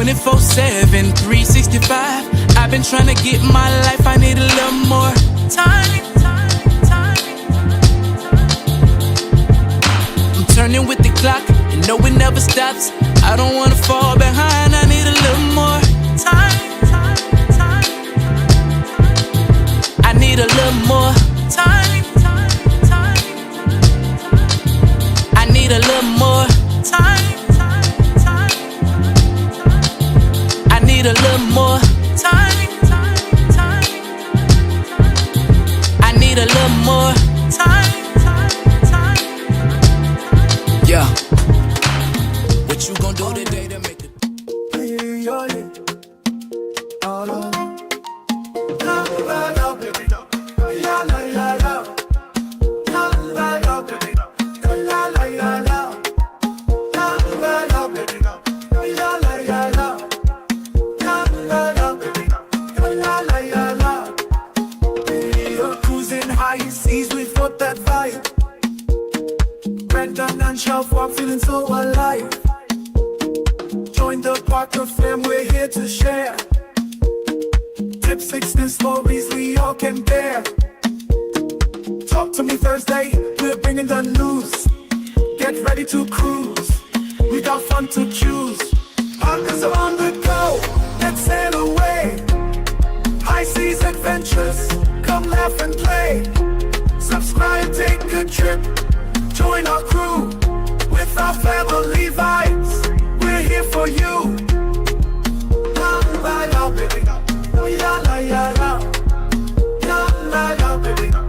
24/7, 365. I've been trying to get my life, I need a little more time. I'm turning with the clock, and no, it never stops. I don't wanna fall behind, I need a little more time. I need a little more time. I need a little more time. I need a little more time. I need a little more time. Yeah. What you gon' do today to make it? I'm feeling so alive. Join the Parker fam, we're here to share tips, and stories we all can bear. Talk to me Thursday, we're bringing the news. Get ready to cruise, we got fun to choose. Parkers are on the go, let's sail away. High seas adventures, come laugh and play. Subscribe, take a trip, join our crew. With our family vibes, we're here for you. La la la, baby, la la la la, la la la, baby, la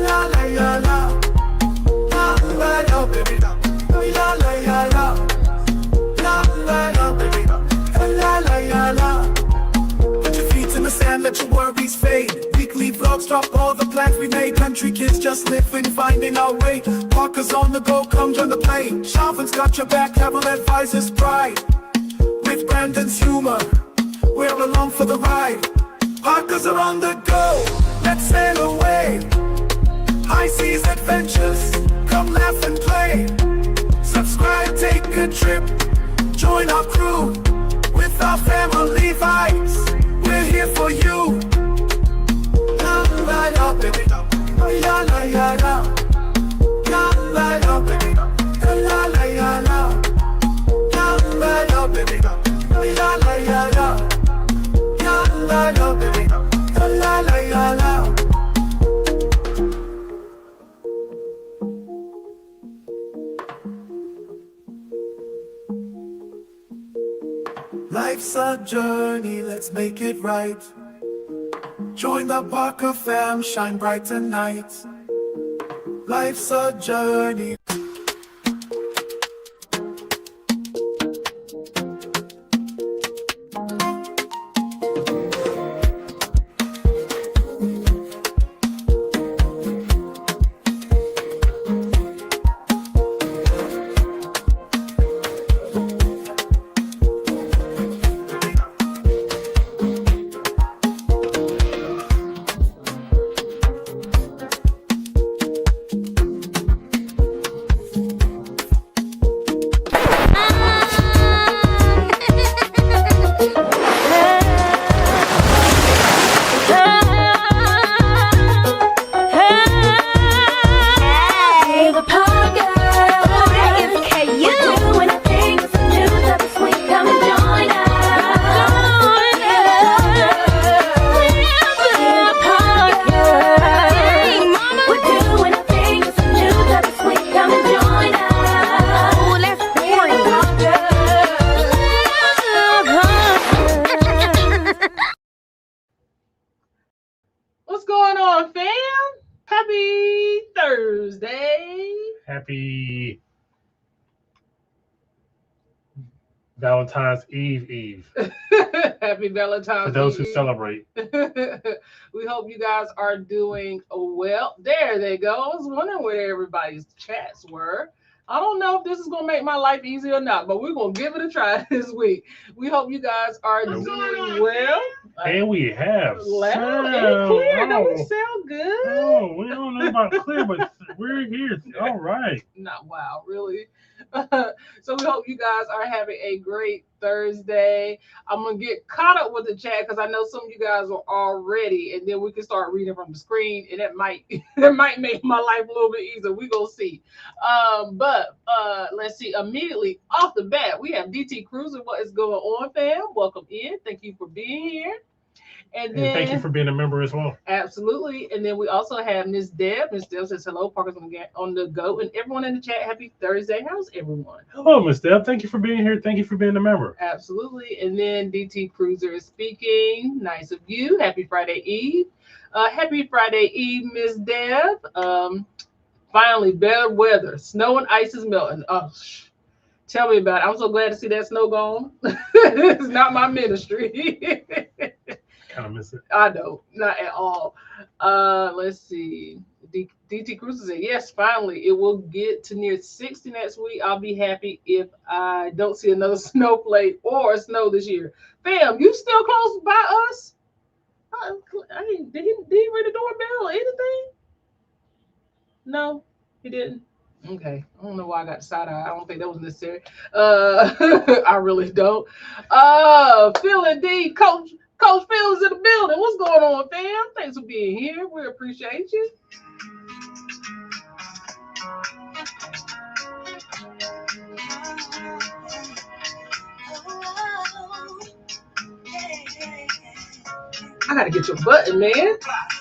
la la la, la la la, baby, la la la la, la la la, baby, la la la la. Put your feet in the sand, let your worries fade. Weekly vlogs drop all the plans we made. Country kids just living, finding our way. Parkers on the go, come join the plane. Sharpen's got your back, travel advisors pride. With Brandon's humor, we're along for the ride. Parkers are on the go, let's sail away. High seas adventures, come laugh and play. Subscribe, take a trip, join our crew. With our family vibes, we're here for you. La la la, baby, la la la la, la la la, baby, la la la la, la la la, baby, la la la la, la la la, baby, la la la la. Life's a journey, let's make it right. Join the Parker fam, shine bright tonight. Life's a journey. Happy Valentine's Eve. Happy Valentine's For those Eve. who celebrate. We hope you guys are doing well. There they go. I was wondering where everybody's chats were. I don't know if this is going to make my life easy or not, but we're going to give it a try this week. We hope you guys are doing well. And we have loud and clear. Don't we sound good? Oh, we don't know about clear, but we're here. All right. Not wow, really. So we hope you guys are having a great Thursday. I'm gonna get caught up with the chat because I know some of you guys are already, and then we can start reading from the screen, and it might it might make my life a little bit easier. We gonna see. But let's see. Immediately off the bat, we have DT Cruiser. What is going on, fam? Welcome in. Thank you for being here. And then thank you for being a member as well. Absolutely. And then we also have Miss Deb. Miss Deb says hello, Parker's on the go. And everyone in the chat, happy Thursday. How's everyone? Hello, Miss Deb. Thank you for being here. Thank you for being a member. Absolutely. And then DT Cruiser is speaking. Nice of you. Happy Friday Eve. Happy Friday Eve, Miss Deb. Finally, better weather. Snow and ice is melting. Oh, tell me about it. I'm so glad to see that snow gone. It's not my ministry. Kind of miss it. I know, not at all. Let's see. DT Cruiser said, yes, finally, it will get to near 60 next week. I'll be happy if I don't see another snowflake or snow this year. Fam, you still close by us? Did he ring the doorbell or anything? No, he didn't. Okay, I don't know why I got side eye. I don't think that was necessary. I really don't. Phil and D, Coach Phil is in the building. What's going on, fam? Thanks for being here. We appreciate you. I gotta get your button, man.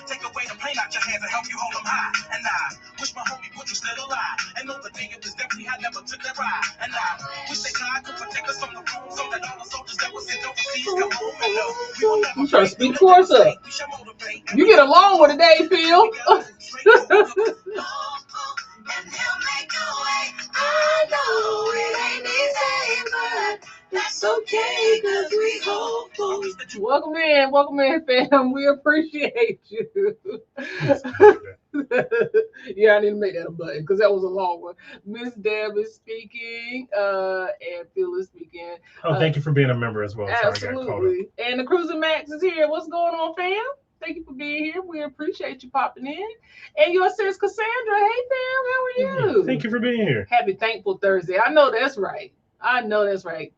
Take away the pain out your hands and help you hold them high. And I wish my homie would you still alive. And know the day it was definitely I never took that ride. And I wish that God could protect us from the food so that all the soldiers that were sent overseas come home and know we will never. I'm trying to speak for us up. You get along with today, Phil. I know it ain't easy, but that's okay, cause we hopeful. Welcome in, fam. We appreciate you. Yeah, I need to make that a button because that was a long one. Miss Deb is speaking, and Phil is speaking. Thank you for being a member as well. Absolutely. And the Cruiser Max is here. What's going on, fam? Thank you for being here. We appreciate you popping in. And yours says Cassandra. Hey, fam, how are you? Thank you for being here. Happy Thankful Thursday. I know that's right.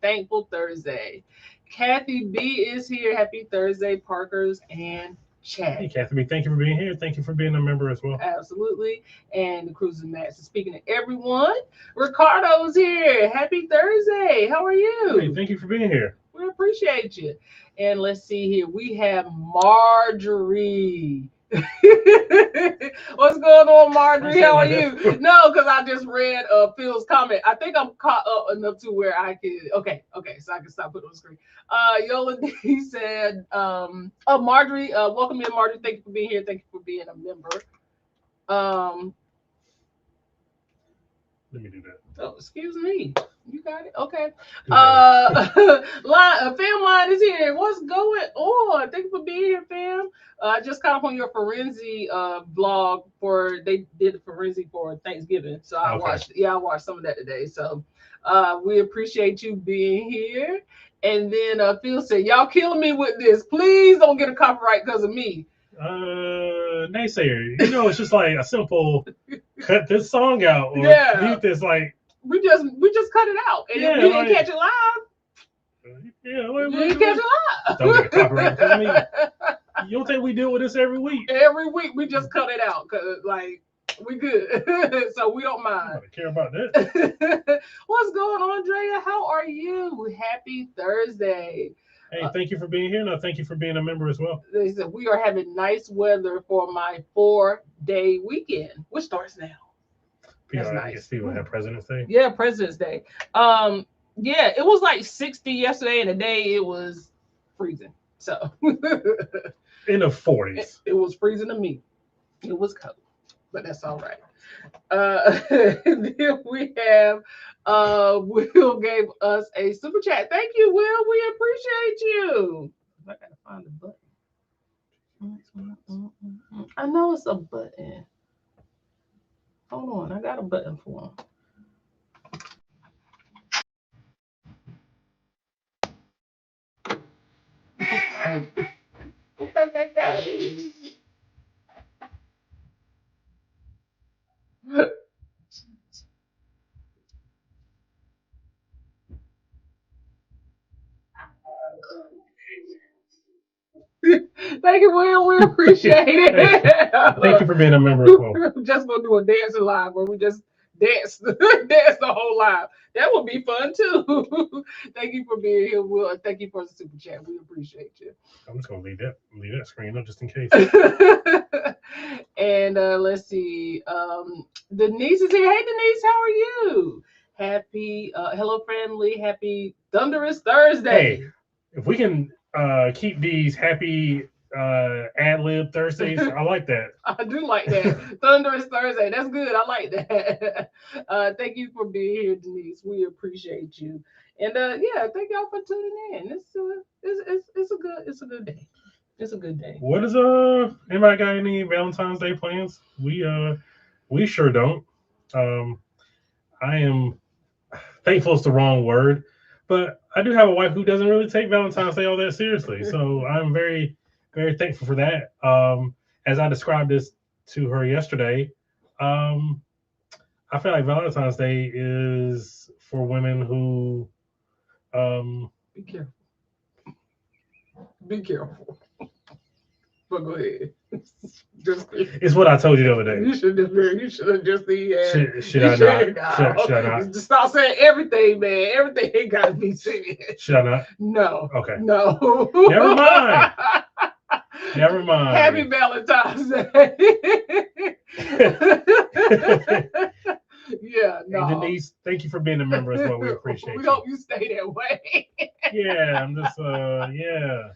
Thankful Thursday. Kathy B is here. Happy Thursday, Parkers and chat. Hey, Kathy B, thank you for being here. Thank you for being a member as well. Absolutely. And the Cruiser Max is speaking to everyone. Ricardo's here. Happy Thursday. How are you? Hey, thank you for being here. We appreciate you. And let's see here. We have Marjorie. What's going on, Marjorie? How are you? No, because I just read Phil's comment. I think I'm caught up enough to where I can. Okay, so I can stop putting on the screen. Yola D said, Marjorie, welcome in, Marjorie. Thank you for being here. Thank you for being a member. Let me do that. Oh, excuse me. You got it? Okay. Fam Line is here. What's going on? Thank you for being here, fam. I just caught up on your Forenzi vlog for they did the Forenzi for Thanksgiving. So I watched some of that today. So we appreciate you being here. And then Phil said, y'all killing me with this. Please don't get a copyright because of me. Naysayer. You know, it's just like a simple cut this song out or mute this like we just cut it out. And if you didn't catch it live. You didn't catch it live. Don't get a copyright because I mean you don't think we deal with this every week? Every week we just cut it out because like we good. So we don't mind. I don't care about this. What's going on, Drea? How are you? Happy Thursday. Hey, thank you for being here. No, thank you for being a member as well. They said we are having nice weather for my 4-day weekend, which starts now. That's nice. I guess people have President's Day. Yeah, President's Day. Yeah, it was like 60 yesterday, and today it was freezing. So in the 40s. It was freezing to me. It was cold, but that's all right. Then we have Will gave us a super chat. Thank you, Will. We appreciate you. I gotta find the button. I know it's a button. Hold on, I got a button for him. Thank you, Will. We appreciate it. Thank you for being a member as well. We're just gonna do a dancing live where we just dance, dance the whole live. That would be fun too. Thank you for being here, Will, and thank you for the super chat. We appreciate you. I'm just gonna leave that screen up just in case. And let's see. Denise is here. Hey, Denise, how are you? Happy, hello, family. Happy Thunderous Thursday. Hey, if we can keep these happy ad-lib Thursdays, I like that. I do like that. Thunderous Thursday. That's good. I like that. Thank you for being here, Denise. We appreciate you. And yeah, thank y'all for tuning in. It's a good day. It's a good day. What is anybody got any Valentine's Day plans? We sure don't. I am thankful is the wrong word, but I do have a wife who doesn't really take Valentine's Day all that seriously. So I'm very, very thankful for that. As I described this to her yesterday, I feel like Valentine's Day is for women who be careful. Be careful. But go ahead. It's what I told you the other day. You should have just said. Should I not? Should I not? Just stop saying everything, man. Everything ain't got to be said. Should I not? No. Okay. No. Never mind. Never mind. Happy Valentine's Day. Yeah, no. And Denise, thank you for being a member as well. We appreciate we you. hope you stay that way. Yeah, I'm just yeah.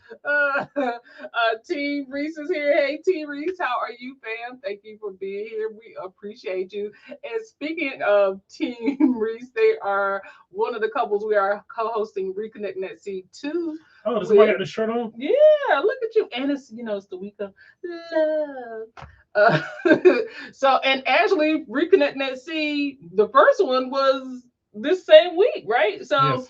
Team Reese is here. Hey, Team Reese, how are you, fam? Thank you for being here. We appreciate you. And speaking of Team Reese, they are one of the couples we are co-hosting Reconnecting at Sea 2. Oh, does somebody got the shirt on? Yeah, look at you. And it's it's the week of love. So and actually Reconnecting at Sea, the first one was this same week, right? So yes.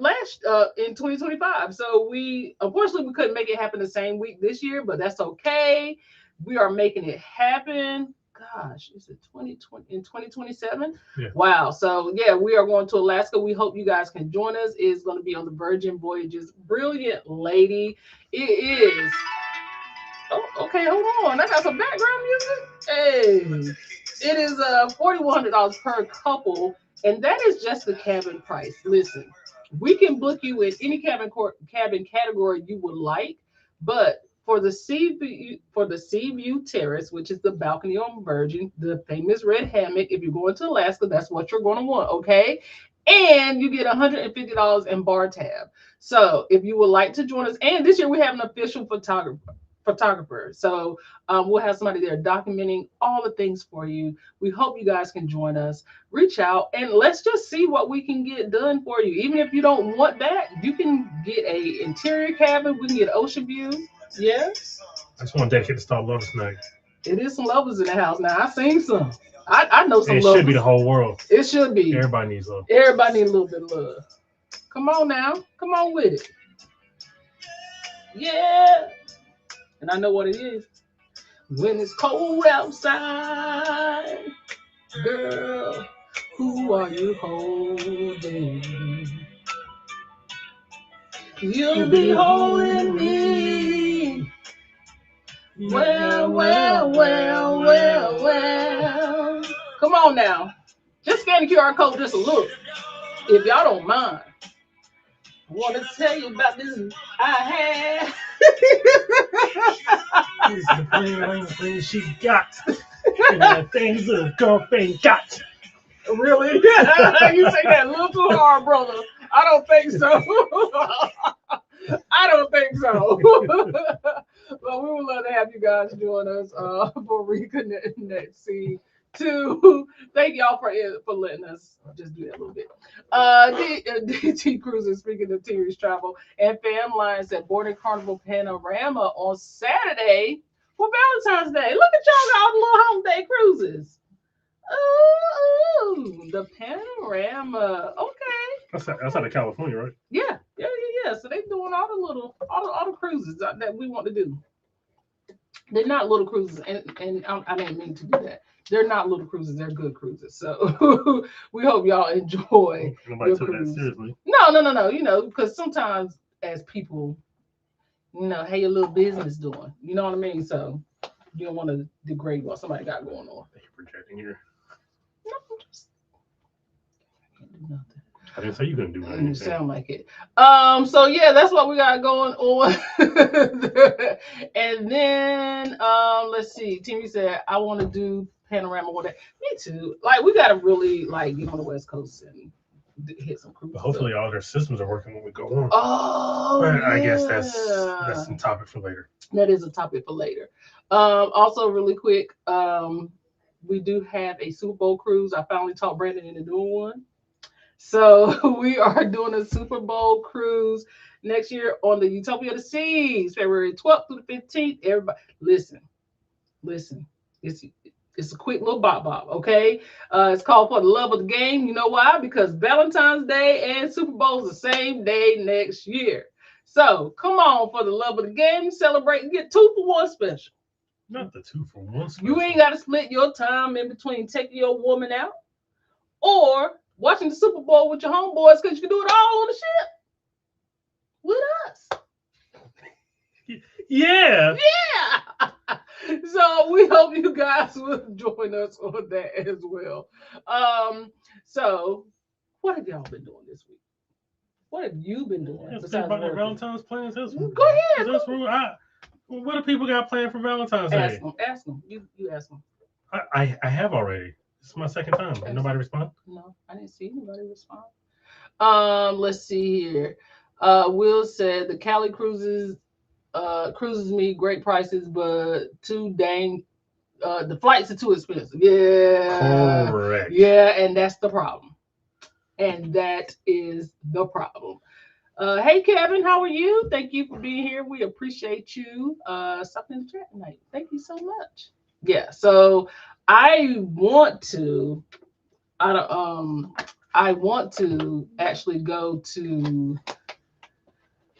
Last in 2025. So we unfortunately we couldn't make it happen the same week this year, but that's okay. We are making it happen. Gosh, is it 2020 in 2027? Yeah. Wow. So yeah, we are going to Alaska. We hope you guys can join us. It's going to be on the Virgin Voyages. Brilliant lady. It is. Oh, okay, hold on. I got some background music. Hey, it is $4,100 per couple, and that is just the cabin price. Listen, we can book you in any cabin category you would like, but for the sea view terrace, which is the balcony on Virgin, the famous red hammock. If you're going to Alaska, that's what you're going to want. Okay. And you get $150 in bar tab. So if you would like to join us, and this year we have an official photographer. So we'll have somebody there documenting all the things for you. We hope you guys can join us. Reach out and let's just see what we can get done for you. Even if you don't want that, you can get a interior cabin. We can get ocean view. Yeah. I just want to dedicate to Star Lovers tonight. It is some lovers in the house now. I've seen some. I know some it lovers. Should be the whole world. It should be. Everybody needs love. Everybody needs a little bit of love. Come on now. Come on with it. Yeah. And I know what it is. When it's cold outside, girl, who are you holding? You'll be holding me. Well. Come on now. Just scan the QR code just a look. If y'all don't mind. I want to tell you about this I had. This is the thing she got. And the things the girlfriend got. Really? You say that a little too hard, brother. I don't think so. I don't think so. Well, we would love to have you guys join us for Reconnecting at Sea 2. Thank y'all for letting us just do that a little bit. DT Cruises, speaking of Team's travel, and Fam Lines at Boarding Carnival Panorama on Saturday for Valentine's Day. Look at y'all got all the little holiday cruises. Ooh, the Panorama. Okay. That's out of California, right? Yeah. So they're doing all the cruises that we want to do. They're not little cruises, and I didn't mean to do that. They're not little cruises; they're good cruises. So we hope y'all enjoy. Nobody took that seriously. No. You know, because sometimes as people, how your little business doing. You know what I mean? So you don't want to degrade what somebody got going on. You're projecting here. No, I'm just can't do nothing. I didn't say you couldn't do You anything. sound like it. So yeah, that's what we got going on. And then let's see. Timmy said, I want to do panorama one day. Me too. Like we gotta really like get on the West Coast and hit some cruises. But hopefully all their systems are working when we go on. Oh, But I yeah. guess that's a topic for later. That is a topic for later. Also, really quick, we do have a Super Bowl cruise. I finally talked Brandon into doing one. So we are doing a Super Bowl cruise next year on the Utopia of the Seas, February 12th through the 15th. Everybody, listen. It's a quick little bop, okay? It's called For the Love of the Game. You know why? Because Valentine's Day and Super Bowl is the same day next year. So come on, for the love of the game, celebrate and get 2 for 1 special. Not the 2 for 1 special. You ain't got to split your time in between taking your woman out or watching the Super Bowl with your homeboys because you can do it all on the ship with us. Yeah. Yeah. So we hope you guys will join us on that as well. So what have y'all been doing this week? What have you been doing? Let's think about their Valentine's plans. Go ahead. What do people got planned for Valentine's Day? Ask them. You ask them. I have already. This is my second time. Did nobody respond? No, I didn't see anybody respond. Let's see here. Will said the Cali cruises me great prices, but too dang. The flights are too expensive. Yeah. Correct. Yeah, and that's the problem. Hey Kevin, how are you? Thank you for being here. We appreciate you. Something in the chat tonight. Thank you so much. Yeah, so I want to actually go to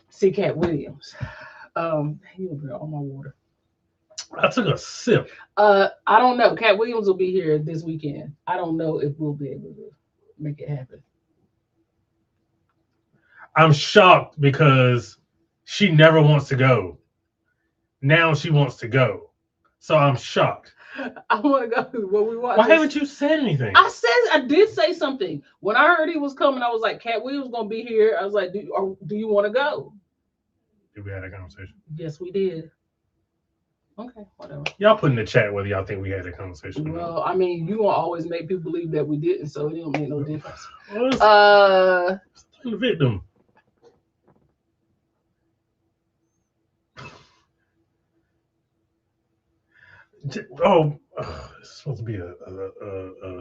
see Cat Williams. He'll be all my water. I took a sip. I don't know. Cat Williams will be here this weekend. I don't know if we'll be able to make it happen. I'm shocked because she never wants to go. Now she wants to go. So I'm shocked. I want to go. When we watch. Why haven't you said anything? I did say something. When I heard he was coming, I was like, Cat Williams gonna be here. I was like, do you want to go? Did we have that conversation? Yes, we did. Okay, whatever. Y'all put in the chat whether y'all think we had that conversation. Well, I mean, you won't always make people believe that we didn't, so it don't make no difference. The victim. Oh, it's supposed to be a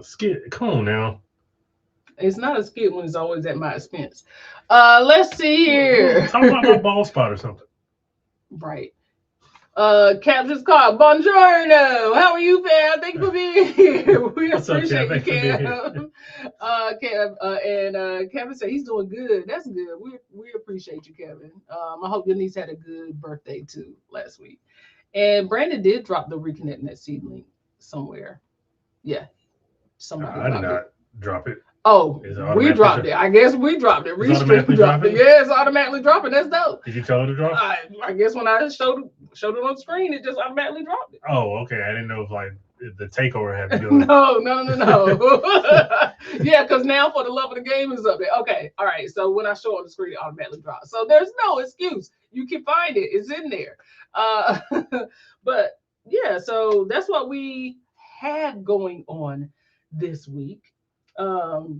skit. Come on now. It's not a skit when it's always at my expense. Let's see here. Talk about my ball spot or something. Right. Cap just called. Buongiorno. How are you, fam? Thank you for being here. We appreciate you, Cam. Kevin said he's doing good. That's good. We appreciate you, Kevin. I hope your niece had a good birthday too last week. And Brandon did drop the Reconnecting that seed link somewhere. Yeah. Somebody. I did not drop it. Oh, we dropped it. I guess we dropped it. Restream dropped it. Yeah, it's automatically dropping. That's dope. Did you tell her to drop? I guess when I showed it on the screen, it just automatically dropped it. Oh, okay. I didn't know if like the takeover had to do it. No. Yeah, because now For the Love of the Game is up there. Okay, all right. So when I show on the screen, it automatically drops. So there's no excuse. You can find it. It's in there. But yeah, so that's what we have going on this week.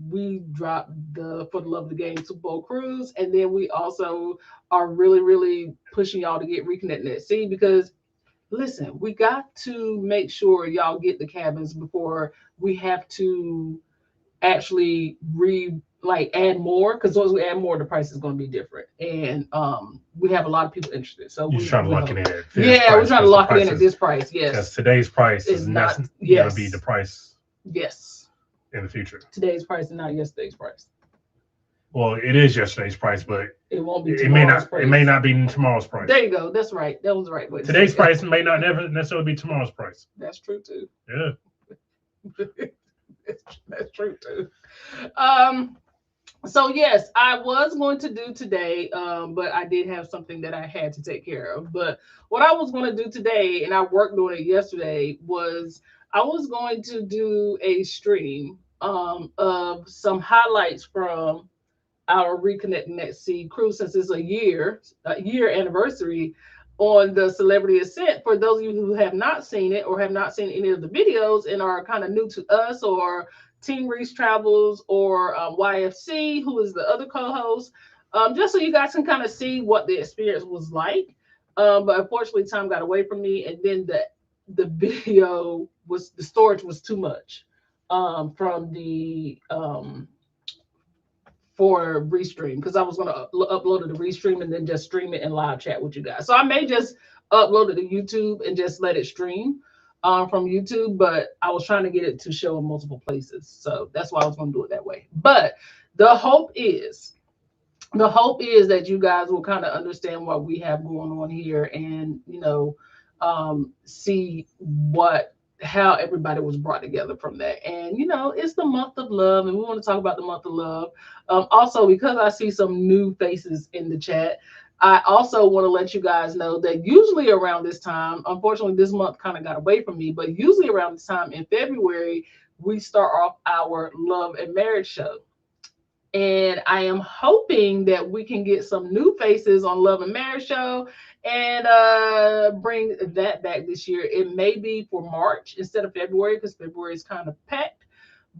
We dropped the For the Love of the Game Super Bowl cruise, and then we also are really, really pushing y'all to get Reconnecting at Sea because listen, we got to make sure y'all get the cabins before we have to actually add more, because once we add more, the price is going to be different, and we have a lot of people interested. So we're trying to lock it in at we're trying to lock it in at this price. Yes, because today's price is not going to be the price. Yes. In the future, today's price is not yesterday's price. Well, it is yesterday's price, but it won't be. It may not be tomorrow's price. There you go. That's right. That was the right way. Today's price may not necessarily be tomorrow's price. That's true too. Yeah. That's true too. So yes, I was going to do today, but I did have something that I had to take care of. But what I was going to do today, and I worked on it yesterday, was I was going to do a stream of some highlights from our Reconnecting at Sea cruise, since it's a year anniversary on the Celebrity Ascent. For those of you who have not seen it or have not seen any of the videos and are kind of new to us, or Team Reese Travels, or YFC, who is the other co-host, just so you guys can kind of see what the experience was like. But unfortunately, time got away from me, and then the video was, the storage was too much from the for restream, because I was going to upload it to restream and then just stream it in live chat with you guys. So I may just upload it to YouTube and just let it stream from YouTube, but I was trying to get it to show in multiple places. So that's why I was going to do it that way. But the hope is the hope is that you guys will kind of understand what we have going on here, and see what how everybody was brought together from that. And it's the month of love, and we want to talk about the month of love. Also, because I see some new faces in the chat, I also want to let you guys know that usually around this time, unfortunately this month kind of got away from me, but usually around this time in February, we start off our love and marriage show. And I am hoping that we can get some new faces on Love and Marriage Show, and bring that back this year. It may be for March instead of February, because February is kind of packed.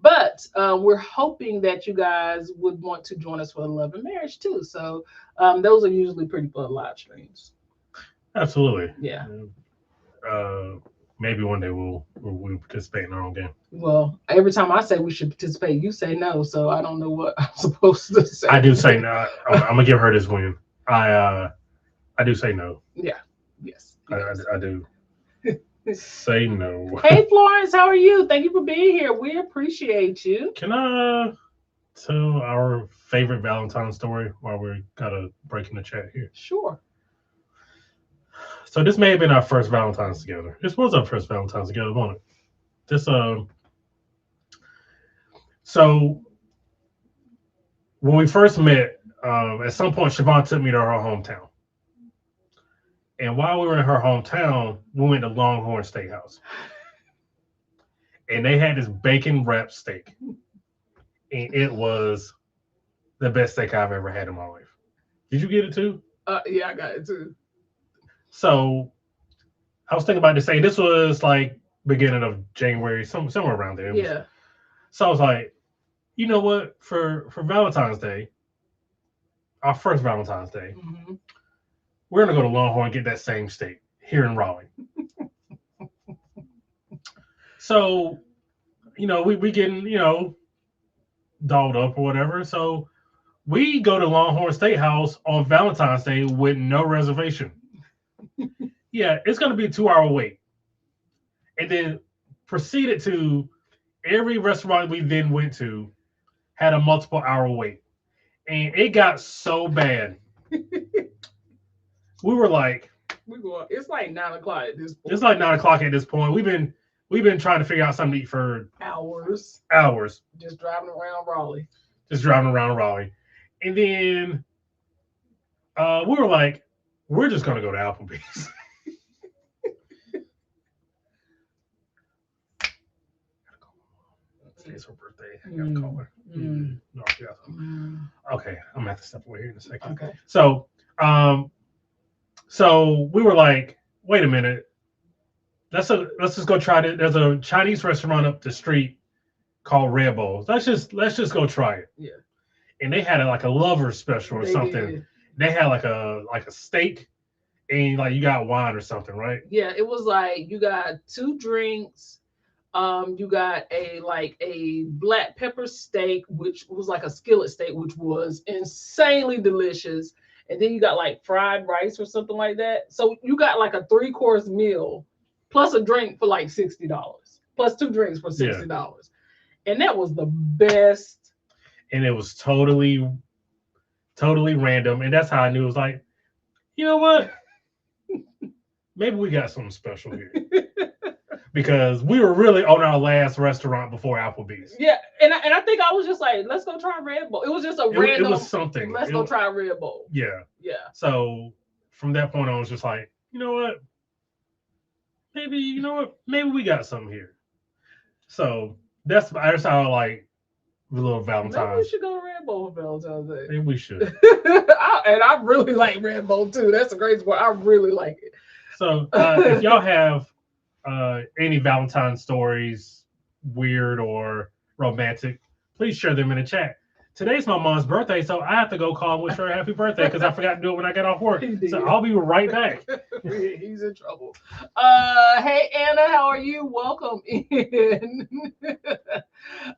But we're hoping that you guys would want to join us for the Love and Marriage too. So those are usually pretty fun live streams. Absolutely. Yeah. Uh, maybe one day we'll participate in our own game. Well, every time I say we should participate, you say no. So I don't know what I'm supposed to say. I do say no. I'm gonna give her this win. I do say no. Yeah. Yes. I do say no. Hey Florence, how are you? Thank you for being here. We appreciate you. Can I tell our favorite Valentine story while we're kind of breaking the chat here? Sure. So this may have been our first Valentine's together. This was our first Valentine's together, wasn't it? This So when we first met, at some point Siobhan took me to her hometown. And while we were in her hometown, we went to Longhorn Steakhouse. And they had this bacon wrapped steak. And it was the best steak I've ever had in my life. Did you get it too? Yeah, I got it too. So I was thinking about this saying this was like beginning of January, somewhere around there. Yeah. So I was like, you know what? For Valentine's Day, our first Valentine's Day, we're gonna go to Longhorn and get that same steak here in Raleigh. So, we getting, dolled up or whatever. So we go to Longhorn Steakhouse on Valentine's Day with no reservation. Yeah, it's gonna be a 2-hour wait. And then proceeded to every restaurant we then went to had a multiple hour wait. And it got so bad. We were like, it's like 9 o'clock at this point. It's like 9 o'clock at this point. We've been trying to figure out something to eat for hours. Just driving around Raleigh. And then we were like, we're just gonna go to Applebee's. It's her birthday. I gotta call her. No, she got something. Okay, I'm gonna have to step away here in a second. Okay. So we were like, wait a minute. Let's just go try it. There's a Chinese restaurant up the street called Red Bowls. Let's just go try it. Yeah. And they had like a lover special or something. Did. They had like a steak and like you got wine or something, right? Yeah, it was like you got 2 drinks. You got a black pepper steak, which was like a skillet steak, which was insanely delicious. And then you got like fried rice or something like that. So you got like a 3-course meal plus a drink for like $60, plus 2 drinks for $60. Yeah. And that was the best. And it was totally random. And that's how I knew it was like, you know what? Maybe we got something special here. because we were really on our last restaurant before Applebee's. Yeah, and I think I was just like, let's go try Red Bull. It was just a It random. was something. Let's go try Red Bull. Yeah. Yeah. So from that point on, I was just like, you know what? Maybe we got something here. So that's how I like the little Maybe Valentine's. we should go to Red Bull for Valentine's Day. Maybe we should. And I really like Red Bull too. That's the greatest part. I really like it. So if y'all have any Valentine stories, weird or romantic, please share them in the chat. Today's my mom's birthday, so I have to go call and wish her a happy birthday because I forgot to do it when I got off work. So I'll be right back. He's in trouble. Hey Anna, how are you? Welcome in.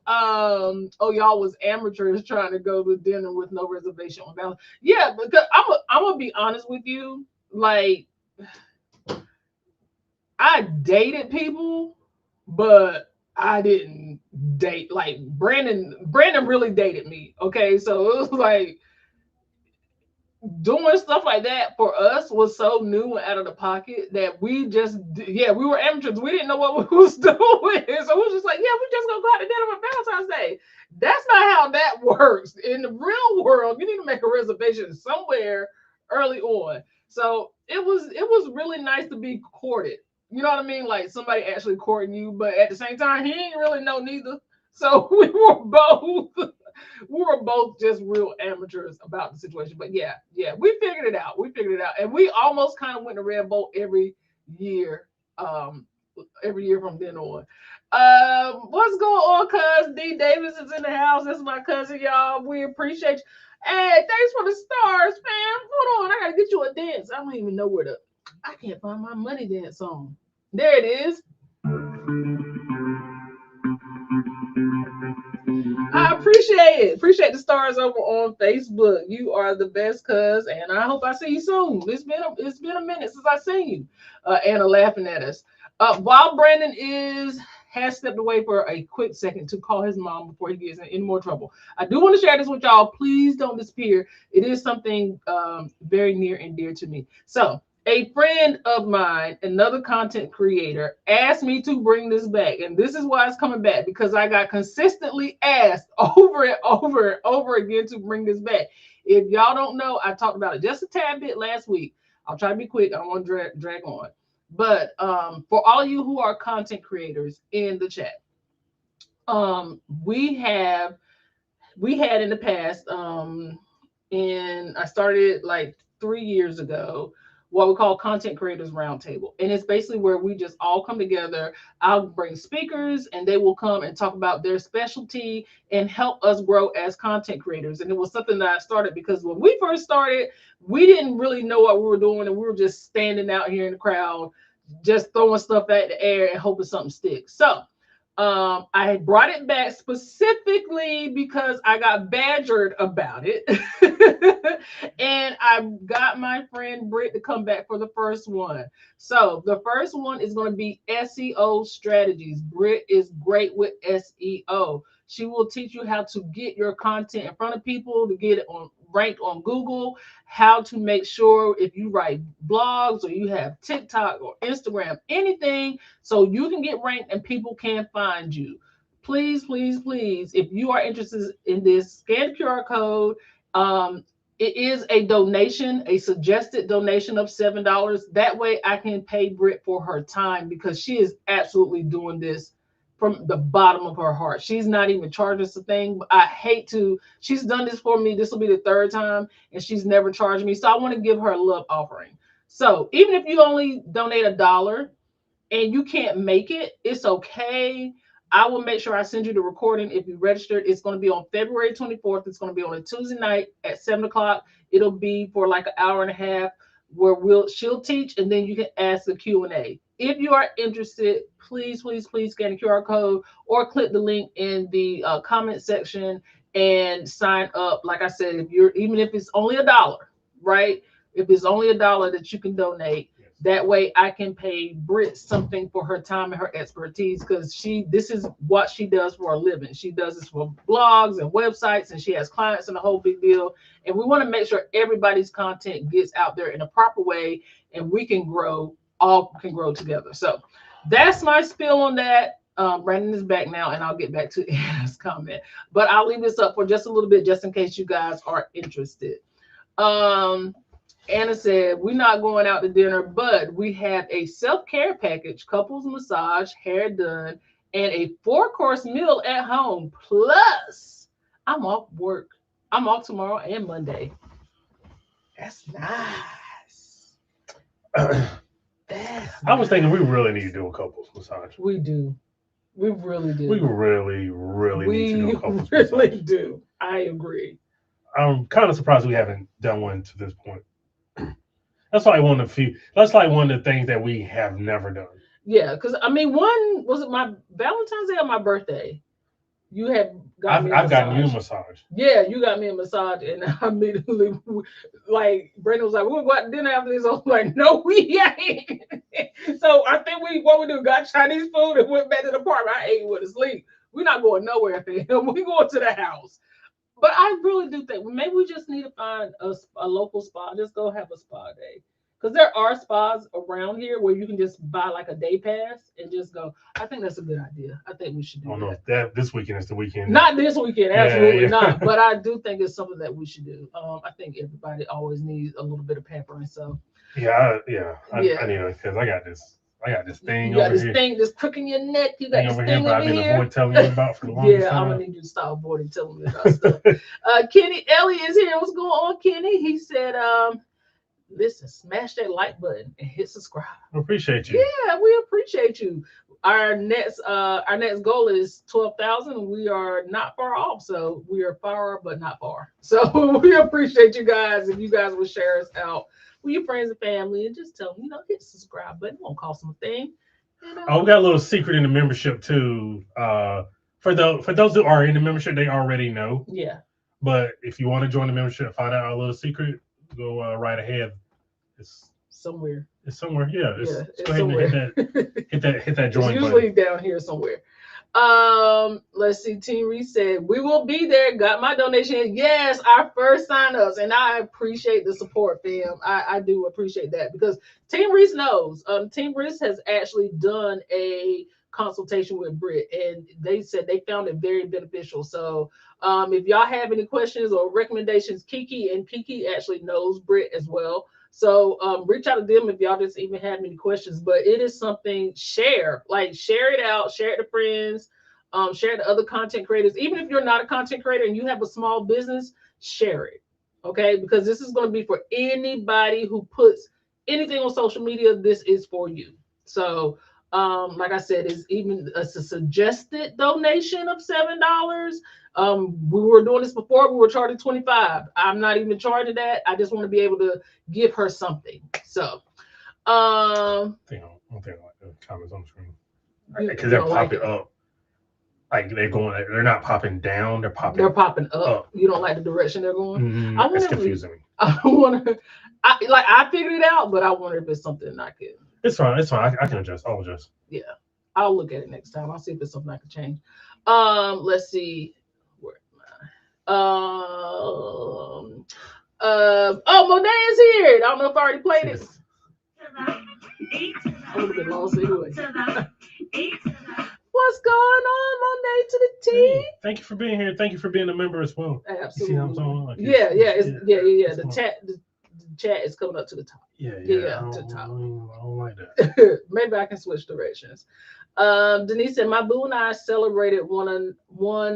Oh, y'all was amateurs trying to go to dinner with no reservation on Valentine's. Yeah, because I'm gonna be honest with you. Like, I dated people, but I didn't date. Like Brandon really dated me. Okay, so it was like doing stuff like that for us was so new and out of the pocket that we were amateurs. We didn't know what we was doing, so we was just like, yeah, we just gonna go out to dinner on Valentine's Day. That's not how that works in the real world. You need to make a reservation somewhere early on. So it was really nice to be courted. You know what I mean? Like somebody actually courting you, but at the same time, he ain't really know neither. So we were both just real amateurs about the situation. But yeah, we figured it out. And we almost kind of went to Red Bull every year from then on. What's going on, cuz? D Davis is in the house. That's my cousin, y'all. We appreciate you. Hey, thanks for the stars, fam. Hold on, I gotta get you a dance. I don't even know I can't find my money dance song. There it is. I appreciate it. Appreciate the stars over on Facebook. You are the best, cuz, and I hope I see you soon. It's been a minute since I seen you. Anna laughing at us. While Brandon has stepped away for a quick second to call his mom before he gets in any more trouble. I do want to share this with y'all. Please don't disappear. It is something very near and dear to me. So a friend of mine, another content creator, asked me to bring this back. And this is why it's coming back, because I got consistently asked over and over and over again to bring this back. If y'all don't know, I talked about it just a tad bit last week. I'll try to be quick. I don't want to drag on. But for all of you who are content creators in the chat, we had in the past, and I started like 3 years ago, what we call Content Creators Roundtable. And it's basically where we just all come together. I'll bring speakers and they will come and talk about their specialty and help us grow as content creators. And it was something that I started because when we first started, we didn't really know what we were doing. And we were just standing out here in the crowd, just throwing stuff at the air and hoping something sticks. So I brought it back specifically because I got badgered about it. And I got my friend Britt to come back for the first one. So the first one is going to be SEO strategies. Britt is great with SEO. She will teach you how to get your content in front of people, to get it ranked on Google, how to make sure if you write blogs or you have TikTok or Instagram, anything, so you can get ranked and people can find you. Please, please, please, if you are interested in this, scan the QR code. It is a donation, a suggested donation of $7. That way I can pay Britt for her time, because she is absolutely doing this from the bottom of her heart. She's not even charged us a thing. But I hate to, she's done this for me. This will be the third time, and she's never charged me. So I want to give her a love offering. So even if you only donate $1 and you can't make it, it's okay. I will make sure I send you the recording if you registered. It's going to be on February 24th. It's going to be on a Tuesday night at 7 o'clock. It'll be for like an hour and a half where she'll teach, and then you can ask the Q&A. If you are interested, please, please, please scan the QR code or click the link in the comment section and sign up. Like I said, even if it's only $1, right? If it's only $1 that you can donate, that way I can pay Britt something for her time and her expertise, because this is what she does for a living. She does this for blogs and websites, and she has clients and a whole big deal. And we want to make sure everybody's content gets out there in a proper way, and we can grow, all can grow together. So That's my spiel on that. Brandon is back now, and I'll get back to Anna's comment. But I'll leave this up for just a little bit, just in case you guys are interested. Um, Anna said, we're not going out to dinner, but we have a self-care package, couples massage, hair done, and a 4-course meal at home. Plus, I'm off work. I'm off tomorrow and Monday. That's nice. I was thinking we really need to do a couples massage. We do. We really do. We really, really need to do a couples really massage. do. I agree. I'm kind of surprised we haven't done one to this point. That's like one of the few. That's like one of the things that we have never done. Yeah, because I mean, one was it my Valentine's Day or my birthday? You had got me a I've gotten you a massage. massage. Yeah, you got me a massage, and I immediately, like, Brandon was like, "We'll go out to dinner after this." I was like, "No, we ain't." So I think what we do, got Chinese food and went back to the apartment. I ate with to sleep. We're not going nowhere after him. We going to the house. But I really do think maybe we just need to find a local spa. Just go have a spa day. Because there are spas around here where you can just buy like a day pass and just go. I think that's a good idea. I think we should do Oh no, that. that this weekend is the weekend. Not this weekend, absolutely yeah. not. But I do think it's something that we should do. I think everybody always needs a little bit of pampering. So Yeah. I yeah, need it because I got this thing you got over this here. thing that's crooking your neck. You got Thing this over here, thing but I've over been here. avoiding telling you about for the longest Yeah, I'm time. gonna need you to stop avoiding telling me about stuff. Kenny Elliott is here. What's going on, Kenny? He said, listen, smash that like button and hit subscribe. I appreciate you. Yeah, we appreciate you. Our next goal is 12,000. We are not far off, so we are far but not far. So we appreciate you guys. If you guys will share us out with your friends and family and just tell them, hit the subscribe button. It won't cost them a thing. Oh, we got a little secret in the membership too. For those who are in the membership, they already know. Yeah. But if you want to join the membership, find out our little secret, go right ahead. It's somewhere. It's somewhere. Yeah. It's go ahead somewhere. and hit that join It's usually button. down here somewhere. Let's see. Team Reese said, we will be there. Got my donation. Yes, our first sign-ups. And I appreciate the support, fam. I do appreciate that because Team Reese knows. Team Reese has actually done a consultation with Britt, and they said they found it very beneficial. So if y'all have any questions or recommendations, Kiki actually knows Britt as well. So reach out to them if y'all just even have any questions. But it is something, share it out, share it to friends, share it to other content creators. Even if you're not a content creator and you have a small business, share it. Okay, because this is going to be for anybody who puts anything on social media. This is for you. So like I said, it's even a suggested donation of $7. We were doing this before. We were charging $25. I'm not even charging that. I just want to be able to give her something. So I don't think I like the comments on the screen because they're popping up. Like they're not popping down. They're popping up. You don't like the direction they're going. It's confusing me. I figured it out, but I wonder if it's something I could. It's fine. I can adjust. I'll adjust. Yeah, I'll look at it next time. I'll see if it's something I can change. Let's see. Where am I? Monet is here. I don't know if I already played it. I would have been lost anyway. What's going on, Monet to the team? Hey, thank you for being here. Thank you for being a member as well. Absolutely. You see how I'm talking? Like yeah. The chat is coming up to the top. Yeah. To the top. I don't like that. Maybe I can switch directions. Denise said, my boo and I celebrated one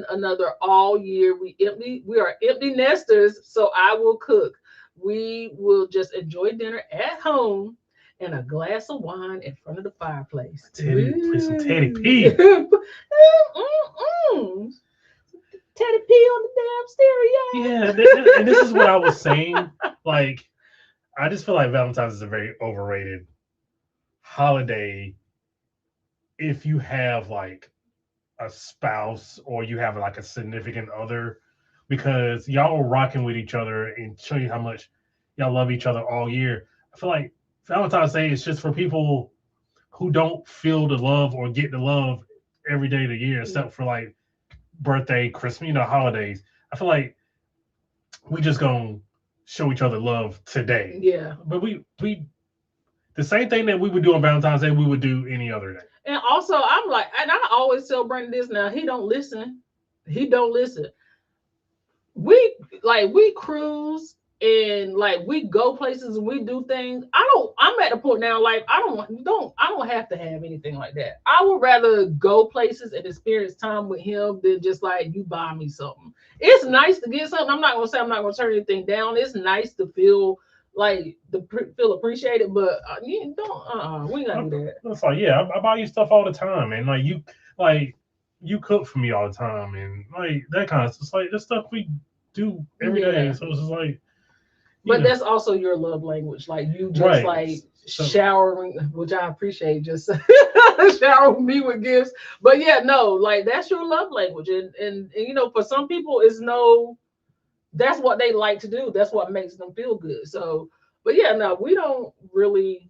another all year. We are empty nesters, so I will cook. We will just enjoy dinner at home and a glass of wine in front of the fireplace. Play some Teddy P. Teddy P on the damn stereo. Yeah, and this is what I was saying. Like, I just feel like Valentine's is a very overrated holiday if you have like a spouse or you have like a significant other, because y'all are rocking with each other and show you how much y'all love each other all year. I feel like Valentine's Day is just for people who don't feel the love or get the love every day of the year, except for like birthday, Christmas, holidays. I feel like we just gonna show each other love today. Yeah. But we The same thing that we would do on Valentine's Day, we would do any other day. And also, I'm like, and I always tell Brandon this now. He don't listen. He don't listen. We cruise and like we go places and we do things. I'm at the point now, like I don't have to have anything like that. I would rather go places and experience time with him than just like you buy me something. It's nice to get something. I'm not gonna say I'm not gonna turn anything down. It's nice to feel like feel appreciated, but you don't we ain't gotta do that. It's like, yeah, I buy you stuff all the time, and you cook for me all the time, and like that kind of stuff. It's like this stuff we do every day. So it's just like, but that's also your love language. Like you just right. like showering, which I appreciate, just shower me with gifts. But yeah, no, like that's your love language, and you know, for some people, that's what they like to do. That's what makes them feel good. So, but yeah, no, we don't really.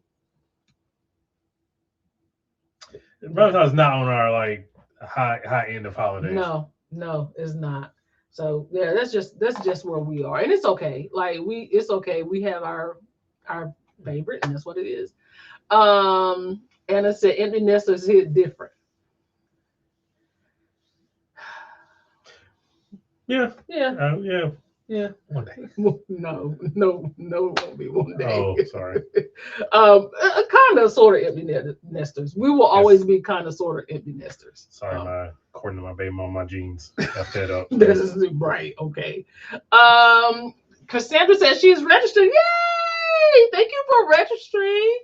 Valentine's not on our like high end of holidays. No, it's not. So yeah, that's just where we are, and it's okay. Like it's okay. We have our favorite, and that's what it is. Anna said empty nesters hit different. Yeah. Yeah. One day. No, it won't be one day. Oh, sorry. Kind of, sort of empty nesters. We will always be kind of, sort of empty nesters. Sorry, according to my baby mom, my jeans got that up. This is right. Okay. Cassandra says she's registered. Yay! Thank you for registering.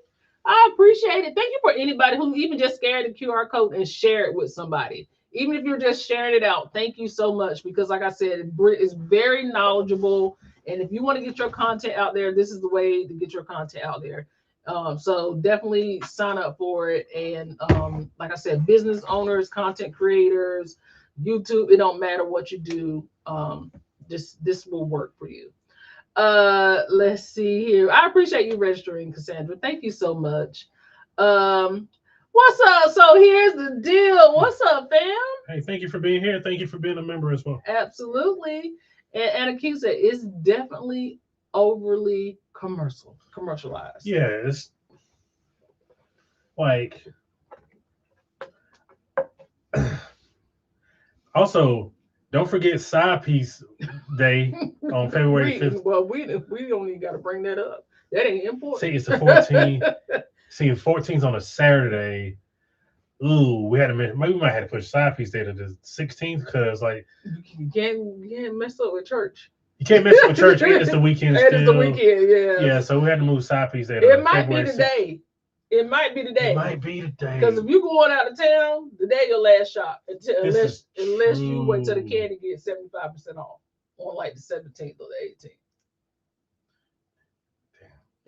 I appreciate it. Thank you for anybody who even just scanned the QR code and share it with somebody. Even if you're just sharing it out, thank you so much. Because like I said, it's very knowledgeable. And if you want to get your content out there, this is the way to get your content out there. So definitely sign up for it. And like I said, business owners, content creators, YouTube, it don't matter what you do. This will work for you. Let's see here. I appreciate you registering, Cassandra. Thank you so much. What's up? So here's the deal. What's up, fam? Hey, thank you for being here. Thank you for being a member as well. Absolutely. And Anna Q said it's definitely overly commercialized. Yeah, it's like also don't forget Side Piece Day on February 5th. Well, we don't even got to bring that up. That ain't important. See, it's the 14th. See, 14th on a Saturday. Ooh, maybe we might have to push Side Piece Day to the 16th because like you can't mess up with church. You can't mess with church. And it's the weekend. And it's the weekend, yeah. Yeah, so we had to move Side Piece Day. It might be today. It might be today. It might be today. Because if you're going out of town, today your last shot. Unless you wait till the candy gets 75% off on like the 17th or the 18th.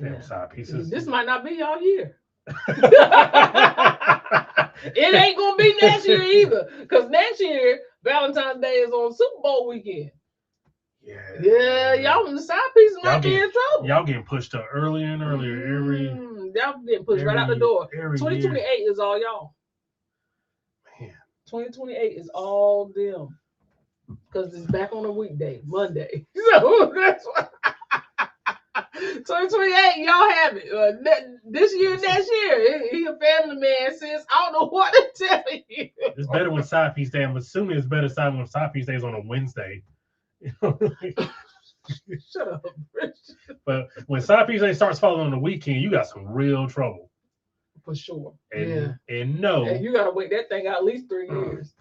Damn side pieces. This might not be y'all year. It ain't gonna be next year either. Because next year, Valentine's Day is on Super Bowl weekend. Yeah, y'all in the side pieces might be in trouble. Y'all getting pushed up earlier and earlier y'all getting pushed right out the door. 2028 is all y'all. Man. 2028 is all them. Because it's back on a weekday, Monday. So that's why 2028, y'all have it. This year, next year, he a family man, sis. I don't know what to tell you. It's better when Side Piece Day. I'm assuming it's better when Side Piece Day is on a Wednesday. Shut up, Christian. But when Side Piece Day starts falling on the weekend, you got some real trouble. For sure. And and you gotta wait that thing out at least 3 years.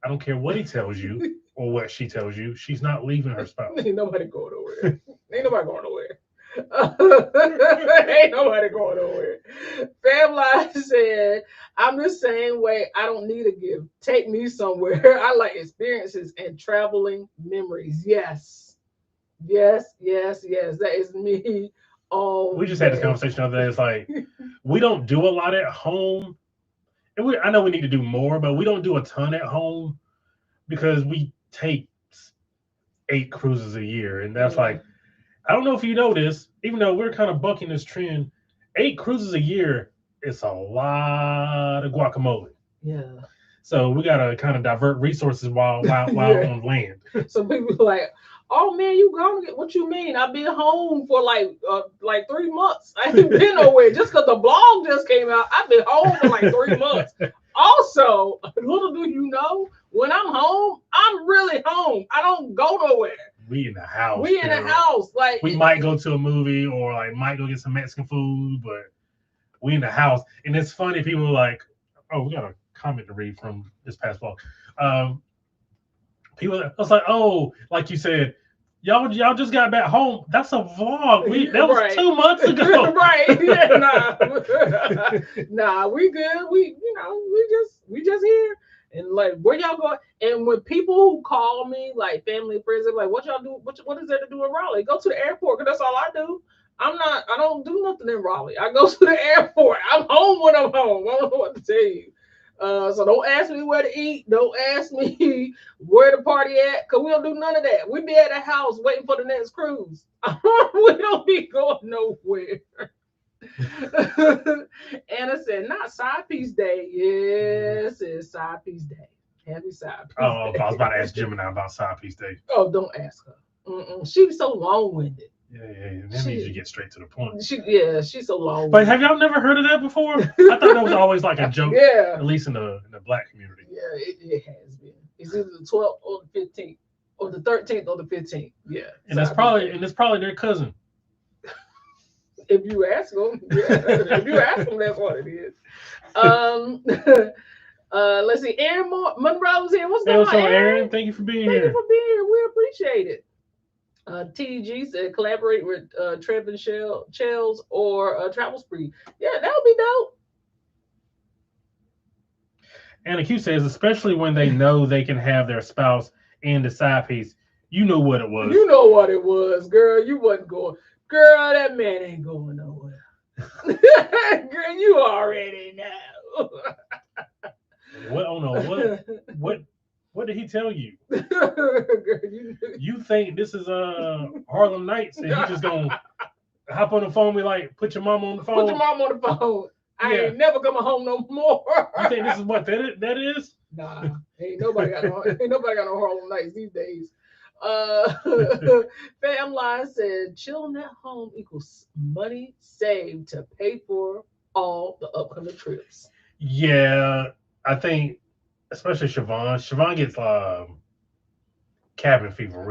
I don't care what he tells you or what she tells you. She's not leaving her spouse. Ain't nobody going nowhere. Ain't nobody going nowhere. Ain't nobody going nowhere. Family said, I'm the same way. I don't need a gift. Take me somewhere. I like experiences and traveling memories. Yes. That is me. We just had this conversation the other day. It's like we don't do a lot at home. And I know we need to do more, but we don't do a ton at home because we take 8 cruises a year. And that's like, I don't know if you know this, even though we're kind of bucking this trend, 8 cruises a year is a lot of guacamole. Yeah. So we got to kind of divert resources while on land. So people are like, Oh man, you gonna get what you mean? I've been home for like 3 months. I ain't been nowhere just because the blog just came out. I've been home for like 3 months. Also, little do you know, when I'm home, I'm really home. I don't go nowhere. We in the house. We in the girl. house. Like We might go to a movie or like might go get some Mexican food, but we in the house. And it's funny, people are like, oh, we got a comment to read from this past vlog. Um, people, I was like, oh, like you said, y'all just got back home. That's a vlog. That was Right. 2 months ago. Right. Yeah, nah, we good. We just here. And like, where y'all going? And when people who call me, like family and friends, they're like, what y'all do? What is there to do in Raleigh? Go to the airport, because that's all I do. I don't do nothing in Raleigh. I go to the airport. I'm home when I'm home. I don't know what to tell you. So don't ask me where to eat. Don't ask me where to party at, because we don't do none of that. We be at the house waiting for the next cruise. We don't be going nowhere. Anna said, not side piece day. Yes, it's side piece day. Happy side piece Oh, day. I was about to ask Gemini about side piece day. Oh, don't ask her. She's so long-winded. Yeah. That means you get straight to the point. She's so long. But have y'all never heard of that before? I thought that was always like a joke. Yeah. At least in the black community. Yeah, it has been. It's either the 12th or the 15th, or the 13th or the 15th. Yeah. And it's probably their cousin. If you ask them, yeah. If you ask them, that's what it is. Let's see. Aaron Monroe's here. What's going on, Aaron? Thank you for being Thank here. you for being here. We appreciate it. TG said collaborate with Trev and Shells or Travel Spree. Yeah, that would be dope. And the Q says, especially when they know they can have their spouse in the side piece. You know what it was. You know what it was, girl. You wasn't going. Girl, that man ain't going nowhere. Girl, you already know. What? Oh no! What did he tell you? Girl, You think this is Harlem Nights and you just gonna hop on the phone and be like, put your mom on the phone? Put your mom on the phone. I ain't never coming home no more. You think this is what that is? Nah, ain't nobody got no Harlem Nights these days. Fam Line said chilling at home equals money saved to pay for all the upcoming trips. Yeah, I think especially Siobhan. Siobhan gets cabin fever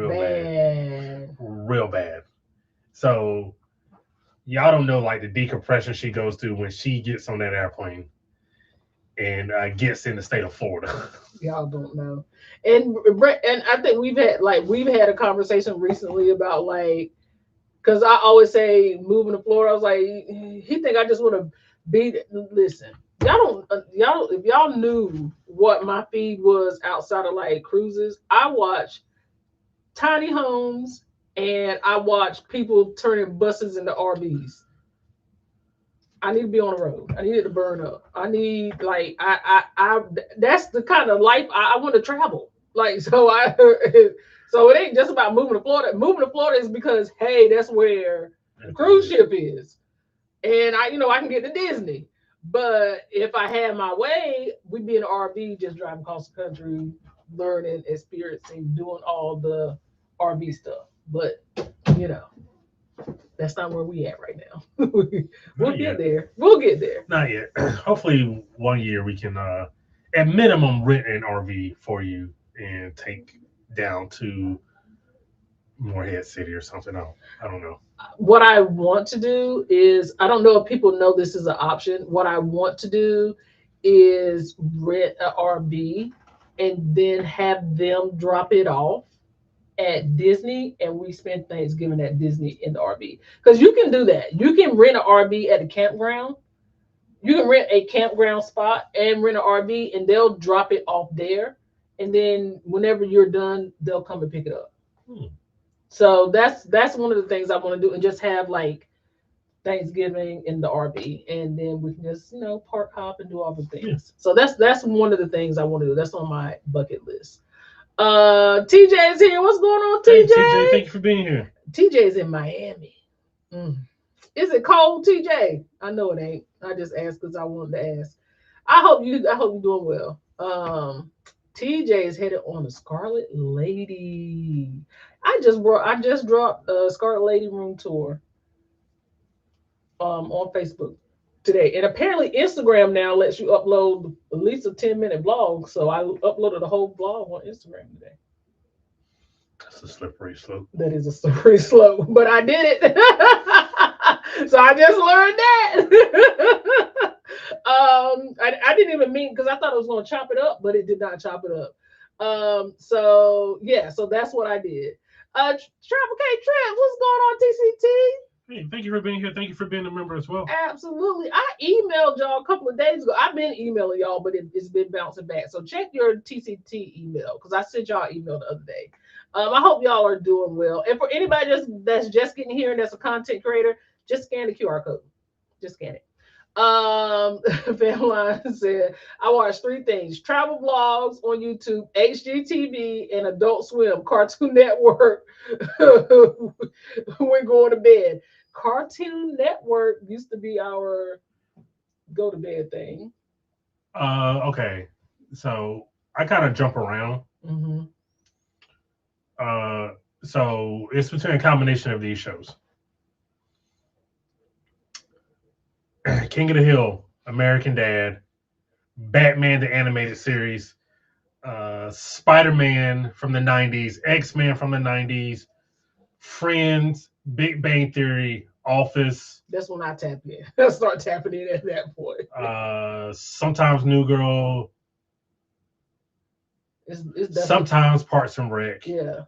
real bad. So y'all don't know like the decompression she goes through when she gets on that airplane and gets in the state of Florida. Y'all don't know. And I think we've had a conversation recently about like, because I always say moving to Florida. I was like, he think I just want to be. Listen, y'all if y'all knew what my feed was outside of like cruises, I watch tiny homes and I watch people turning buses into RVs. I need to be on the road. I need it to burn up. I need like I that's the kind of life I want to travel. Like so it ain't just about moving to Florida. Moving to Florida is because hey, that's where the cruise ship is. And I can get to Disney. But if I had my way, we'd be in an RV just driving across the country, learning, experiencing, doing all the RV stuff. But that's not where we at right now. We'll get there. Not yet. Hopefully one year we can at minimum rent an RV for you and take down to Morehead City or something. I don't know. What I want to do is, I don't know if people know this is an option. What I want to do is rent an RV and then have them drop it off at Disney, and we spend Thanksgiving at Disney in the RV. Because you can do that. You can rent an RV at a campground. You can rent a campground spot and rent an RV, and they'll drop it off there. And then whenever you're done, they'll come and pick it up. So that's one of the things I want to do, and just have like Thanksgiving in the RV, and then we can just park hop and do all the things. Yeah. So that's one of the things I want to do. That's on my bucket list. TJ is here. What's going on, TJ? Hey, TJ, thank you for being here. TJ is in Miami. Is it cold, TJ? I know it ain't. I just asked because I wanted to ask. I hope you're doing well. TJ is headed on a Scarlet Lady. I I just dropped Scarlet Lady Room Tour on Facebook today. And apparently Instagram now lets you upload at least a 10-minute vlog. So I uploaded a whole vlog on Instagram today. That's a slippery slope. That is a slippery slope, but I did it. So I just learned that. I didn't even mean, because I thought it was going to chop it up, but it did not chop it up. So yeah, so that's what I did. Travel K Trip, what's going on, TCT? Hey, thank you for being here. Thank you for being a member as well. Absolutely. I emailed y'all a couple of days ago. I've been emailing y'all, but it's been bouncing back. So check your TCT email, because I sent y'all an email the other day. I hope y'all are doing well. And for anybody that's just getting here and that's a content creator, just scan the QR code. Just scan it. Famline said, I watched 3 things: travel vlogs on YouTube, HGTV, and Adult Swim, Cartoon Network. We're going to bed. Cartoon Network used to be our go to bed thing. Okay. So I kind of jump around. Mm-hmm. So it's between a combination of these shows. King of the Hill, American Dad, Batman the Animated Series, Spider-Man from the 90s, X-Men from the 90s, Friends, Big Bang Theory, Office. That's when I tap in. I start tapping in at that point. Sometimes New Girl. It's sometimes Parks and Rec. Yeah.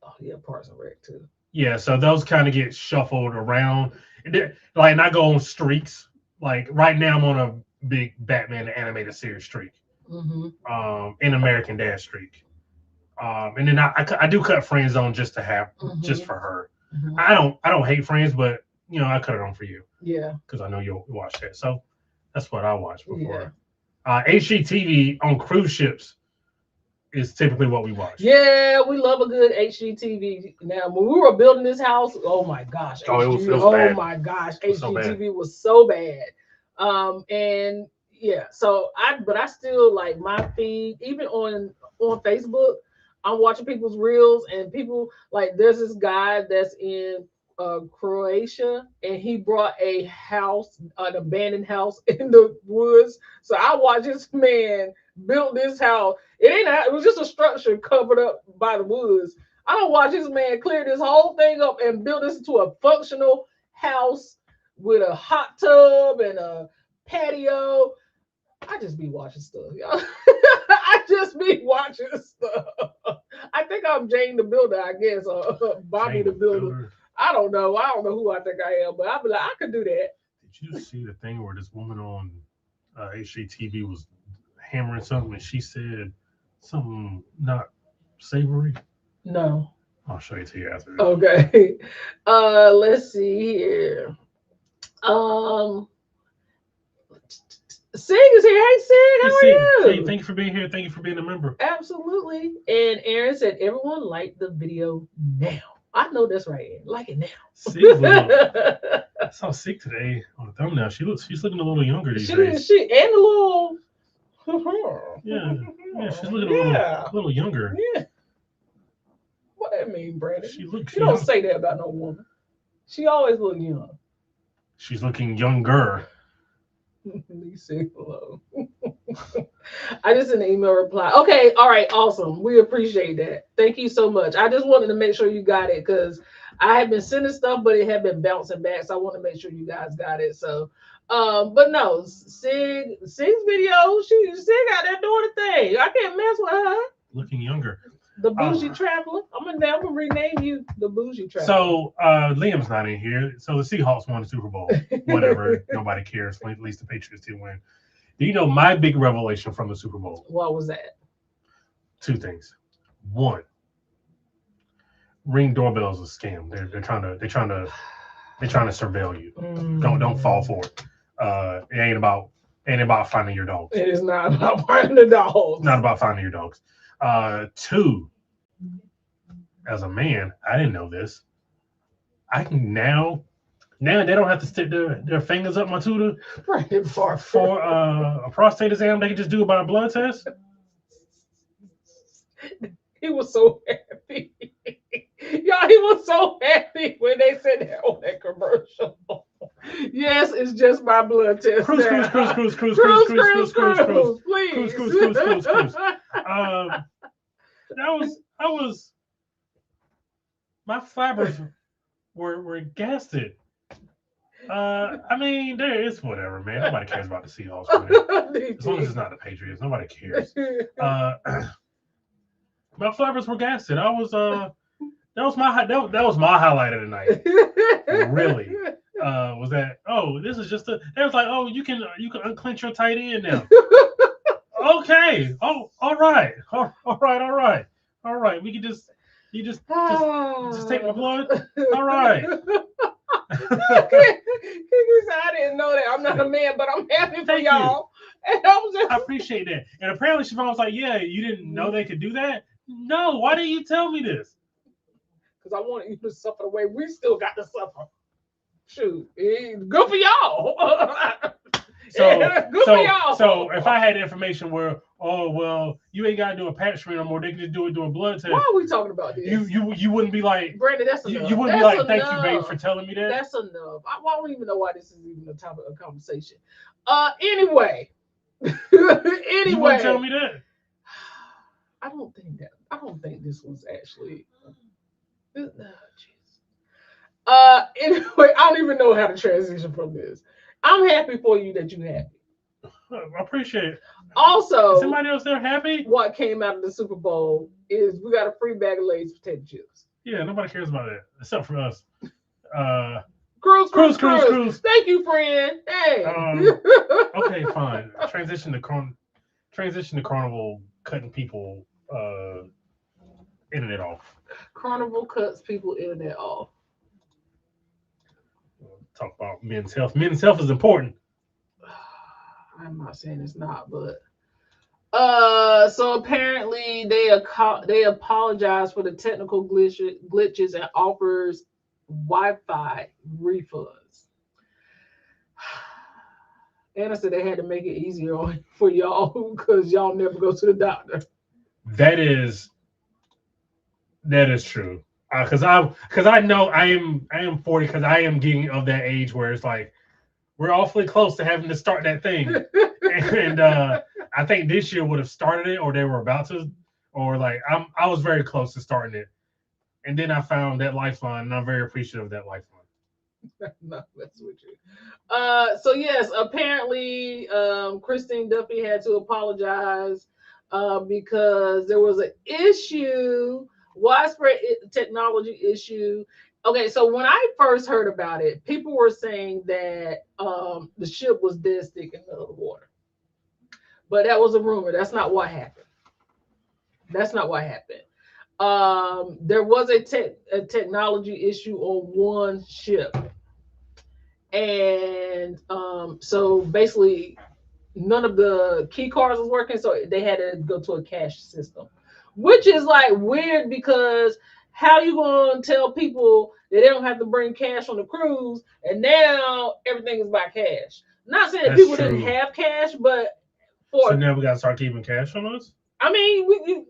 Oh yeah, Parks and Rec too. Yeah, so those kind of get shuffled around. Like, and I go on streaks. Like right now, I'm on a big Batman the Animated Series streak. Mm-hmm. In American Dad streak. And then I do cut Friends on just to have just for her. Mm-hmm. I don't hate Friends, but I cut it on for you. Yeah. Because I know you'll watch that. So that's what I watch before. Yeah. HGTV on cruise ships is typically what we watch. Yeah, we love a good HGTV. Now, when we were building this house, oh my gosh, it was bad. My gosh, HGTV was so bad. And yeah, so I still like my feed, even on Facebook. I'm watching people's reels, and people like, there's this guy that's in Croatia, and he brought a house, an abandoned house in the woods. So I watched this man build this house. It was just a structure covered up by the woods. I don't watch this man clear this whole thing up and build this into a functional house with a hot tub and a patio. I just be watching stuff, y'all. I just be watching stuff. I think I'm Jane the Builder, I guess, or Bobby the Builder. I don't know. I don't know who I think I am, but I'll be like, I could do that. Did you see the thing where this woman on HGTV was hammering something and she said something not savory? No. I'll show it to you after. Okay. Let's see here. Sig is here. Hey, Sig, how are you? Hey, thank you for being here. Thank you for being a member. Absolutely. And Aaron said, everyone like the video now. I know that's right, Aaron. Like it now. I saw Sig today on the thumbnail. She's looking a little younger these days. And a little. Yeah, she's looking a little younger. Yeah. What that mean, Brandon? You don't say that about no woman. She always look young. She's looking younger. You say hello. I just sent an email reply. Okay, all right, awesome. We appreciate that. Thank you so much. I just wanted to make sure you got it, because I had been sending stuff, but it had been bouncing back. So I want to make sure you guys got it. So, but no, Sig's video, Sig out there doing a thing. I can't mess with her. Looking younger. The Bougie Traveler. I'm gonna rename you the Bougie Traveler. So Liam's not in here. So the Seahawks won the Super Bowl. Whatever. Nobody cares. At least the Patriots did win. Do you know my big revelation from the Super Bowl? What was that? 2 things. 1, Ring doorbell is a scam. They're trying to surveil you. Don't fall for it. It ain't about finding your dogs. It is not about finding the dogs. Not about finding your dogs. 2, as a man, I didn't know this. I can now they don't have to stick their fingers up my tutor for a prostate exam. They can just do it by a blood test. He was so happy. Y'all, was so happy when they said that on that commercial. Yes, it's just my blood test. Cruise, now. cruise, cruise, cruise, cruise, Cruise, cruise, cruise, cruise, cruise, please. cruise, cruise, cruise, cruise. I was my flappers were gasted. I mean, there is whatever, man. Nobody cares about the Seahawks, man. As long as it's not the Patriots, nobody cares. My flappers were gasted. I was that was my highlight of the night. Really, was that? Oh, this is just a. It was like, oh, you can unclench your tight end now. Okay. Oh, all right. All right. We can just take my blood. All right. I didn't know that. I'm not a man, but I'm happy for y'all. And I appreciate that. And apparently Siobhan was like, yeah, you didn't know they could do that? No, why didn't you tell me this? Because I wanted you to suffer the way we still got to suffer. Shoot. Good for y'all. Good for y'all. So if I had information where, oh well, you ain't gotta do a patch screen no more, they can just do a blood test. Why are we talking about this? You wouldn't be like, Brandon, that's enough. You wouldn't be like, thank you, babe, for telling me that. That's enough. I don't even know why this is even a topic of conversation. Anyway. You wouldn't tell me that. I don't think this was actually. Anyway, I don't even know how to transition from this. I'm happy for you that you're happy. I appreciate it. Also, is somebody else there happy? What came out of the Super Bowl is we got a free bag of Lay's potato chips. Yeah, nobody cares about that except for us. Cruise. Thank you, friend. Hey. Okay, fine. Transition to Carnival cutting people internet off. Carnival cuts people internet off. Talk about men's health. Men's health is important. I'm not saying it's not, but so apparently they apologize for the technical glitches and offers Wi-Fi refunds. Anna said they had to make it easier for y'all because y'all never go to the doctor. That is true. Because I know I am 40, because I am getting of that age where it's like we're awfully close to having to start that thing. And I think this year would have started it, or they were about to, or like I was very close to starting it. And then I found that lifeline, and I'm very appreciative of that lifeline. No, that's with you. So yes, apparently Christine Duffy had to apologize because there was an issue, widespread technology issue. Okay, so when I first heard about it, people were saying that the ship was dead stick in the middle of the water. But that was a rumor. That's not what happened. There was a technology issue on one ship. And so basically none of the key cards was working, so they had to go to a cash system, which is like weird because how you gonna tell people that they don't have to bring cash on the cruise and now everything is by cash? Not saying that people didn't have cash, but so now we gotta start keeping cash on us. I mean, you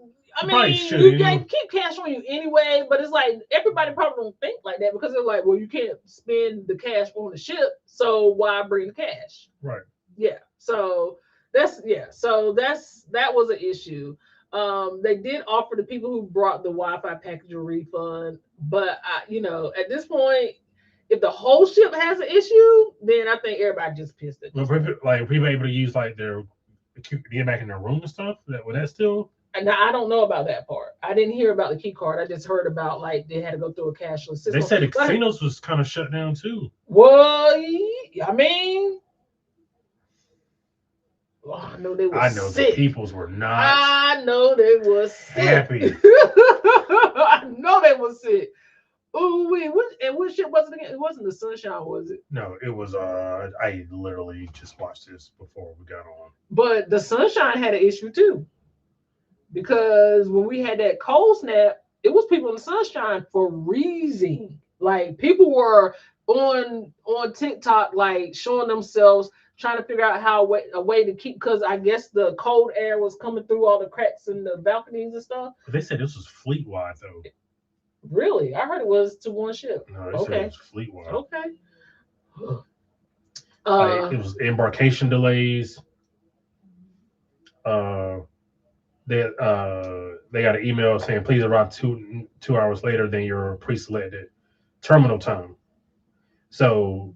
can keep cash on you anyway, but it's like everybody probably don't think like that because they're like, well, you can't spend the cash on the ship, so why bring the cash? Right. Yeah. So that was an issue. They did offer the people who brought the Wi-Fi package a refund, but at this point, if the whole ship has an issue, then I think everybody just pissed it. Like people able to use like their get back in their room and stuff. Would that still? Now, I don't know about that part. I didn't hear about the key card. I just heard about like they had to go through a cashless system. They said the casinos was kind of shut down too. Well, I mean, I know they were sick. The peoples were not. I know they were sick. Happy. I know they were sick. Oh, wait, what ship was it again? It wasn't the Sunshine, was it? No, it was. I literally just watched this before we got on. But the Sunshine had an issue too. Because when we had that cold snap, it was people in the Sunshine freezing. Like people were on TikTok, like showing themselves trying to figure out a way to keep, because I guess the cold air was coming through all the cracks in the balconies and stuff. But they said this was fleet wide though. Really? I heard it was to one ship. No, they said it Okay. was fleet wide. Okay. Like it was embarkation delays. Uh, they got an email saying please arrive 2 hours later than your pre-selected terminal time. So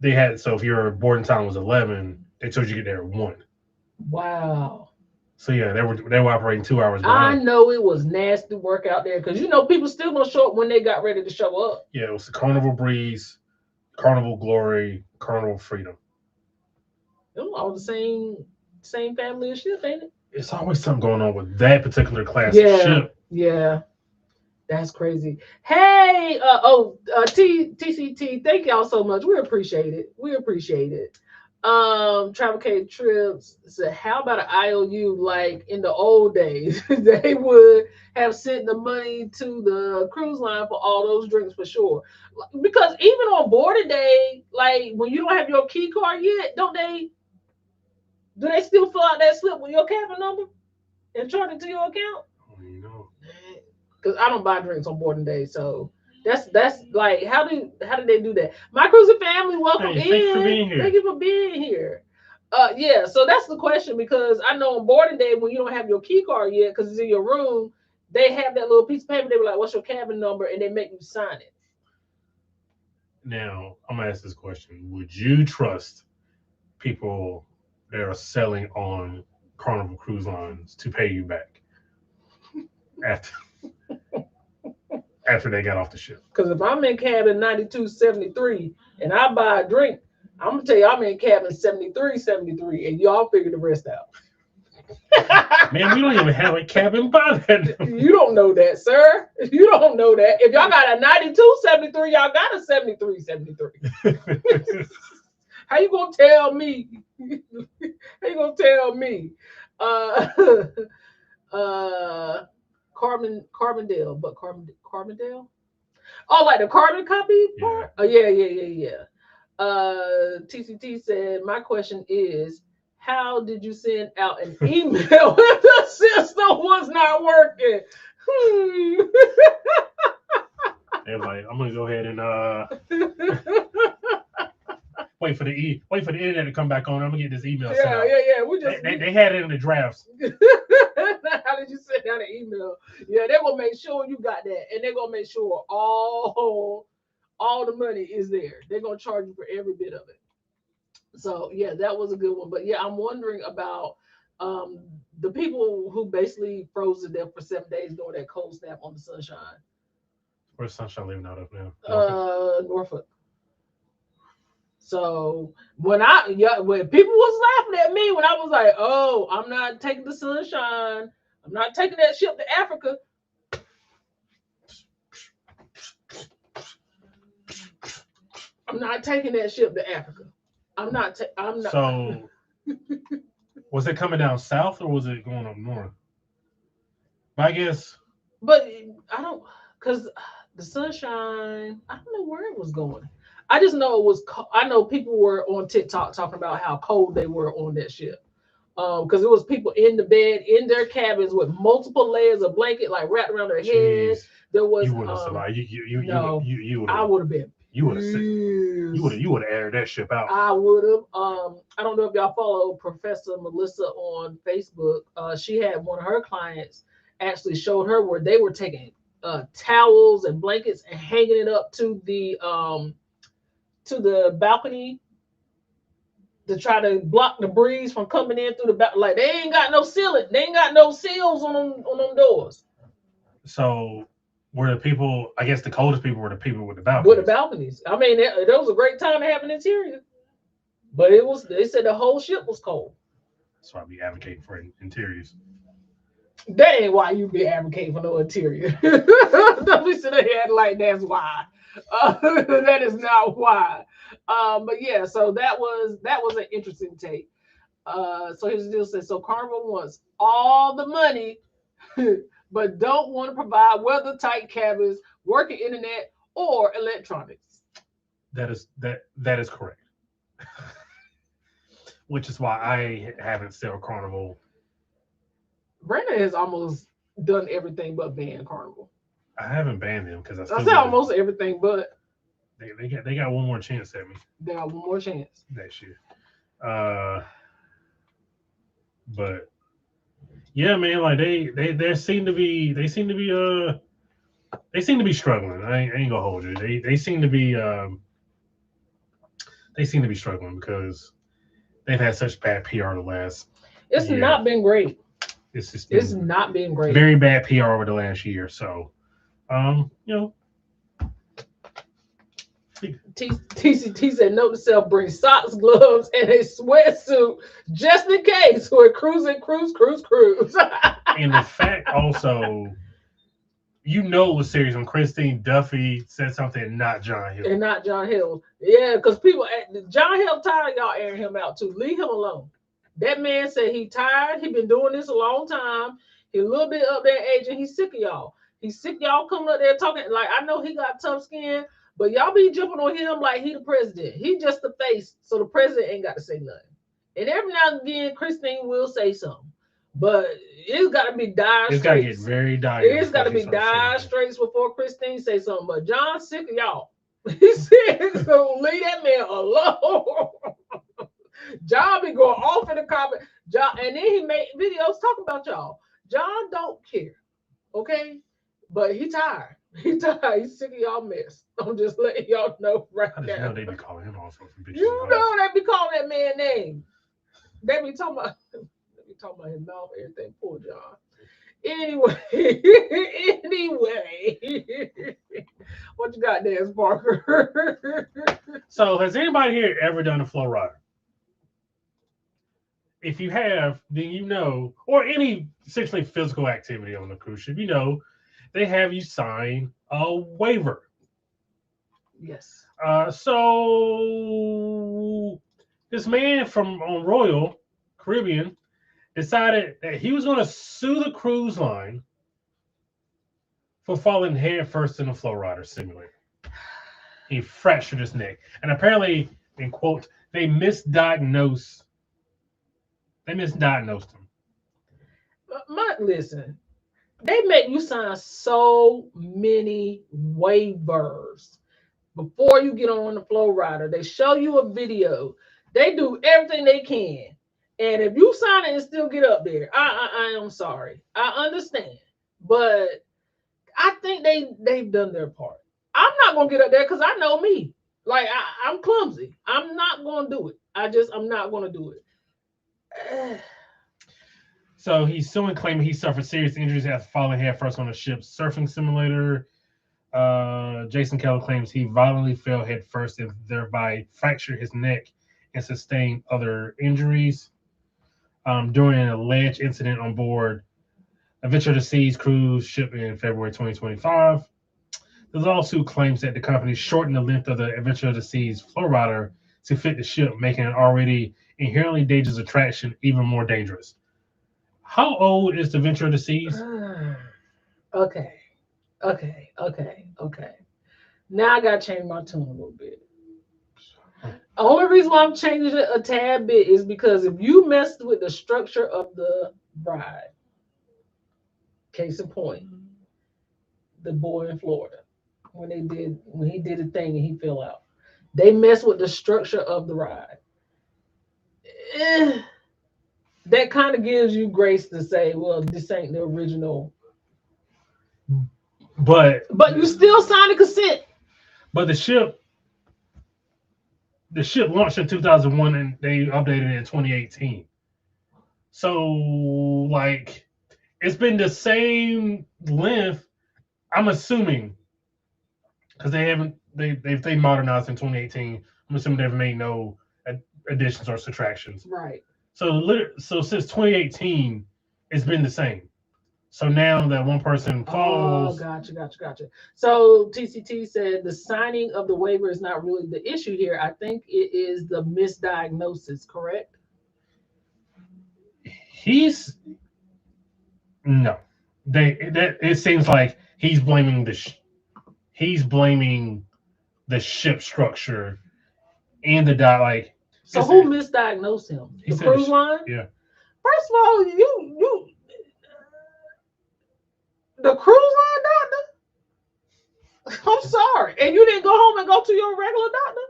so if your boarding time was 11, they told you to get there at 1. Wow. So yeah, they were operating 2 hours I behind. know it was nasty work out there because people still gonna show up when they got ready to show up. Yeah, it was the Carnival Breeze, Carnival Glory, Carnival Freedom. All the same family of ship, ain't it? It's always something going on with that particular class of Yeah, ship. yeah. That's crazy. Hey, TCT, thank y'all so much. We appreciate it. We appreciate it. Travel K Trips said, how about an IOU like in the old days? They would have sent the money to the cruise line for all those drinks for sure. Because even on boarding day, like when you don't have your key card yet, do they still fill out that slip with your cabin number and charge it to your account? Oh, you know. Because I don't buy drinks on boarding day, so that's like how did they do that? My cruising family, welcome Hey, thanks for in. being here. Thank you for being here. Yeah, so that's the question because I know on boarding day when you don't have your key card yet because it's in your room, they have that little piece of paper. They were like, "What's your cabin number?" and they make you sign it. Now I'm gonna ask this question: would you trust people that are selling on Carnival Cruise Lines to pay you back after after they got off the ship? Because if I'm in cabin 9273 and I buy a drink, I'm gonna tell you I'm in cabin 7373, and y'all figure the rest out. Man, we don't even have a cabin by that. You don't know that, sir. You don't know that. If y'all got a 9273, y'all got a 7373. How you gonna tell me? How you gonna tell me? Uh, Carbondale, but Carbondale. Oh, like the carbon copy part? Oh, yeah. TCT said, my question is, how did you send out an email if the system was not working? They're like, I'm gonna go ahead and wait for the internet to come back on. I'm gonna get this email sent out. Yeah. We just they had it in the drafts. How did you send out an email? Yeah, they're gonna make sure you got that, and they're gonna make sure all the money is there. They're gonna charge you for every bit of it. So yeah, that was a good one. But yeah, I'm wondering about the people who basically froze to death for 7 days during that cold snap on the Sunshine. Where's Sunshine leaving out of now? Norfolk. So when people was laughing at me when I was like, "Oh, I'm not taking the Sunshine. I'm not taking that ship to Africa." I'm not taking that ship to Africa. I'm not. So, was it coming down south or was it going up north? I guess. But I don't, because the Sunshine, I don't know where it was going. I just know it was. I know people were on TikTok talking about how cold they were on that ship. Because it was people in the bed in their cabins with multiple layers of blanket like wrapped around their head. There was you wouldn't have survived. You would I would have been. You would have aired that ship out. I would have. I don't know if y'all follow Professor Melissa on Facebook. She had one of her clients actually showed her where they were taking towels and blankets and hanging it up to the balcony to try to block the breeze from coming in through the back. Like they ain't got no ceiling. They ain't got no seals on them doors. So were the people? I guess the coldest people were the people with the balconies. With the balconies. I mean, that was a great time to have an interior, but it was. They said the whole ship was cold. That's why we advocate for interiors. That ain't why you be advocating for no interior. Don't be sitting here like that's why. That is not why. But yeah, so that was an interesting take. So his deal says, so Carnival wants all the money, but don't want to provide weather tight cabins, working internet, or electronics. That is correct. Which is why I haven't sailed Carnival. Brandon has almost done everything but ban Carnival. I haven't banned them because I still I said almost everything, but they got one more chance at me they got one more chance. next year. But yeah, man, like they seem to be struggling. I ain't gonna hold you. They seem to be struggling because they've had such bad PR the last. It's year. not been great. It's not been great. Very bad PR over the last year. So, you know. TCT said note to self: bring socks, gloves, and a sweatsuit just in case we're cruising, cruise. And the fact also, you know, it was serious when Christine Duffy said something and not John Hill. And not John Hill. Yeah, because people, John Hill tired of y'all airing him out too. Leave him alone. That man said he tired. He been doing this a long time. He a little bit up there in age and he's sick of y'all. He's sick of y'all coming up there talking. Like, I know he got tough skin, but y'all be jumping on him like he the president. He just the face, so the president ain't got to say nothing. And every now and again, Christine will say something. But it's got to be dire straits. It's got to get very dire. It's got to be dire straits before Christine say something. But John's sick of y'all. He said, so leave that man alone. John be going off in the comment. John, and then he made videos talking about y'all. John don't care, okay? But he tired. He tired. He's sick of y'all mess. I'm just letting y'all know right now. I just know they be calling him all sorts of bitches. You know they be calling that man name. They be talking about his mouth, everything. Poor John. Anyway, what you got there, Parker? So, has anybody here ever done a flow rider? If you have, then you know, or any essentially physical activity on the cruise ship, you know, they have you sign a waiver. Yes. So this man on Royal Caribbean decided that he was going to sue the cruise line for falling head first in a flow rider simulator. He fractured his neck, and apparently, in quote, they misdiagnosed him. Listen, they make you sign so many waivers before you get on the flow rider. They show you a video. They do everything they can. And if you sign it and still get up there, I am sorry. I understand. But I think they've done their part. I'm not going to get up there because I know me. Like, I'm clumsy. I'm not going to do it. I'm not going to do it. So he's suing, claiming he suffered serious injuries after falling headfirst on a ship's surfing simulator. Jason Keller claims he violently fell headfirst and thereby fractured his neck and sustained other injuries during an alleged incident on board Adventure of the Seas cruise ship in February 2025. The lawsuit claims that the company shortened the length of the Adventure of the Seas flow rider to fit the ship, making an already inherently dangerous attraction even more dangerous. How old is the Adventure of the Seas? Okay. Now I gotta change my tune a little bit. The only reason why I'm changing it a tad bit is because if you messed with the structure of the ride, case in point, the boy in Florida, when he did a thing and he fell out, they messed with the structure of the ride. That kind of gives you grace to say, well, this ain't the original. But you still signed a consent. But the ship launched in 2001 and they updated it in 2018. So, like, it's been the same length, I'm assuming, because they modernized in 2018. I'm assuming they've made no additions or subtractions. Right. So since 2018, it's been the same. So now that one person falls. Oh, gotcha. So TCT said the signing of the waiver is not really the issue here. I think it is the misdiagnosis, correct? It seems like he's blaming the ship structure and the like. So who misdiagnosed him? The cruise line? Yeah. First of all, you the cruise line doctor? I'm sorry. And you didn't go home and go to your regular doctor?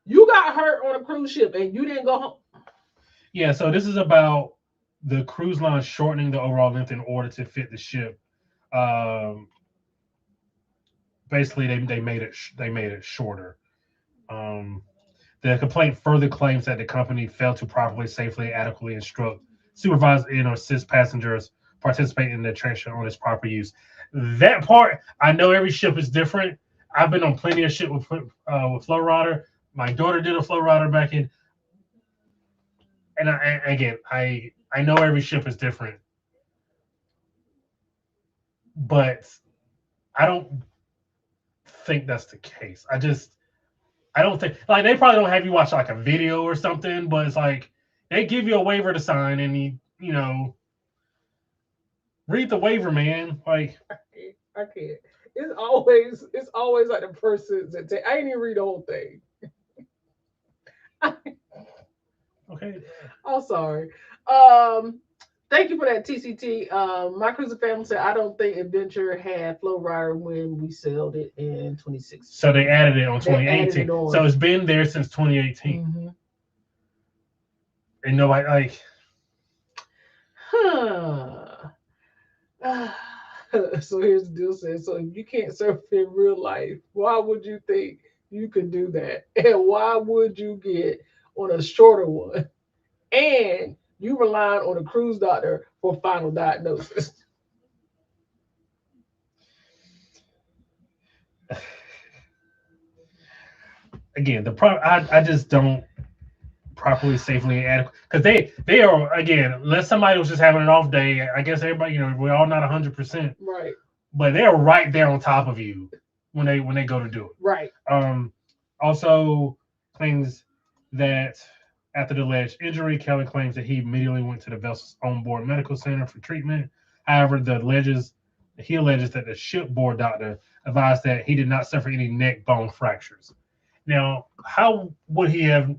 You got hurt on a cruise ship and you didn't go home? Yeah, so this is about the cruise line shortening the overall length in order to fit the ship. Um, Basically, they made it shorter. Um, the complaint further claims that the company failed to properly, safely, adequately instruct, supervise, and assist passengers participating in the transition on its proper use. That part, I know every ship is different. I've been on plenty of ship with Flow Rider. My daughter did a Flow Rider back in, and I know every ship is different, but I don't think that's the case. I don't think like they probably don't have you watch like a video or something, but it's like they give you a waiver to sign and you know read the waiver, man. Like I can't. It's always like the person that I didn't even read the whole thing. okay, I'm sorry. Thank you for that, TCT. My cruiser family said I don't think Adventure had Flow Rider when we sailed it in 2016. so they added it on They added 2018. it on. So it's been there since 2018, Mm-hmm. and nobody like. Huh. So here's the deal, says so if you can't surf in real life, why would you think you could do that? And why would you get on a shorter one? And you relying on a cruise doctor for final diagnosis. Again, I just don't properly, safely, and adequate because they are again. Unless somebody was just having an off day, I guess everybody we're all not 100%, Right. but they're right there on top of you when they go to do it. Right. Also claims that after the alleged injury, Kelly claims that he immediately went to the vessel's onboard medical center for treatment. However, he alleges that the shipboard doctor advised that he did not suffer any neck bone fractures. Now, how would he have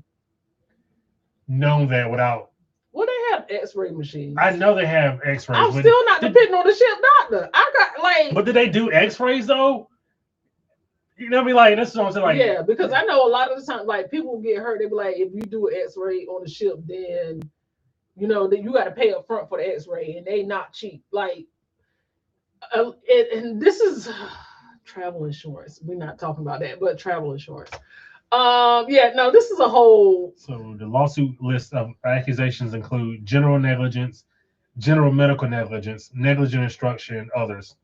known that without? Well, they have X-ray machines. I know they have X-rays. I'm still not depending on the ship doctor. I got like. But did they do X-rays though? You know what I mean? Like this is what I'm saying. Like yeah, because I know a lot of the time, like people get hurt. They be like, if you do an X-ray on the ship, then that you got to pay up front for the X-ray, and they not cheap. Like, and this is travel insurance. We're not talking about that, but travel insurance. Yeah, no, this is a whole. So the lawsuit list of accusations include general negligence, general medical negligence, negligent instruction, and others.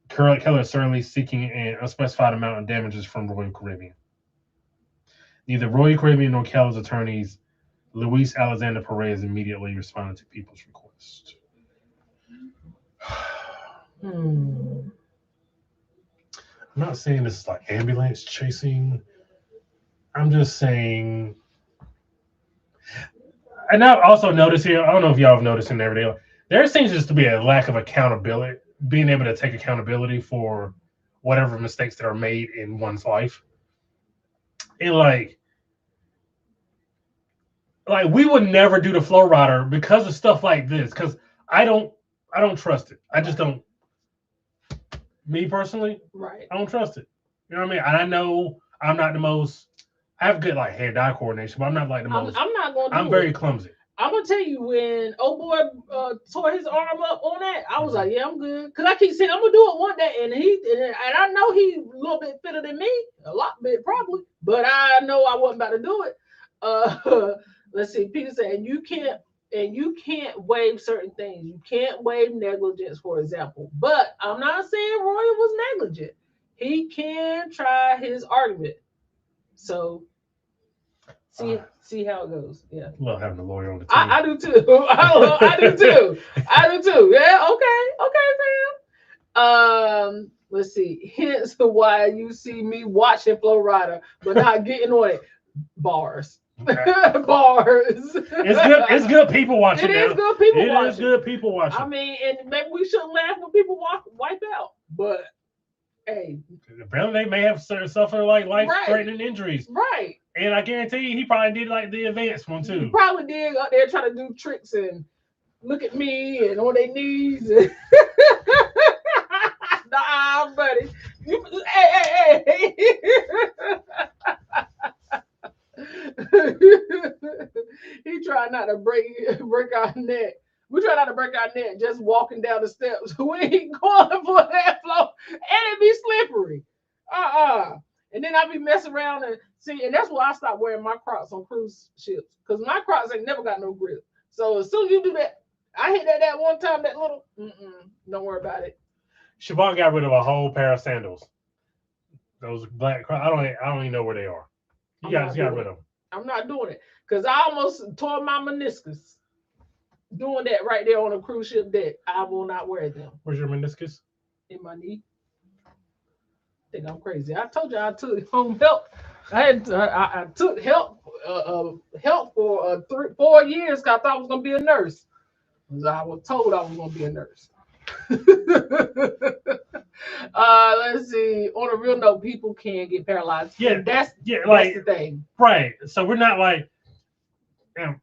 Keller is certainly seeking an unspecified amount of damages from Royal Caribbean. Neither Royal Caribbean nor Keller's attorneys, Luis Alexander Perez, immediately responded to people's request. I'm not saying this is like ambulance chasing. I'm just saying. And I've also noticed here, I don't know if y'all have noticed in every day, there seems just to be a lack of accountability, being able to take accountability for whatever mistakes that are made in one's life. And like we would never do the Flow Rider because of stuff like this. Because I don't trust it. I just don't. Me personally, right? I don't trust it. You know what I mean? And I know I'm not the most. I have good like hand-eye coordination, but I'm not like the most. I'm not going to. I'm very clumsy. I'm gonna tell you when old boy tore his arm up on that, I was like, yeah, I'm good. Cause I keep saying I'm gonna do it one day, and I know he's a little bit fitter than me, a lot bit probably, but I know I wasn't about to do it. Let's see. Peter said, you can't waive certain things. You can't waive negligence, for example. But I'm not saying Roy was negligent. He can try his argument. So see how it goes. Yeah. Love having a lawyer on the team. I do too. I do too. Yeah. Okay, fam. Let's see. Hence why you see me watching Flow Rider, but not getting on it. Bars. Okay. Bars. It's good people watching. It is good people watching. It is good people watching. I mean, and maybe we shouldn't laugh when people wipe out, but hey. Apparently they may have suffered like life-threatening injuries. Right. And I guarantee you, he probably did like the advanced one too. He probably did out there trying to do tricks and look at me and on their knees. Nah, buddy. Hey. He tried not to break our neck. We try not to break our neck just walking down the steps. We ain't going for that floor, and it be slippery. And then I be messing around and see, and that's why I stopped wearing my Crocs on cruise ships because my Crocs ain't never got no grip. So as soon as you do that, I hit that one time. That little, don't worry about it. Siobhan got rid of a whole pair of sandals. Those black. I don't even know where they are. You guys got rid of them. I'm not doing it because I almost tore my meniscus doing that right there on a cruise ship deck. I will not wear them. Where's your meniscus? In my knee. I think I'm crazy. I told you I took home help. I took help for 4 years because I thought I was gonna be a nurse. I was told I was gonna be a nurse. Let's see. On a real note, people can get paralyzed. Yeah, that's like the thing. Right. So we're not like,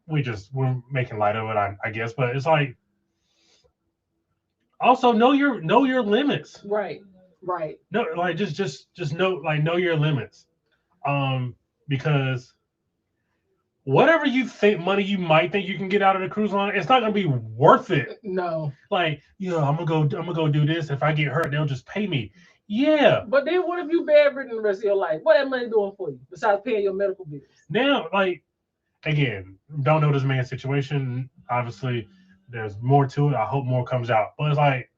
we're making light of it, I guess, but it's like also know your limits. Right. No, like just know your limits. Because whatever you think money you might think you can get out of the cruise line, it's not gonna be worth it. No. Like, I'm gonna go do this. If I get hurt, they'll just pay me. Yeah. But then what if you bedridden the rest of your life? What that money doing for you besides paying your medical bills? Now, like, again, don't know this man's situation. Obviously, there's more to it. I hope more comes out. But it's like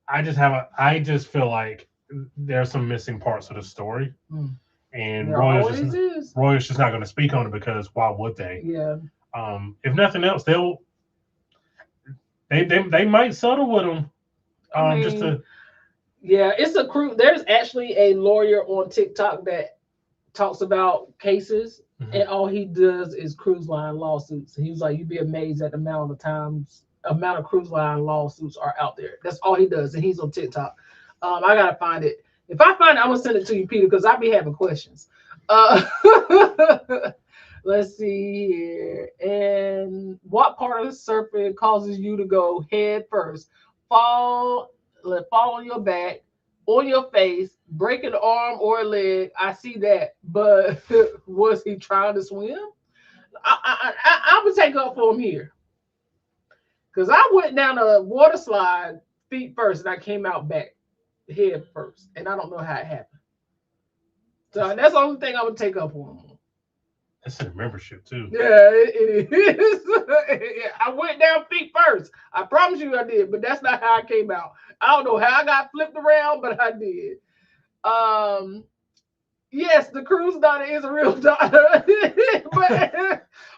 I just feel like there's some missing parts of the story. And Roy's just not going to speak on it because why would they? Yeah. If nothing else, they might settle with him. It's a cruise. There's actually a lawyer on TikTok that talks about cases, and all he does is cruise line lawsuits. And he was like, you'd be amazed at the amount of cruise line lawsuits are out there. That's all he does, and he's on TikTok. I gotta find it. If I find it, I'm gonna send it to you, Peter, because I be having questions. Let's see here. And what part of the serpent causes you to go head first? Fall on your back, on your face, break an arm or a leg. I see that, but was he trying to swim? I would take up for him here, because I went down a water slide feet first, and I came out back head first, and I don't know how it happened. So that's the only thing I would take up on him. That's a membership too. Yeah, it is. I went down feet first. I promise you I did, but that's not how I came out. I don't know how I got flipped around, but I did. Yes, the cruise daughter is a real daughter,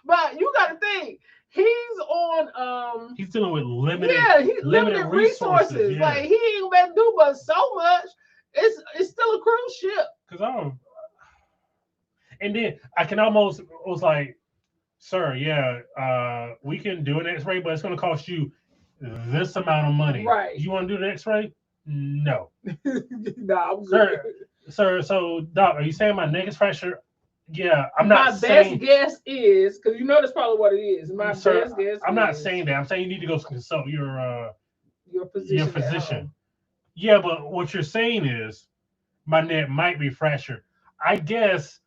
but you got to think he's on. He's dealing with limited resources. Yeah. Like he ain't gonna do but so much. It's still a cruise ship. And then I can almost was like, sir, we can do an X-ray, but it's going to cost you this amount of money. Right? You want to do the X-ray? No. No, sir. So, doc, are you saying my neck is fractured? Yeah, I'm not. My best guess is because that's probably what it is. Best guess. I'm not saying that. I'm saying you need to go consult your physician. Yeah, but what you're saying is my neck might be fractured. I guess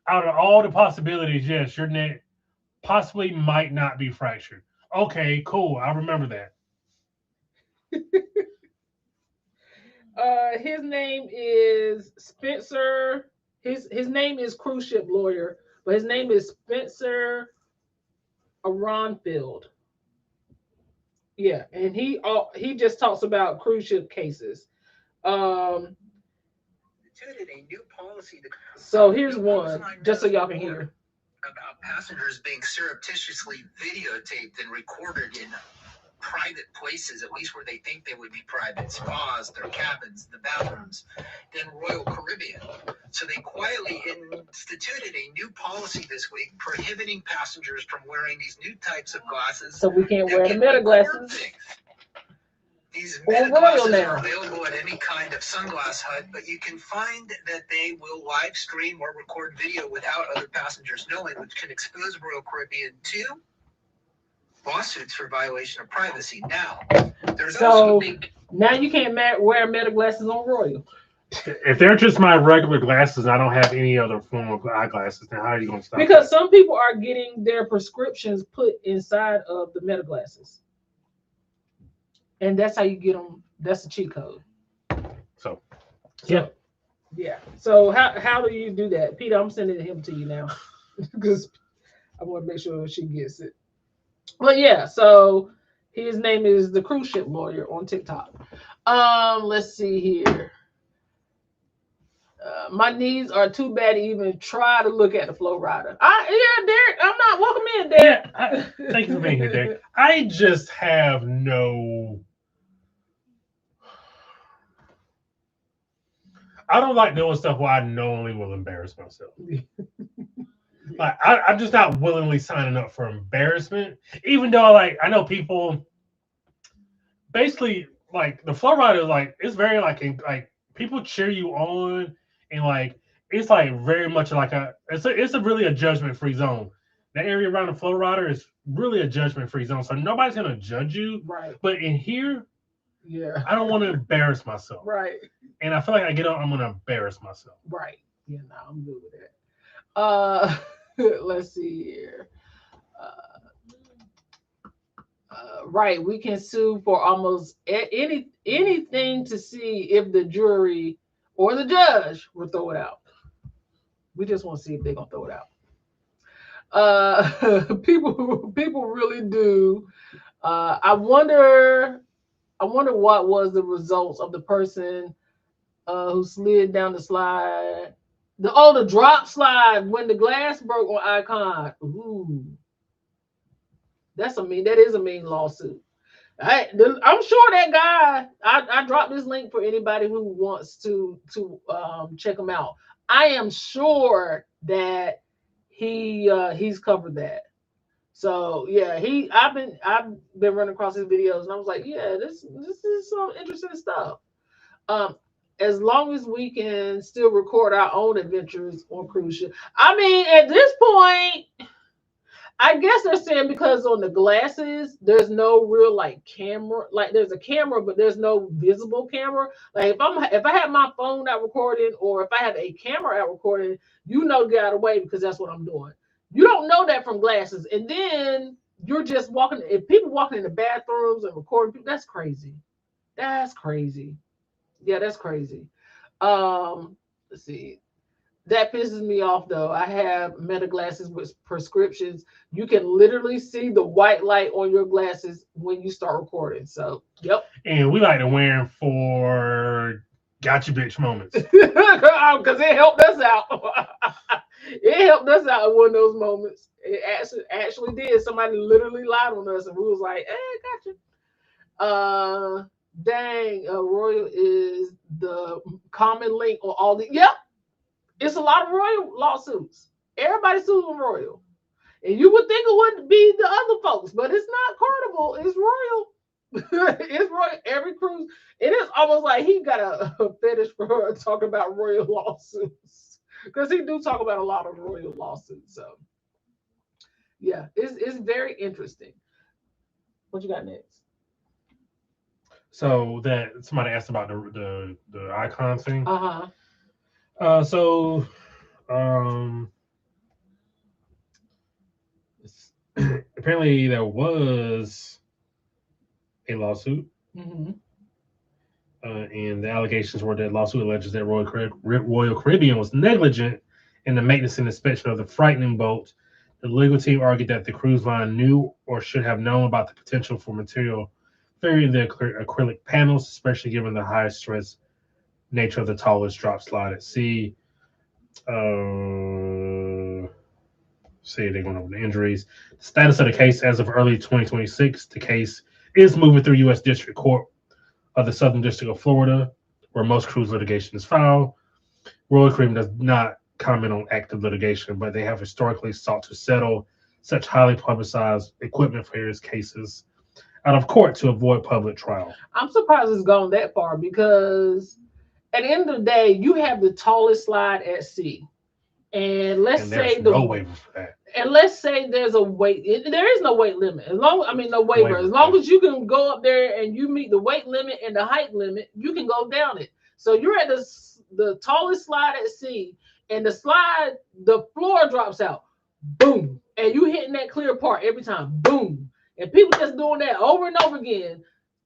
out of all the possibilities, yes, your neck possibly might not be fractured. Okay, cool. I remember that. His name is Spencer. His name is cruise ship lawyer, but his name is Spencer Aronfield. Yeah, and he just talks about cruise ship cases. So here's one, just so y'all can hear. About passengers being surreptitiously videotaped and recorded in private places, at least where they think they would be private, spas, their cabins, the bathrooms, in Royal Caribbean. So they quietly instituted a new policy this week prohibiting passengers from wearing these new types of glasses. So we can't wear the meta glasses. These meta glasses are available at any kind of sunglass hut, but you can find that they will live stream or record video without other passengers knowing, which can expose Royal Caribbean to lawsuits for violation of privacy. Now, there's So also a big now you can't wear Meta glasses on Royal. If they're just my regular glasses, I don't have any other form of eyeglasses. Then how are you going to stop? Because that? some people are getting their prescriptions put inside of the Meta glasses, and that's how you get them. That's the cheat code. So Yeah. Yeah. So how do you do that, Peter? I'm sending him to you now because I want to make sure she gets it. But yeah, so his name is the cruise ship lawyer on TikTok. Let's see here. My knees are too bad to even try to look at the flow rider. Yeah, Derek, I'm not welcome in, Derek. Yeah, thank you for being here, Derek. I just have no. I don't like doing stuff where I knowingly will embarrass myself. Like I'm just not willingly signing up for embarrassment, even though I know people. Basically, like the flow rider, like it's very like people cheer you on, and like it's like very much like it's a really a judgment free zone. The area around the flow rider is really a judgment free zone, so nobody's gonna judge you. Right. But in here, Yeah. I don't want to embarrass myself. Right. And I feel like I get on, I'm gonna embarrass myself. Right. Yeah, no, I'm good with that. Let's see here. Right, we can sue for almost anything to see if the jury or the judge will throw it out. We just want to see if they're gonna throw it out. People really do. I wonder what was the results of the person who slid down the slide. The drop slide when the glass broke on Icon. Ooh. That is a mean lawsuit. I'm sure that guy. I dropped this link for anybody who wants to check him out. I am sure that he's covered that. So yeah, I've been running across his videos and I was like, yeah, this is some interesting stuff. As long as we can still record our own adventures on cruise ship. I mean, at this point, I guess they're saying because on the glasses, there's no real like camera. Like there's a camera, but there's no visible camera. Like if I have my phone out recording, or if I have a camera out recording, get out of the way because that's what I'm doing. You don't know that from glasses, and then you're just walking. If people walking in the bathrooms and recording, that's crazy. That's crazy. Yeah, that's crazy. Let's see. That pisses me off though. I have Meta glasses with prescriptions. You can literally see the white light on your glasses when you start recording. So, yep. And we like to wear them for gotcha bitch moments. Because it helped us out. It helped us out in one of those moments. It actually did. Somebody literally lied on us and we was like, gotcha. Dang, Royal is the common link on all the. Yep. It's a lot of Royal lawsuits. Everybody sues Royal. And you would think it wouldn't be the other folks, but it's not Carnival. It's Royal. It's Royal. Every cruise. It is almost like he got a fetish for talking about Royal lawsuits. Because he do talk about a lot of Royal lawsuits. So, yeah, it's very interesting. What you got next? So that somebody asked about the icon thing. Uh-huh. Apparently there was a lawsuit, Mm-hmm. and the allegations were that lawsuit alleges that Royal Caribbean was negligent in the maintenance and inspection of the frightening boat. The legal team argued that the cruise line knew or should have known about the potential for material failure in the acrylic panels, especially given the high stress nature of the tallest drop slide at sea. They're going over the injuries. The status of the case as of early 2026, the case is moving through U.S. District Court of the Southern District of Florida, where most cruise litigation is filed. Royal Caribbean does not comment on active litigation, but they have historically sought to settle such highly publicized equipment failures cases out of court to avoid public trial. I'm surprised it's gone that far because at the end of the day, you have the tallest slide at sea. And let's say no waiver for that. And let's say there's a weight. There is no weight limit. As long, I mean, no waiver. As long as you can go up there and you meet the weight limit and the height limit, you can go down it. So you're at the tallest slide at sea, and the floor drops out, boom, and you hitting that clear part every time, boom, and people just doing that over and over again,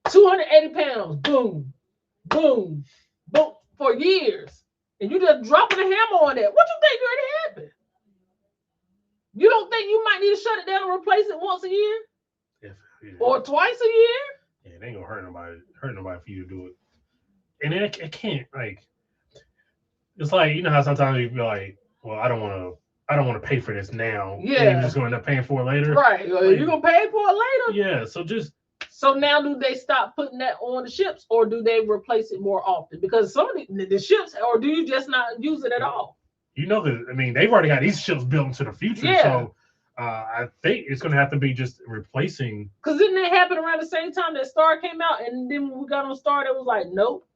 280 pounds, boom, boom, boom, for years, and you just dropping a hammer on that. What you think going to happen? You don't think you might need to shut it down and replace it once a year? Yeah. Or twice a year? Yeah, it ain't gonna hurt nobody for you to do it. And it can't, like, it's like, you know how sometimes you be like, well, I don't wanna pay for this now. Yeah. And you're just gonna end up paying for it later. Right. Like, You're gonna pay for it later? Yeah, so now do they stop putting that on the ships, or do they replace it more often? Because some of the ships, or do you just not use it at all? you know that, I mean, they've already got these ships built into the future. Yeah. So I think it's gonna have to be just replacing. Because didn't that happen around the same time that Star came out? And then when we got on Star, it was like, nope.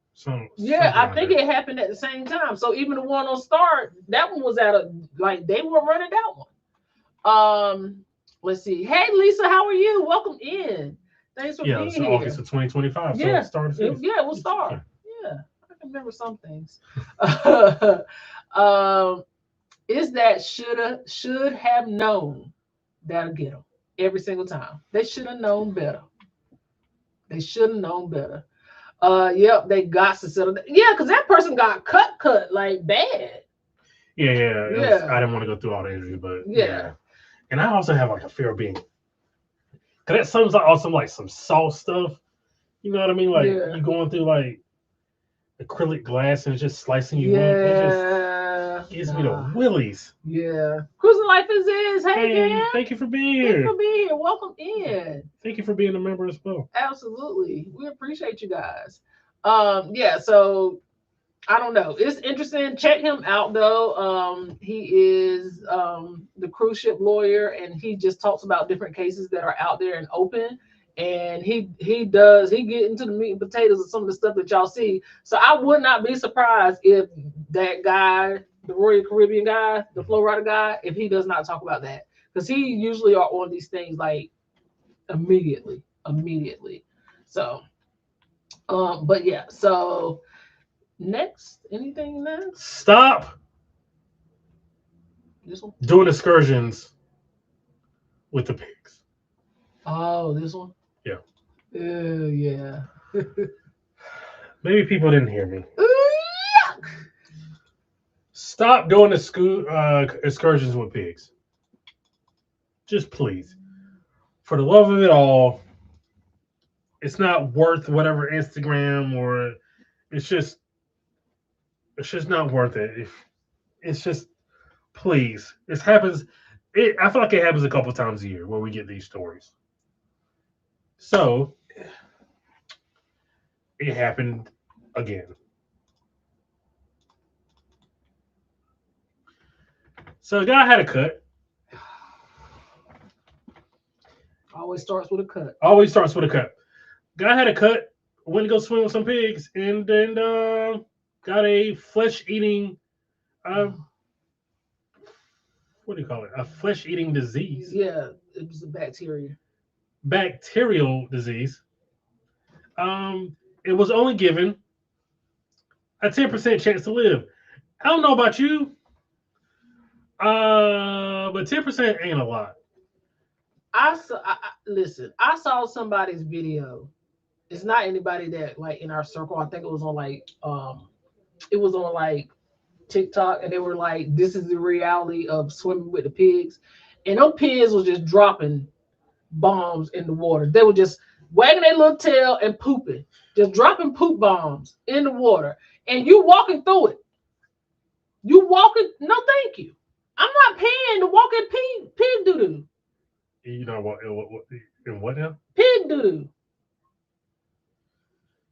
Yeah, I think it happened at the same time. So even the one on Star, that one was they were running that one. Let's see. Hey Lisa, how are you? Welcome in. Thanks for being here. August of 2025. So Yeah, it started. it was Star. Yeah, I can remember some things. Is that should have known that'll get them every single time. They should have known better. They should have known better. Yep, they got to settle. Yeah, because that person got cut like bad. Yeah. I didn't want to go through all the injuries, but yeah. And I also have like a fear of being, because that sounds like also like some soft stuff. You know what I mean? Like you going through like acrylic glass and it's just slicing you up. It just gives me the willies. Yeah. Cruising Life is. Hey, man. Thank you for being here. Thank you for being here. Welcome in. Thank you for being a member as well. Absolutely. We appreciate you guys. So I don't know. It's interesting. Check him out though. He is the cruise ship lawyer, and he just talks about different cases that are out there and open. And he get into the meat and potatoes of some of the stuff that y'all see. So I would not be surprised if that guy, the Royal Caribbean guy, the Flow Rider guy, if he does not talk about that, because he usually are on these things like immediately. So, but yeah. So next, anything next? Stop This one? doing excursions with the pigs. Oh, this one? Yeah. Yeah. Maybe people didn't hear me. Stop doing the excursions with pigs. Just please. For the love of it all, it's not worth whatever Instagram or it's just not worth it. It's just, please. This happens. I feel like it happens a couple times a year where we get these stories. So it happened again. So a guy had a cut. Always starts with a cut. Guy had a cut, went to go swim with some pigs, and then got a flesh-eating, what do you call it? A flesh-eating disease. Yeah, it was a bacterial disease. It was only given a 10% chance to live. I don't know about you, but 10% ain't a lot. Listen, I saw somebody's video. It's not anybody that like in our circle. I think it was on like TikTok, and they were like, "This is the reality of swimming with the pigs," and those pigs was just dropping bombs in the water. They were just wagging their little tail and pooping, just dropping poop bombs in the water, and you walking through it. You walking? No, thank you. I'm not paying to walk in pig doo doo. You know what now? Pig doo doo.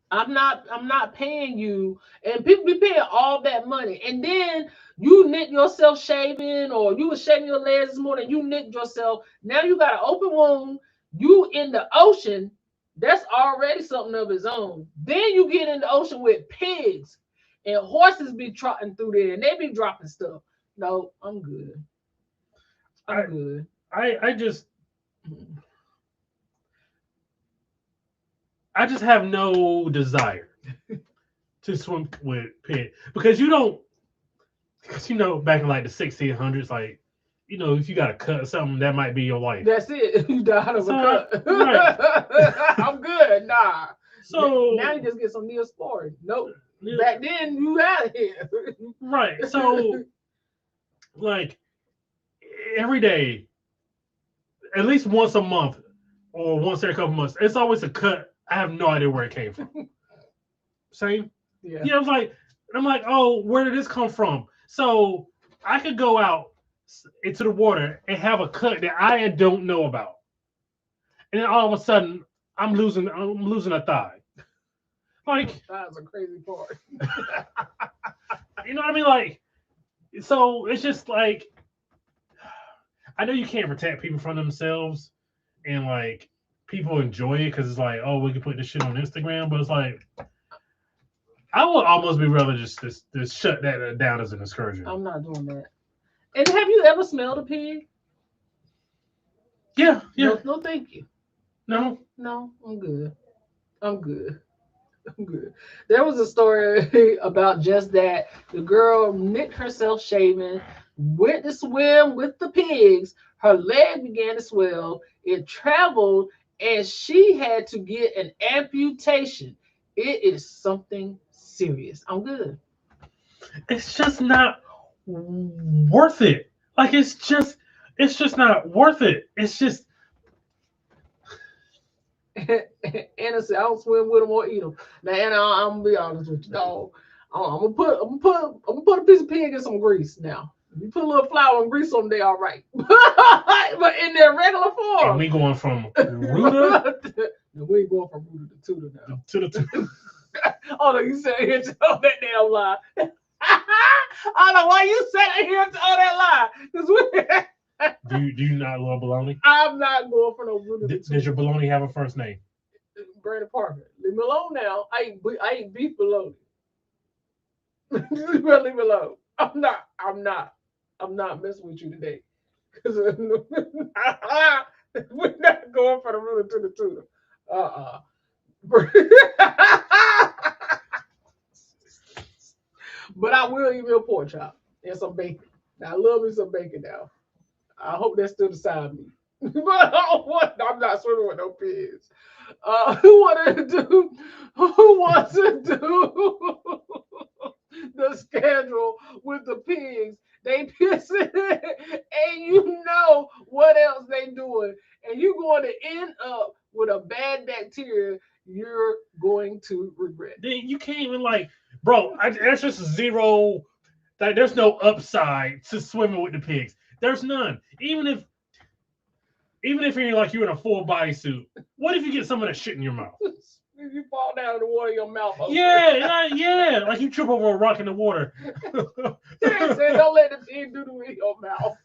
I'm not paying you, and people be paying all that money, and then you nick yourself shaving, or you were shaving your legs this morning, you nicked yourself. Now you got an open wound. You in the ocean. That's already something of its own. Then you get in the ocean with pigs, and horses be trotting through there, and they be dropping stuff. No, I'm good. I'm good. I just have no desire to swim with pig because you don't because back in like the 1600s, like if you got a cut or something, that might be your life. That's it. You died of a cut. Right. I'm good. Nah. So now you just get some Neosporin. Nope. Back then you out of here. Right. So like every day, at least once a month or once every couple months, it's always a cut. I have no idea where it came from. Same. Yeah. Yeah. I'm like, oh, where did this come from? So I could go out into the water and have a cut that I don't know about, and then all of a sudden I'm losing a thigh. Like that's a crazy part. you know what I mean? Like, so it's just like I know you can't protect people from themselves, and like people enjoy it because it's like, oh, we can put this shit on Instagram, but it's like I would almost be rather just shut that down as an excursion. I'm not doing that. And have you ever smelled a pig? Yeah. No, thank you. No, I'm good. I'm good. There was a story about just that. The girl nicked herself shaving, went to swim with the pigs. Her leg began to swell. It traveled, and she had to get an amputation. It is something serious. I'm good. it's just not worth it. Like it's just not worth it. It's just Anna said, "I don't swim with them or eat them." Now, Anna, I'm gonna be honest with you, dog. I'm gonna put a piece of pig in some grease. Now, if you put a little flour and grease on, they all right. But in their regular form, and we going from Ruta we ain't going from Ruta to Tutor now. to the two. Oh no, you said here to tell that damn lie. I don't know why you said here to tell that lie. Do you not love bologna? I'm not going for no Ruta to Tutor. Does your bologna have a first name? Brandon Parker. Leave me alone now. I eat beef bologna. Leave me alone. I'm not messing with you today. Because we're not going for the Ruta to the tutor. But I will eat real pork chop and some bacon. Now, I love me some bacon now. I hope that's still beside me. But I'm not swimming with no pigs. Who wants to do the schedule with the pigs? They pissing, and you know what else they doing, and you're going to end up with a bad bacteria. You're going to regret. You can't even bro. There's just zero. Like, there's no upside to swimming with the pigs. There's none. Even if you're in a full body suit, what if you get some of that shit in your mouth? If you fall down in the water, your mouth opens. Yeah. Like you trip over a rock in the water. They said don't let the pig do in your mouth.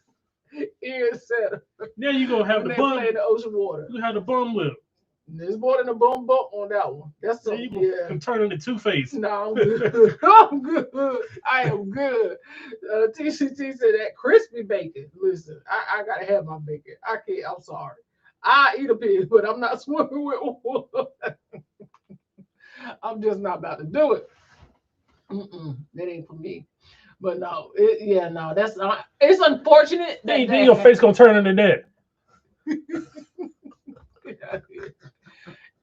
Ian said. Now you gonna have the bum. Play in the ocean water. You have the bum lip. There's more than a bum bump on that one. That's something. You can turn into Two-Face. No, I'm good. I'm good. I am good. TCT said that crispy bacon. Listen, I gotta have my bacon. I can't. I'm sorry. I eat a pig, but I'm not swimming with one. I'm just not about to do it. That ain't for me. But no, that's not. It's unfortunate. Then your face gonna turn into that.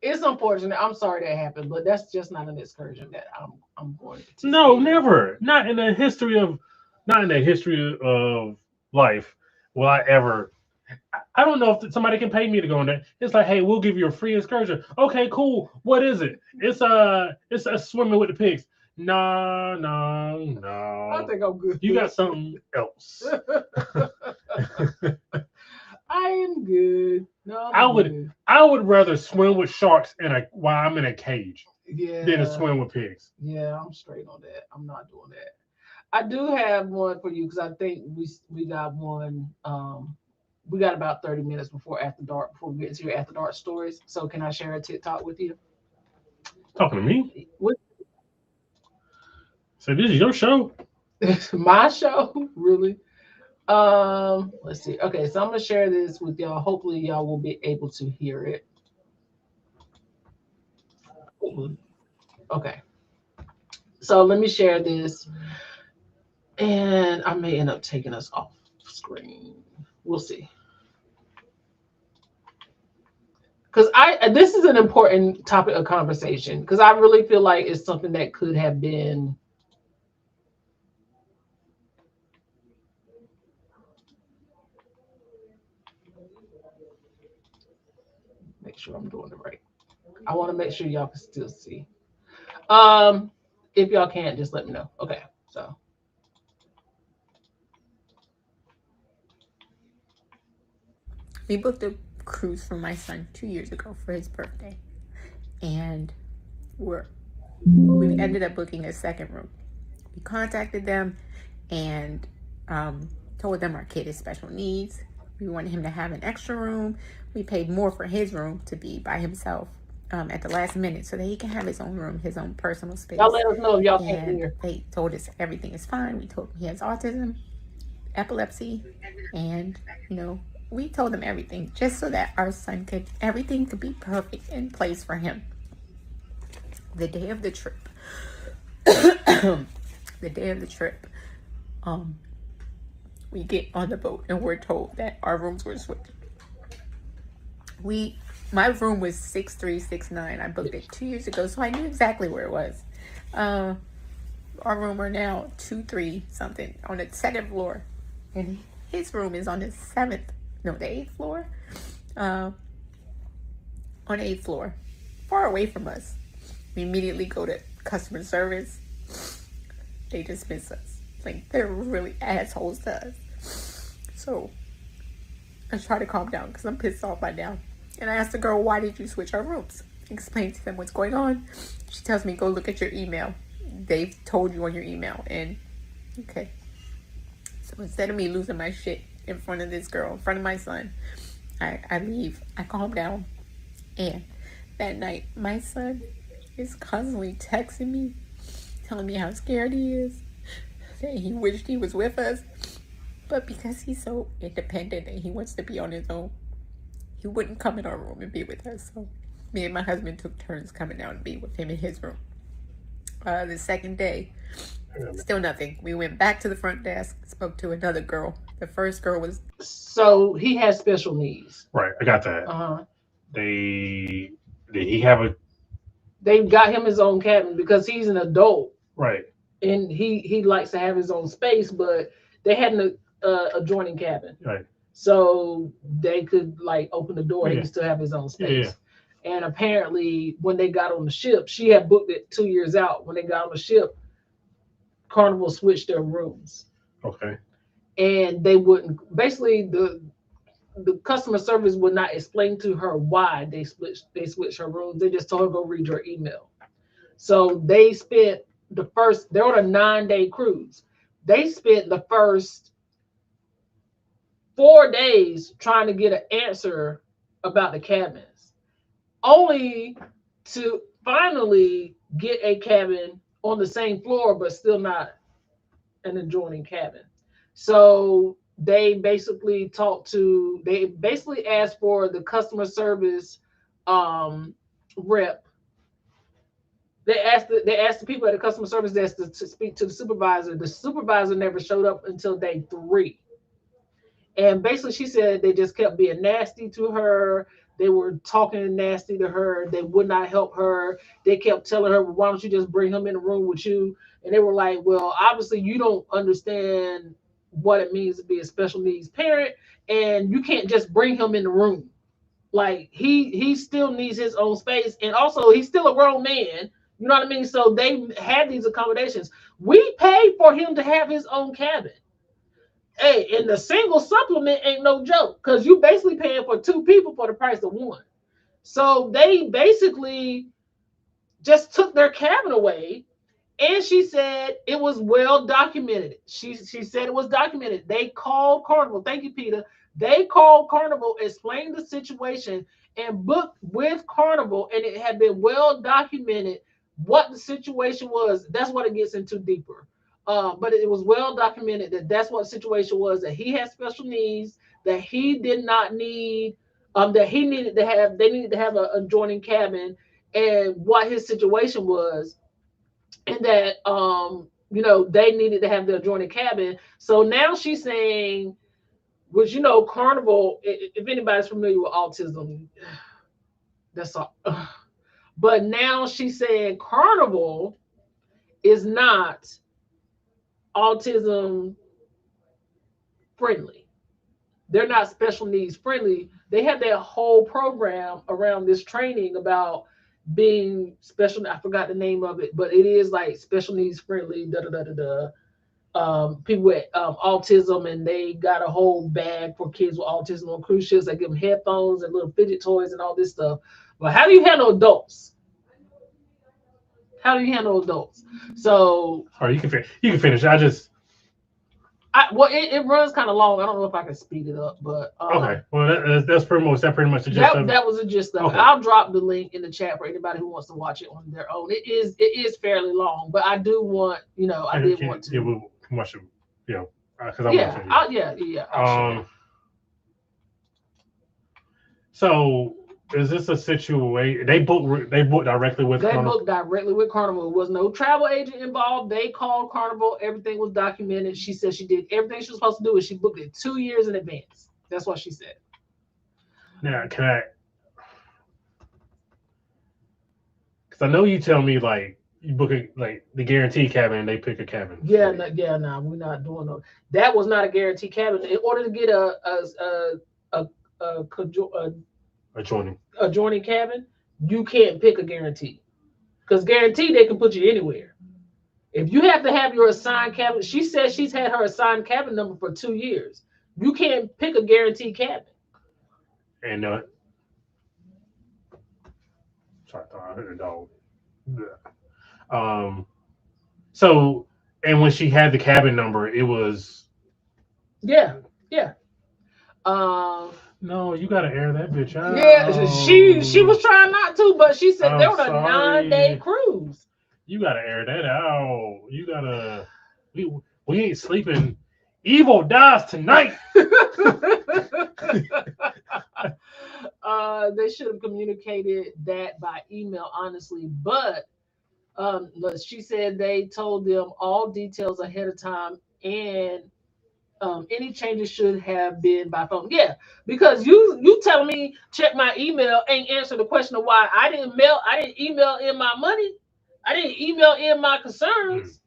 It's unfortunate. I'm sorry that happened, but that's just not an excursion that I'm going to. No, never. Not in the history of life will I ever. I don't know if somebody can pay me to go on that. It's like, hey, we'll give you a free excursion. Okay, cool. What is it? It's a swimming with the pigs. No. I think I'm good. You got something else. I am good. No, I would rather swim with sharks while I'm in a cage than to swim with pigs. Yeah, I'm straight on that. I'm not doing that. I do have one for you because I think we got one. We got about 30 minutes before After Dark before we get to your After Dark stories. So can I share a TikTok with you? Talking to me? So this is your show? It's my show, really. Let's see. Okay, so I'm gonna share this with y'all. Hopefully, y'all will be able to hear it. Okay, so let me share this, and I may end up taking us off screen. We'll see. Because this is an important topic of conversation because I really feel like it's something that could have been. Make sure I'm doing it right. I want to make sure y'all can still see. Um, if y'all can't, just let me know. Okay, so We booked a cruise for my son 2 years ago for his birthday, and we ended up booking a second room. We contacted them and told them our kid has special needs. We wanted him to have an extra room. We paid more for his room to be by himself at the last minute so that he can have his own room, his own personal space. y'all let us know if y'all can't And hear. they told us everything is fine. We told him he has autism, epilepsy, and we told them everything just so that our son everything could be perfect in place for him. The day of the trip, we get on the boat and we're told that our rooms were switched. My room was 6369. I booked it 2 years ago, so I knew exactly where it was. Our room are now 23 something on the second floor, and his room is on the eighth floor. On the eighth floor, far away from us. We immediately go to customer service. They dismiss us. Like, they're really assholes to us. So I try to calm down because I'm pissed off by now. And I asked the girl, why did you switch our rooms? Explain to them what's going on. She tells me, go look at your email. They've told you on your email. And okay. So instead of me losing my shit in front of this girl, in front of my son, I leave. I calm down. And that night, my son is constantly texting me, telling me how scared he is, that he wished he was with us. But because he's so independent and he wants to be on his own, he wouldn't come in our room and be with us. So me and my husband took turns coming down and be with him in his room. The second day, still nothing. We went back to the front desk, spoke to another girl. The first girl was... So he has special needs. Right, I got that. Uh-huh. Did he have a... They got him his own cabin because he's an adult. Right. And he likes to have his own space, but they had an adjoining cabin. Right. So they could like open the door. Yeah. He could still have his own space. Yeah. And apparently, when they got on the ship, she had booked it 2 years out. When they got on the ship, Carnival switched their rooms. Okay. And they wouldn't. Basically, the customer service would not explain to her why they switched her rooms. They just told her go read your email. So they spent they're on a 9-day cruise. They spent the first 4 days trying to get an answer about the cabins, only to finally get a cabin on the same floor, but still not an adjoining cabin. So they basically asked for the customer service rep. They asked the people at the customer service desk to speak to the supervisor. The supervisor never showed up until day 3. And basically she said they just kept being nasty to her. They were talking nasty to her. They would not help her. They kept telling her, well, why don't you just bring him in the room with you? And they were like, well, obviously you don't understand what it means to be a special needs parent, and you can't just bring him in the room. Like he still needs his own space, and also he's still a grown man. You know what I mean? So they had these accommodations. We paid for him to have his own cabin. Hey, and the single supplement ain't no joke because you basically paying for 2 people for the price of 1. So they basically just took their cabin away. And she said it was well documented. She said it was documented. They called Carnival. Thank you, Peter. They called Carnival, explained the situation, and booked with Carnival. And it had been well documented what the situation was. That's what it gets into deeper. But it was well documented that that's what the situation was, that he had special needs, that he did not need, that he needed to have, they needed to have an adjoining cabin, and what his situation was, and that, they needed to have the adjoining cabin. So now she's saying, which, Carnival, if anybody's familiar with autism, that's all. But now she's saying Carnival is not autism friendly. They're not special needs friendly. They have that whole program around this training about being special. I forgot the name of it, but it is like special needs friendly. Da da da da da. People with autism, and they got a whole bag for kids with autism on cruise ships. They give them headphones and little fidget toys and all this stuff. But how do you handle adults? How do you handle adults? So, All right, you can finish. It runs kind of long. I don't know if I can speed it up, but Okay. Well, that's pretty much the gist of it. That was the gist of Okay. it. I'll drop the link in the chat for anybody who wants to watch it on their own. It is fairly long, but I do want, I did want to. Yeah, we'll watch it. Yeah, because I Yeah, want to. yeah. I'll share. So is this a situation they booked directly with They Carnival? booked directly with Carnival. There was no travel agent involved. They called Carnival. Everything was documented. She said she did everything she was supposed to do, and she booked it 2 years in advance. That's what she said. Now, can I? Because I know you tell me like you book like the guaranteed cabin, and they pick a cabin. Yeah, no, we're not doing no. That was not a guaranteed cabin. In order to get a adjoining cabin, you can't pick a guarantee, because guaranteed they can put you anywhere. If you have to have your assigned cabin, she says she's had her assigned cabin number for 2 years. You can't pick a guaranteed cabin. And sorry, I heard a dog. So, and when she had the cabin number, it was yeah. No, you gotta air that bitch out. Yeah, she was trying not to, but she said they were on a sorry. 9-day cruise. You gotta air that out. You gotta. We ain't sleeping. Evil dies tonight. They should have communicated that by email, honestly. But she said they told them all details ahead of time, and any changes should have been by phone. Yeah, because you telling me check my email ain't answer the question of why I didn't email in my money. I didn't email in my concerns.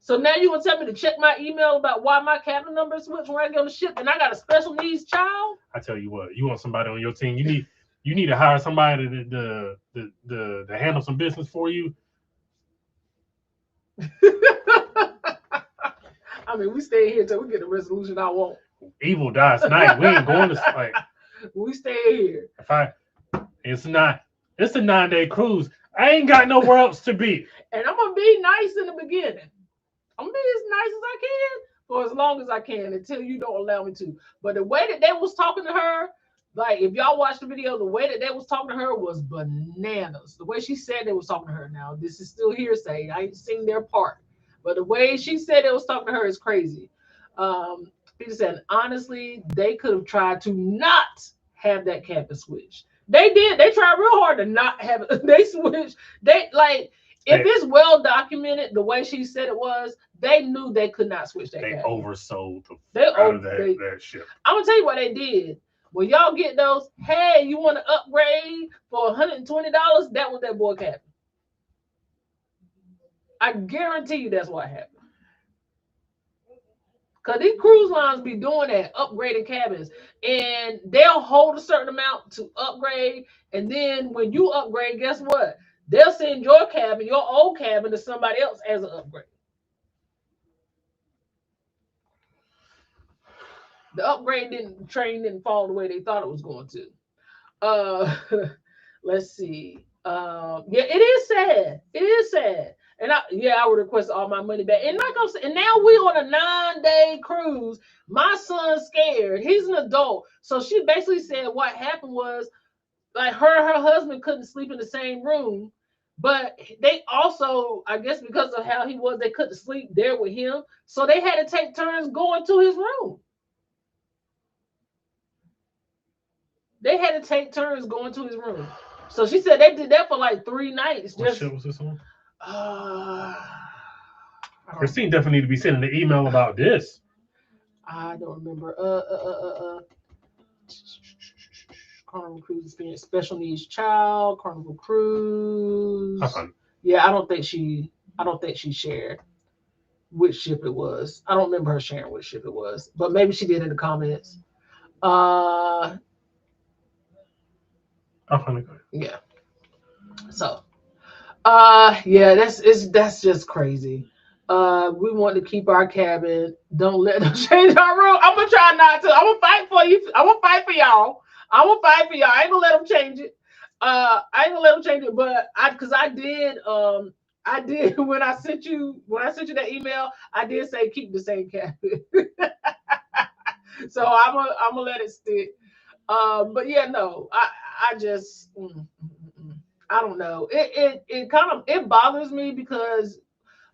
So now you gonna tell me to check my email about why my cabin number switched when I get on the ship and I got a special needs child? I tell you what, you want somebody on your team. You need to hire somebody to handle some business for you. I mean, we stay here till we get the resolution I want. Evil dies tonight. We ain't going to like. We stay here. It's a 9-day cruise. I ain't got nowhere else to be. And I'm gonna be nice in the beginning. I'm gonna be as nice as I can for as long as I can until you don't allow me to. But the way that they was talking to her, like if y'all watch the video, the way that they was talking to her was bananas. The way she said they was talking to her. Now this is still hearsay. I ain't seen their part, but the way she said they was talking to her is crazy. Peter said honestly, they could have tried to not have that cabin switch. They did. They tried real hard to not have it. They switched. If it's well documented, the way she said it was, they knew they could not switch that. They cabin. Oversold that ship. I'm gonna tell you what they did. When y'all get those, hey, you want to upgrade for $120? That was that boy cabin. I guarantee you that's what happened. Because these cruise lines be doing that, upgrading cabins. And they'll hold a certain amount to upgrade. And then when you upgrade, guess what? They'll send your cabin, your old cabin, to somebody else as an upgrade. The upgrade train didn't fall the way they thought it was going to. Let's see. Yeah, it is sad. It is sad. And I would request all my money back. And like I'm saying, and now we on a 9-day cruise. My son's scared. He's an adult. So she basically said what happened was, like, her and her husband couldn't sleep in the same room But they also, I guess, because of how he was, they couldn't sleep there with him, so they had to take turns going to his room. They had to take turns going to his room. So she said they did that for like 3 nights. What Just shit was this on? uh, Christine definitely need to be sending an email about this. I don't remember. Carnival Cruise Experience, special needs child, Carnival Cruise. Yeah, I don't think she shared which ship it was. I don't remember her sharing which ship it was, but maybe she did in the comments. Yeah. So, yeah, that's just crazy. We want to keep our cabin. Don't let them change our room. I'm gonna try not to. I'm gonna fight for you. I'm gonna fight for y'all. I'm gonna fight for y'all. I ain't gonna let them change it. I ain't gonna let them change it. But I did when I sent you that email. I did say keep the same cabin. So I'm gonna let it stick. But yeah, no, I just. I don't know. It kind of it bothers me because,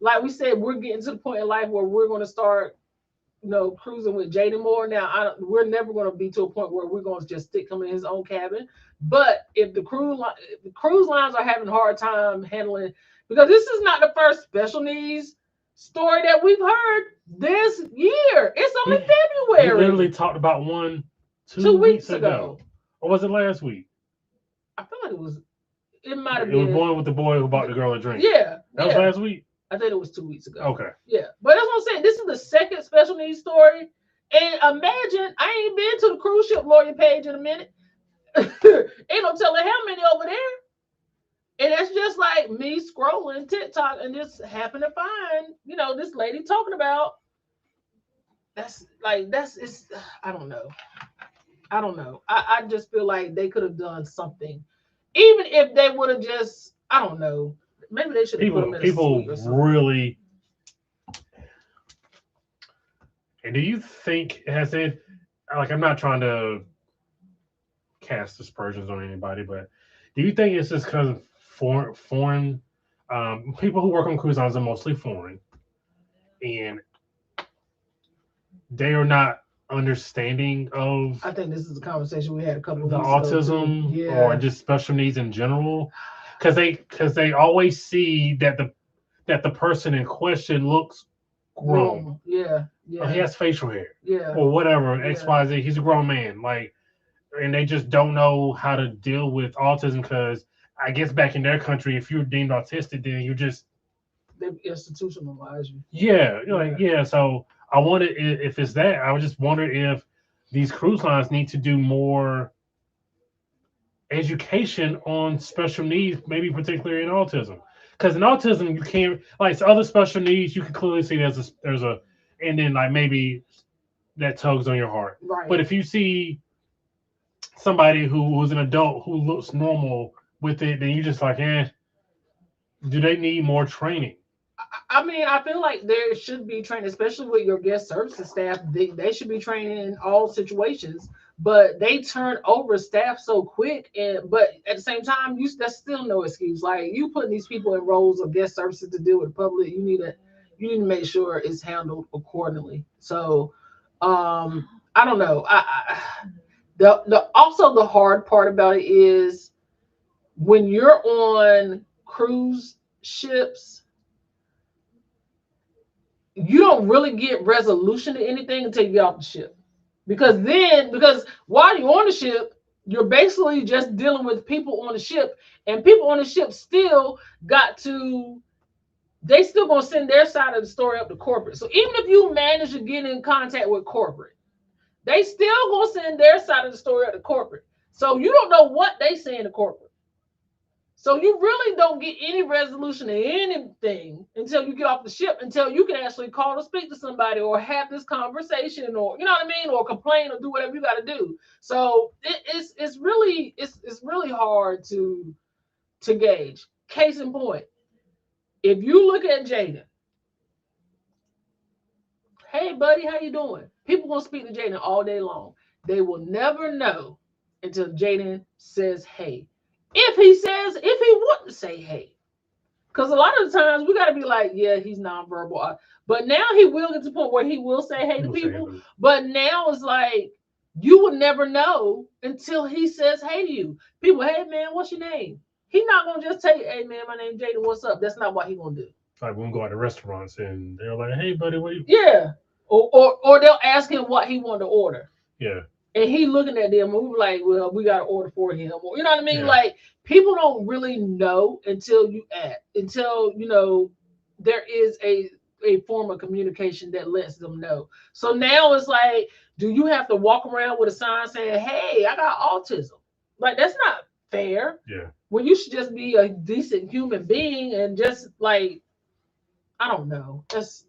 like we said, we're getting to the point in life where we're going to start, cruising with Jaden more. Now, we're never going to be to a point where we're going to just stick him in his own cabin. But if the cruise lines are having a hard time handling, because this is not the first special needs story that we've heard this year. It's only February. We literally talked about one 2 weeks ago. Or was it last week? I feel like it was. It might have It been. was one with the boy who bought the girl a drink. Yeah. That was last week? I think it was 2 weeks ago. Okay. Yeah. But that's what I'm saying. This is the second special needs story. And imagine, I ain't been to the cruise ship lawyer page in a minute. Ain't no telling how many over there. And it's just like me scrolling TikTok and just happen to find, this lady talking about. It's I don't know. I just feel like they could have done something. Even if they would have just, I don't know. Maybe they should have put them in a suite or something. Really. And do you think it has it? Like, I'm not trying to cast aspersions on anybody, but do you think it's just because foreign people who work on cruise lines are mostly foreign, and they are not understanding of? I think this is a conversation we had a couple of the weeks autism ago, or just special needs in general, because they always see that the person in question looks grown. Yeah. Or he has facial hair. Yeah. Or whatever, XYZ. He's a grown man. Like, and they just don't know how to deal with autism because I guess back in their country, if you're deemed autistic, then you just they institutionalize you. Yeah, yeah. So I wonder if it's that. I would just wonder if these cruise lines need to do more education on special needs, maybe particularly in autism. Because in autism, you can't like other special needs. You can clearly see there's a, and then like maybe that tugs on your heart. Right. But if you see somebody who's an adult who looks normal with it, then you just like, do they need more training? I mean, I feel like there should be training, especially with your guest services staff. They should be training in all situations, but they turn over staff so quick. But at the same time, that's still no excuse. Like, you putting these people in roles of guest services to deal with the public, you need to make sure it's handled accordingly. So, I don't know. Also the hard part about it is when you're on cruise ships, you don't really get resolution to anything until you get off the ship. Because while you're on the ship, you're basically just dealing with people on the ship, and people on the ship still they still gonna send their side of the story up to corporate. So even if you manage to get in contact with corporate, they still gonna send their side of the story up to corporate. So you don't know what they saying to corporate. So you really don't get any resolution to anything until you get off the ship, until you can actually call to speak to somebody or have this conversation, or you know what I mean, or complain or do whatever you got to do. So it's really hard to gauge. Case in point, if you look at Jaden, hey buddy, how you doing? People gonna speak to Jaden all day long. They will never know until Jaden says hey. If he wants to say hey. Because a lot of the times we got to be like, yeah, he's nonverbal. But now he will get to the point where he will say hey to people. But now it's like, you would never know until he says hey to you. People, hey, man, what's your name? He's not going to just tell you, hey, man, my name's Jaden, what's up? That's not what he's going to do. Like when we go out to restaurants and they're like, hey, buddy, what do you... Yeah. Or they'll ask him what he wanted to order. Yeah. And he looking at them, and we're like, well, we got to order for him. Or, you know what I mean? Yeah. Like, people don't really know until you ask, until, you know, there is a form of communication that lets them know. So now it's like, do you have to walk around with a sign saying, hey, I got autism? Like, that's not fair. Yeah. When you should just be a decent human being and just like, I don't know. That's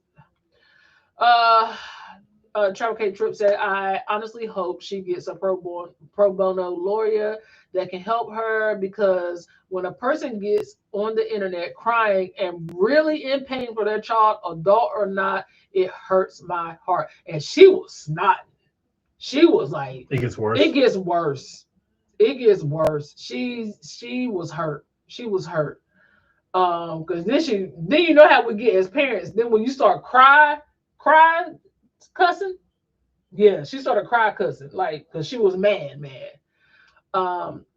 Travel K Trip said, I honestly hope she gets a pro bono lawyer that can help her, because when a person gets on the internet crying and really in pain for their child, adult or not, it hurts my heart. And she was snotting. She was like, it gets worse. It gets worse. It gets worse. She was hurt. She was hurt. Because then you know how we get as parents. Then when you start crying, cussing, yeah, she started cry cussing, like, because she was mad.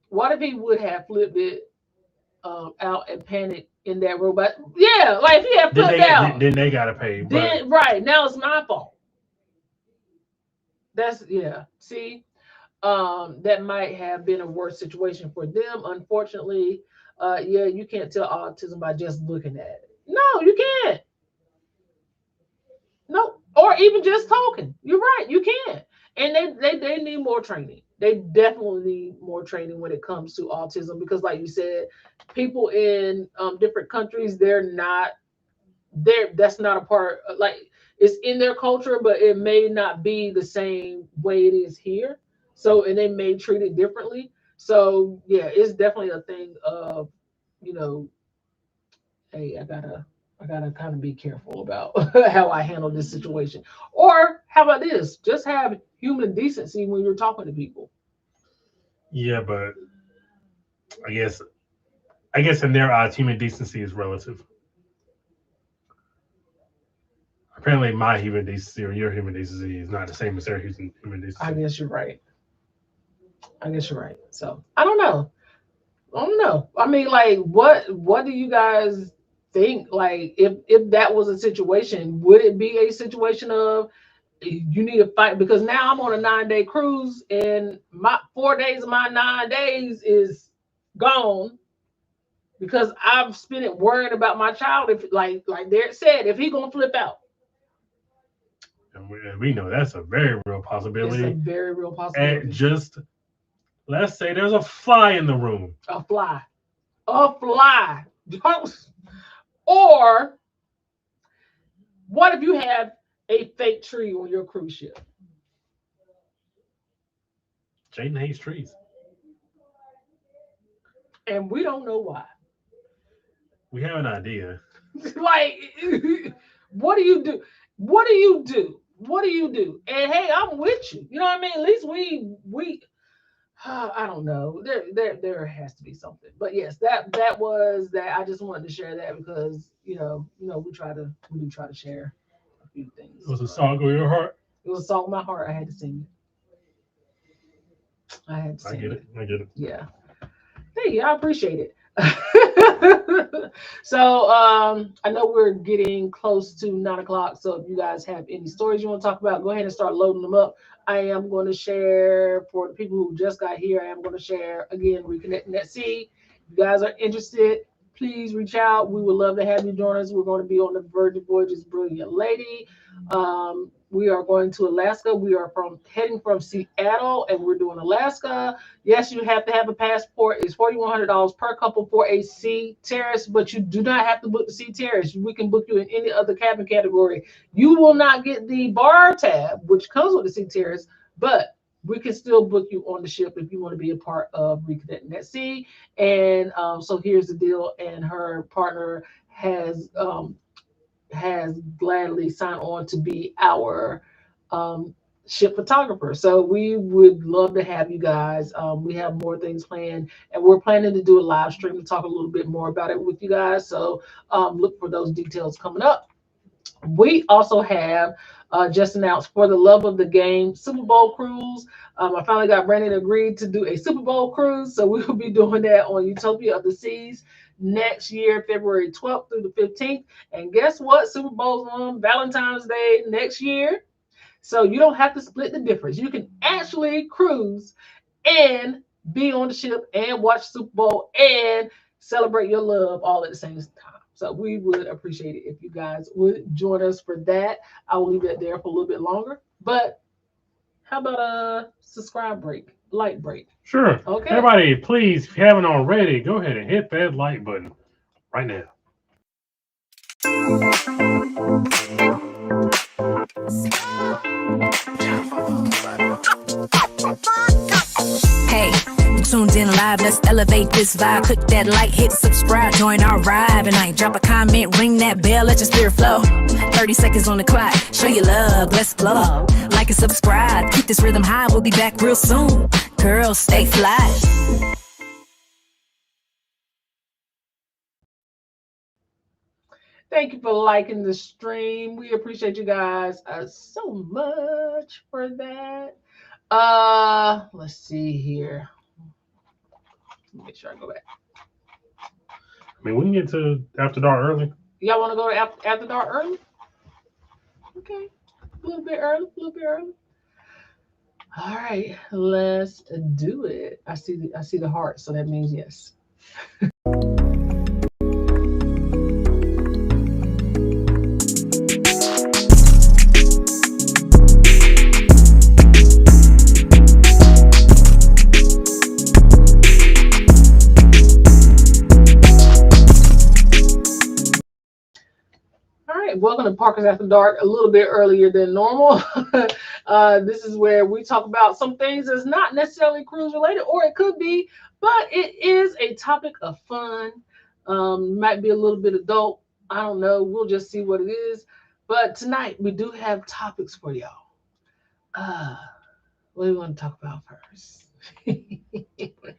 What if he would have flipped it out and panicked in that robot? Yeah, like if he had flipped out, then they gotta pay. Then right now it's my fault. That's See, that might have been a worse situation for them. Unfortunately, you can't tell autism by just looking at it. No, you can't. No, or even just talking. You're right, you can't. And they need more training. They definitely need more training when it comes to autism, because like you said, people in different countries, that's not a part, like, it's in their culture, but it may not be the same way it is here. So, and they may treat it differently. So yeah, it's definitely a thing of, you know, hey, I gotta kind of be careful about how I handle this situation. Or how about this? Just have human decency when you're talking to people. Yeah, but I guess in their eyes, human decency is relative. Apparently, my human decency or your human decency is not the same as their human decency. I guess you're right. So I don't know. I mean, like, what do you guys think? Like, if that was a situation, would it be a situation of you need to fight? Because now I'm on a 9-day cruise, and my 4 days of my 9 days is gone because I've spent it worrying about my child. If like Derek said, if he gonna flip out. And we know that's a very real possibility. It's a very real possibility. And just let's say there's a fly in the room. A fly. Or what if you have a fake tree on your cruise ship? Jaden hates trees. And we don't know why. We have an idea. Like, what do you do? What do you do? And hey, I'm with you. You know what I mean? At least we I don't know. There has to be something. But yes, that was that. I just wanted to share that because we do try to share a few things. It was a song of your heart. It was a song of my heart. I had to sing it. I get it. Yeah. Hey, I appreciate it. So I know we're getting close to 9:00. So if you guys have any stories you want to talk about, go ahead and start loading them up. I am going to share for the people who just got here. I am going to share again, Reconnecting at Sea. If you guys are interested, please reach out. We would love to have you join us. We're going to be on the Virgin Voyages Brilliant Lady. We are going to Alaska. We are heading from Seattle, and we're doing Alaska. Yes, you have to have a passport. It's $4,100 per couple for a sea terrace, but you do not have to book the sea terrace. We can book you in any other cabin category. You will not get the bar tab, which comes with the sea terrace, but we can still book you on the ship if you want to be a part of Reconnecting at Sea. And so here's the deal. And her partner has gladly signed on to be our ship photographer. So we would love to have you guys. We have more things planned, and we're planning to do a live stream to talk a little bit more about it with you guys. So look for those details coming up. We also have just announced for the love of the game Super Bowl cruise. I finally got Brandon agreed to do a Super Bowl cruise, so we will be doing that on Utopia of the Seas next year, February 12th through the 15th. And guess what? Super Bowl's on Valentine's Day next year. So you don't have to split the difference. You can actually cruise and be on the ship and watch Super Bowl and celebrate your love all at the same time. So we would appreciate it if you guys would join us for that. I will leave that there for a little bit longer. But how about a subscribe break, like break? Sure. Okay. Everybody, please, if you haven't already, go ahead and hit that like button right now. Hey, you tuned in live, let's elevate this vibe. Click that like, hit subscribe, join our ride. And I drop a comment, ring that bell, let your spirit flow. 30 seconds on the clock, show your love, let's flow. Like and subscribe, keep this rhythm high, we'll be back real soon. Girls, stay fly. Thank you for liking the stream. We appreciate you guys so much for that. Let's see here. Make sure I go back. I mean, we can get to After Dark early. Y'all want to go to after dark early? Okay, a little bit early, a little bit early. All right, let's do it. I see the heart, so that means yes. Welcome to Parkers After Dark, a little bit earlier than normal. This is where we talk about some things that's not necessarily cruise related, or it could be, but it is a topic of fun. Might be a little bit adult. I don't know. We'll just see what it is. But tonight we do have topics for y'all. What do we want to talk about first?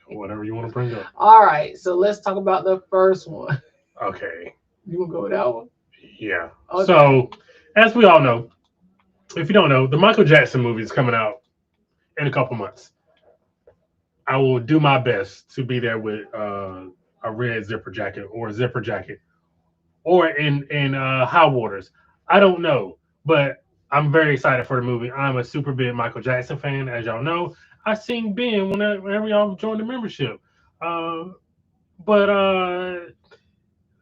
Whatever you want to bring up. All right. So let's talk about the first one. Okay. You want to go with that one? Yeah. Okay. So, as we all know, if you don't know, the Michael Jackson movie is coming out in a couple months. I will do my best to be there with a red zipper jacket or a zipper jacket or in high waters. I don't know, but I'm very excited for the movie. I'm a super big Michael Jackson fan, as y'all know. I sing Ben whenever y'all join the membership. But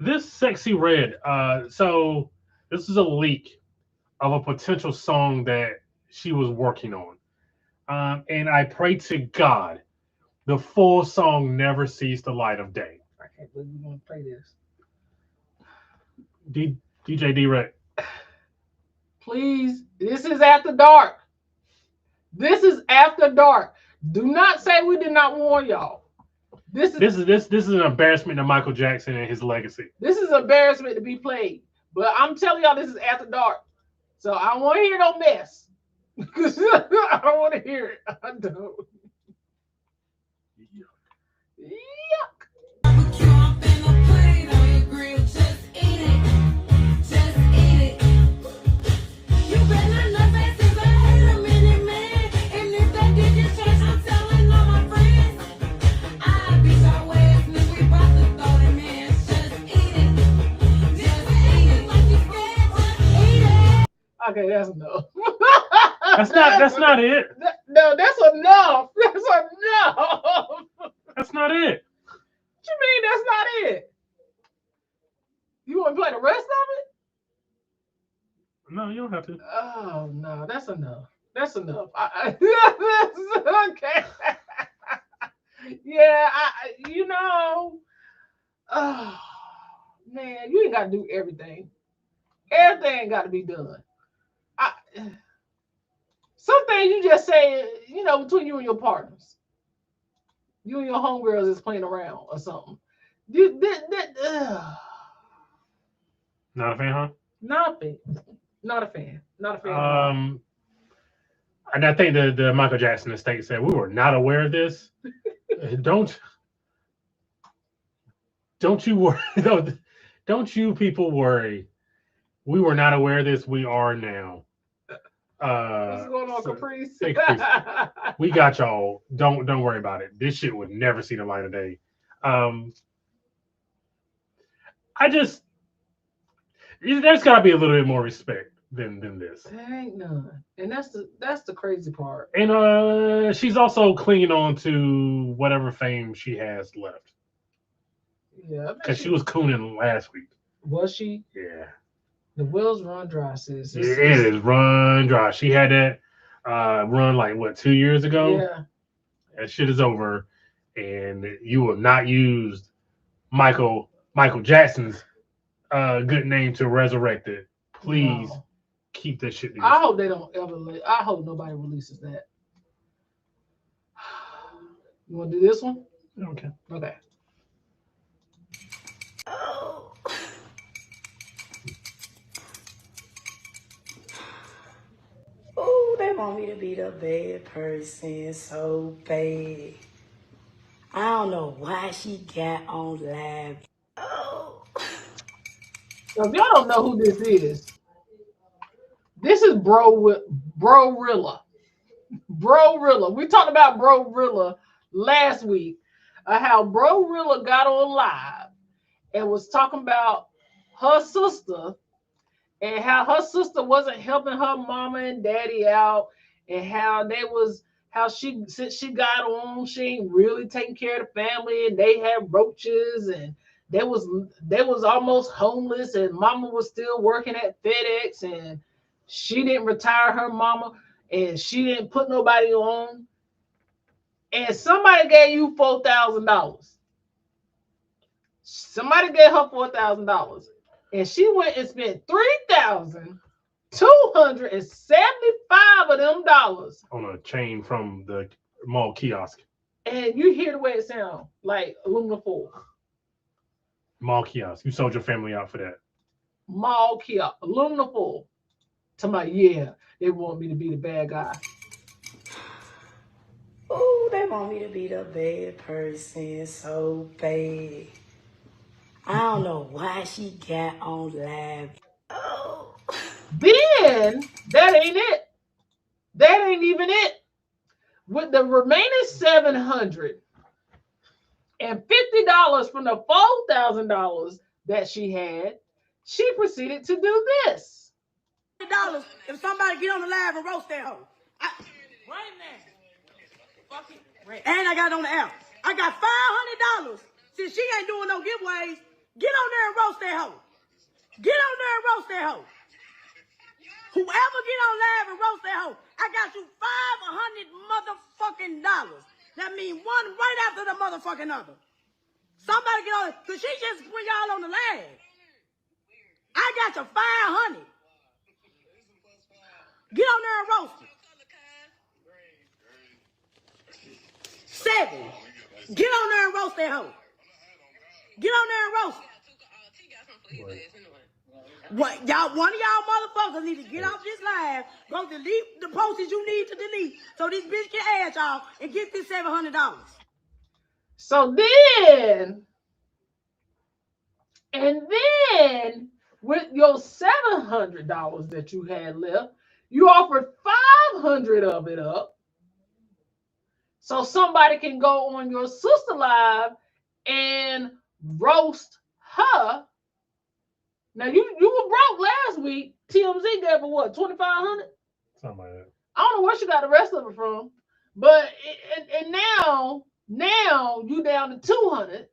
this Sexy Red, so this is a leak of a potential song that she was working on. And I pray to God the full song never sees the light of day. I can't believe we're going to play this. DJ D-Rec. Please, this is After Dark. This is After Dark. Do not say we did not warn y'all. This is an embarrassment to Michael Jackson and his legacy. This is an embarrassment to be played. But I'm telling y'all, this is After Dark. So I don't want to hear no mess. I don't want to hear it. I don't. Yuck. Okay, that's enough. That's not it. No, that's enough. That's enough. That's not it. What you mean that's not it? You want to play the rest of it? No, you don't have to. Oh no, that's enough. That's enough. Okay. Yeah, you know. Oh man, you ain't got to do everything. Everything got to be done. Some things you just say, you know, between you and your partners. You and your homegirls is playing around or something. Not a fan, huh? Not a fan. Not a fan. Not a fan. And I think the Michael Jackson estate said we were not aware of this. don't you worry. Don't you people worry. We were not aware of this. We are now. What's going on, So- Caprice? Hey, Caprice. We got y'all. Don't worry about it. This shit would never see the light of day. I just there's got to be a little bit more respect than this. There ain't none, and that's the crazy part. And she's also clinging on to whatever fame she has left Yeah, because she was cooning last week. Was she? Yeah, The wells run dry, sis. it is run dry. She had that run like what 2 years ago. Yeah. That shit is over, and you will not use Michael Jackson's good name to resurrect it. Please No. keep that shit. I hope they don't ever. I hope nobody releases that. You want to do this one? Okay. Okay. Oh, they want me to be the bad person so bad. I don't know why she got on live. Oh. So if y'all don't know who this is Bro-Rilla. Bro-Rilla. We talked about Bro-Rilla last week. How Bro-Rilla got on live and was talking about her sister and how her sister wasn't helping her mama and daddy out, and how since she got on, she ain't really taking care of the family, and they had roaches, and they was almost homeless, and mama was still working at FedEx, and she didn't retire her mama, and she didn't put nobody on, and somebody gave you $4,000. Somebody gave her $4,000, and she went and spent $3,275 of them dollars On a chain from the mall kiosk. And you hear the way it sounds, like aluminum foil. Mall kiosk. You sold your family out for that. Mall kiosk, aluminum foil. To my they want me to be the bad guy. Oh, they want me to be the bad person so bad. I don't know why she got on live. Oh. Then that ain't it. That ain't even it. With the remaining $750 from the $4,000 that she had, she proceeded to do this. $100 if somebody get on the live and roast that hoe. And I got it on the app. I got $500. Since she ain't doing no giveaways, get on there and roast that hoe. Get on there and roast that hoe. Whoever get on live and roast that hoe, I got you $500 motherfucking dollars. That means one right after the motherfucking other. Somebody get on, cause she just put y'all on the live. I got you $500. Get on there and roast it. 7. Get on there and roast that hoe. Get on there and roast it. What y'all? One of y'all motherfuckers need to get off this live. Go delete the posts you need to delete, so this bitch can add y'all and get this $700. So then, with your $700 that you had left, you offered $500 of it up, so somebody can go on your sister live and roast her. Now you were broke last week. TMZ gave her what, $2,500? Something like that. I don't know where she got the rest of it from, but and now you down to $200.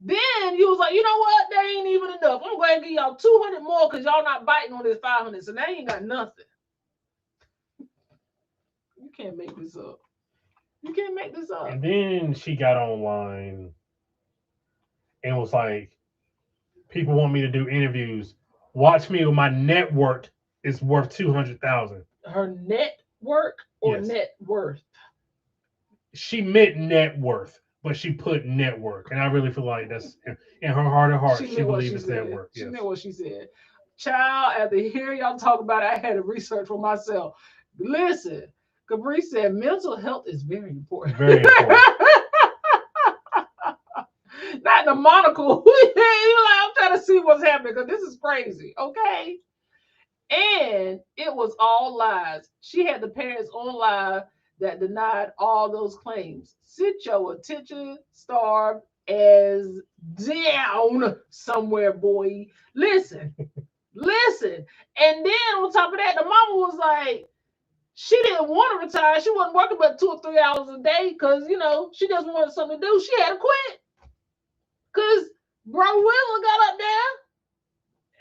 Then you was like, you know what? That ain't even enough. I'm going to give y'all $200 more because y'all not biting on this $500. So now you ain't got nothing. You can't make this up. You can't make this up. And then she got online and was like, people want me to do interviews. Watch me with my network is worth 200,000. Her network or Yes. net worth? She meant net worth, but she put network. And I really feel like that's in her heart of heart, she believes it's network. She Yes. meant what she said. Child, after hearing y'all talk about it, I had to research for myself. Listen, Capri said mental health is very important. Very important. Not the monocle. You're like, I'm trying to see what's happening because this is crazy. Okay. And it was all lies. She had the parents on live that denied all those claims. Sit your attention starved as down somewhere, boy. Listen. And then on top of that, the mama was like, she didn't want to retire. She wasn't working but 2 or 3 hours a day because, she just wanted something to do. She had to quit. Because Bro Willa got up there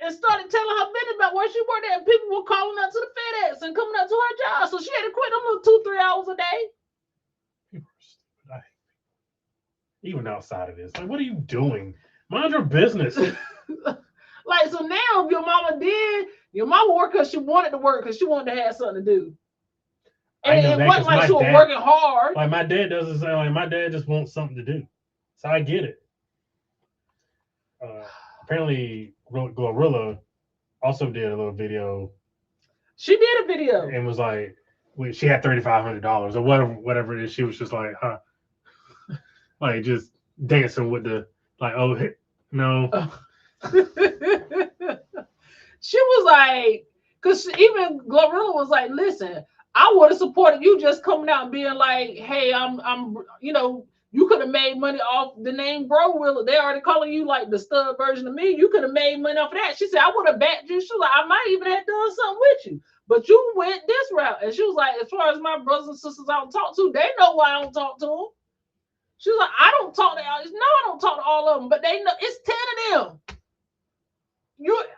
and started telling her business about where she worked at. And people were calling out to the FedEx and coming out to her job. So she had to quit them little 2-3 hours a day. People are stupid. Even outside of this. Like, what are you doing? Mind your business. Like, so now if your mama worked because she wanted to work because she wanted to have something to do. And it wasn't like she was working hard. Like, my dad doesn't say, like, my dad just wants something to do. So I get it. Apparently, Glorilla also did a little video. She did a video. And was like, she had $3,500 or whatever it is. She was just like, huh. Like, just dancing with the, like, oh, no. She was like, because even Glorilla was like, listen, I would have supported you just coming out and being like, hey, I'm you could have made money off the name Bro Willa. They already calling you like the stud version of me. You could have made money off of that. She said, I would have backed you. She was like, I might even have done something with you. But you went this route. And she was like, as far as my brothers and sisters I don't talk to, they know why I don't talk to them. She was like, I don't talk to all. No, I don't talk to all of them, but they know it's 10 of them.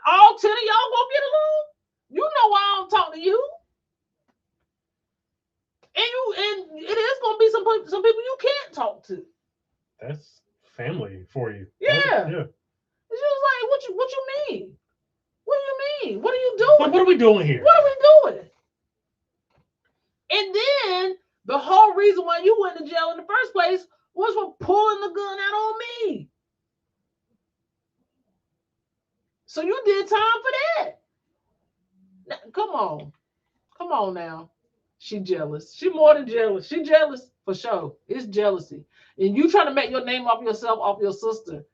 All 10 of y'all won't get along. You know why I don't talk to you. And it is gonna be some people you can't talk to. That's family for you. Yeah. Yeah. She was like, what you mean? What do you mean? What are you doing? What are we doing here? What are we doing? And then the whole reason why you went to jail in the first place was for pulling the gun out on me. So you did time for that. Now, come on now. She jealous. She more than jealous. She jealous for sure. It's jealousy. And you trying to make your name off yourself, off your sister.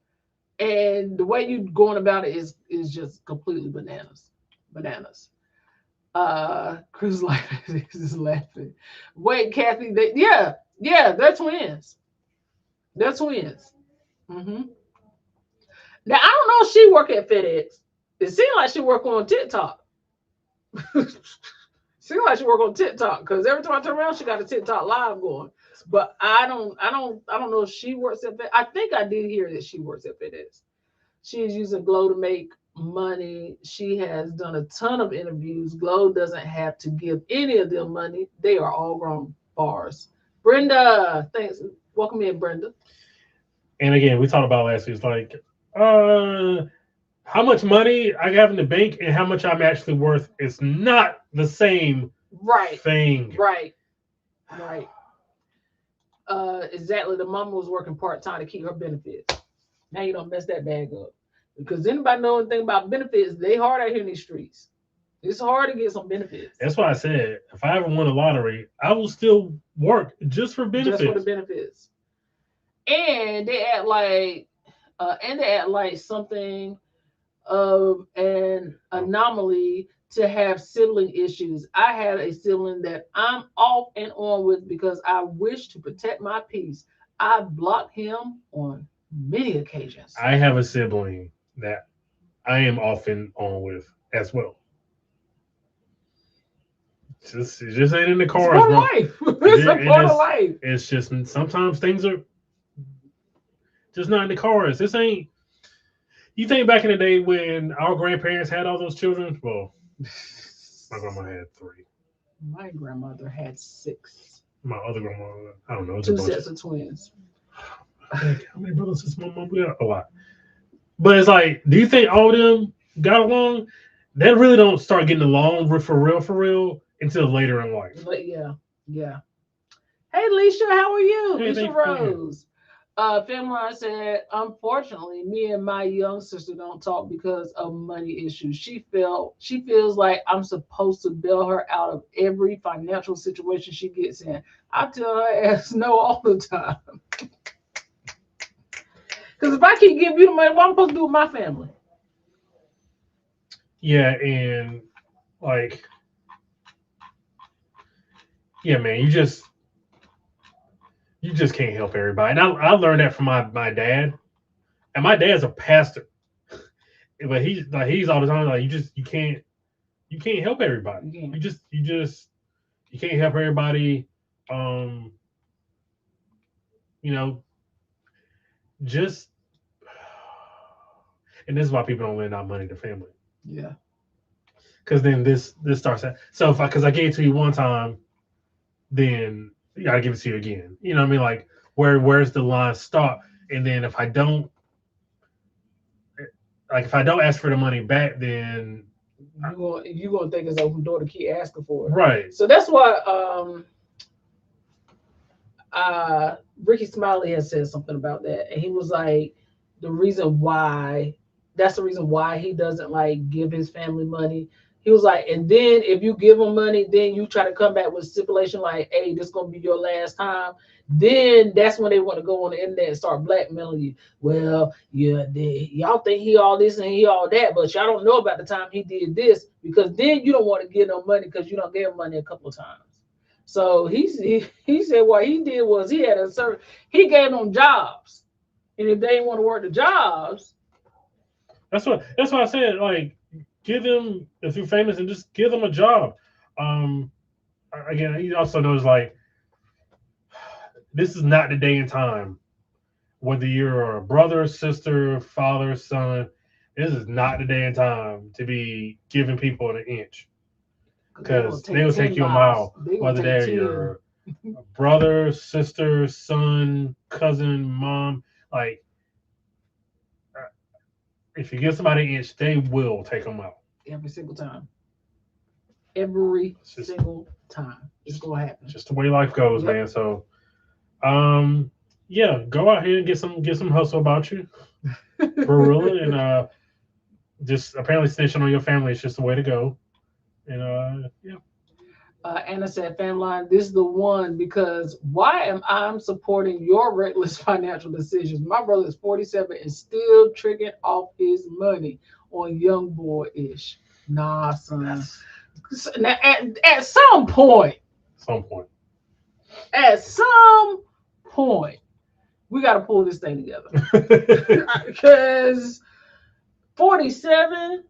And the way you going about it is just completely bananas. Chris Life is laughing. Wait, Kathy, they're twins. They're twins. Mm-hmm. Now, I don't know if she work at FedEx. It seemed like she work on TikTok. Seems like she work on TikTok because every time I turn around, she got a TikTok live going. But I don't know if she works at FedEx. I think I did hear that she works at FedEx. She is using Glow to make money. She has done a ton of interviews. Glow doesn't have to give any of them money. They are all grown bars. Brenda, thanks. Welcome in, Brenda. And again, we talked about last week. It's like, how much money I have in the bank and how much I'm actually worth is not the same thing. Right. Exactly. The mama was working part-time to keep her benefits. Now you don't mess that bag up. Because anybody know anything about benefits, they hard out here in these streets. It's hard to get some benefits. That's why I said, if I ever won a lottery, I will still work just for benefits. Just for the benefits. And they act like something of an anomaly to have sibling issues. I had a sibling that I'm off and on with because I wish to protect my peace. I blocked him on many occasions. I have a sibling that I am off and on with as well. It just ain't in the cards, it's part of life. It's a part of life. It's just sometimes things are just not in the cards. This ain't. You think back in the day when our grandparents had all those children? Well, my grandma had 3. My grandmother had 6. My other grandmother, I don't know. 2 sets of twins. How many brothers does my mom got? A lot. But it's like, do you think all of them got along? They really don't start getting along for real until later in life. But yeah. Hey, Leisha, how are you? Hey, Leisha Rose. Femline said, unfortunately, me and my young sister don't talk because of money issues. She feels like I'm supposed to bail her out of every financial situation she gets in. I tell her ass no all the time. Because if I keep giving you the money, what am I supposed to do with my family? Yeah, and like, yeah, man, you just can't help everybody. And I learned that from my dad. And my dad's a pastor, but he's all the time like you can't help everybody. You can't help everybody. Um, you know, just and this is why people don't lend out money to family. Yeah. Because then this starts at, so because I gave it to you one time, then you gotta give it to you again. You know what I mean? Like where's the line stop? And then if I don't ask for the money back, then you gonna think it's open door to keep asking for it. Right. So that's why Ricky Smiley has said something about that, and he was like, that's the reason why he doesn't like give his family money. He was like, and then if you give them money, then you try to come back with stipulation like, hey, this is gonna be your last time. Then that's when they want to go on the internet and start blackmailing you. Well, yeah, y'all think he all this and he all that, but y'all don't know about the time he did this, because then you don't want to give no money because you don't give him money a couple of times. So he said what he did was he gave them jobs, and if they didn't want to work the jobs, that's what I said. Like, give them, if you're famous, and just give them a job. Again, he also knows like this is not the day and time. Whether you're a brother, sister, father, son, this is not the day and time to be giving people an inch. Because they will take you a mile, whether they're your brother, sister, son, cousin, mom. Like, if you give somebody an inch, they will take them out every single time. Every single time, it's gonna happen. Just the way life goes, man. So, yeah, go out here and get some hustle about you, for real, and just apparently snitching on your family is just the way to go. And yeah. Anna said, Famline, this is the one, because why am I supporting your reckless financial decisions? My brother is 47 and still tricking off his money on young boy-ish. Nah, son. Now, at some point, we got to pull this thing together. Because 47...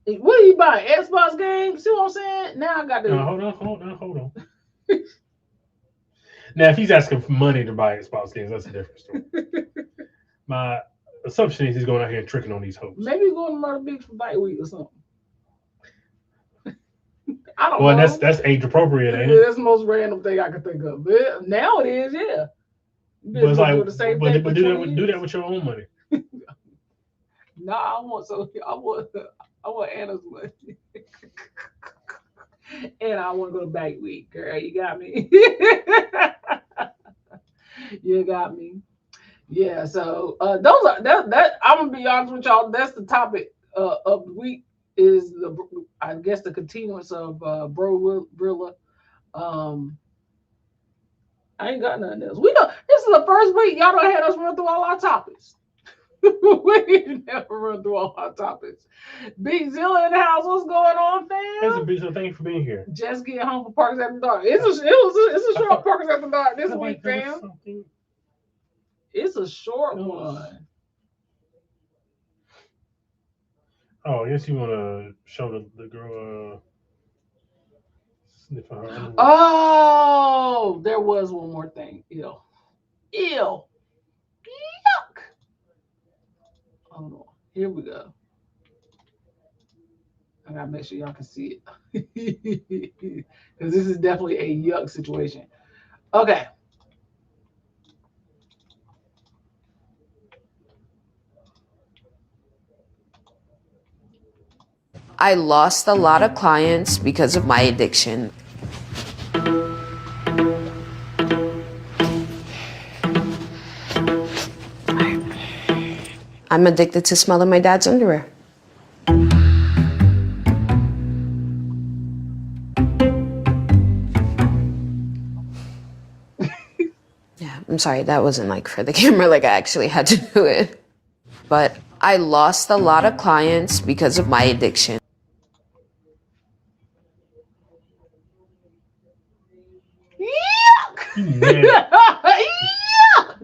What are you buying? Xbox games? See what I'm saying? Now I got to. No, hold on. Now, if he's asking for money to buy Xbox games, that's a different story. My assumption is he's going out here and tricking on these hoes. Maybe he's going to Myrtle Beach for Bike Week or something. I don't know. Well, that's age appropriate, ain't it? That's the most random thing I can think of. But now it is, yeah. But it's like, but do that with your own money. No, I want Anna's money. And I want to go to Bike Week, girl. You got me. You got me. Yeah, so those are that I'm gonna be honest with y'all. That's the topic of the week, is I guess the continuance of Bro Brilla. I ain't got nothing else. We know this is the first week y'all don't had us run through all our topics. We never run through all our topics. Big Zilla in the house. What's going on, fam? Thank you for being here. Just getting home from Parkers After Dark. It's a short Parkers After Dark this week, fam. It's a short one. Oh, I guess you want to show the girl sniffing her. Oh, there was one more thing. Ew. Yuck. Hold on. Here we go. I gotta make sure y'all can see it. Because this is definitely a yuck situation. Okay. I lost a lot of clients because of my addiction. I'm addicted to smelling my dad's underwear. Yeah, I'm sorry, that wasn't like for the camera, like I actually had to do it. But I lost a lot of clients because of my addiction.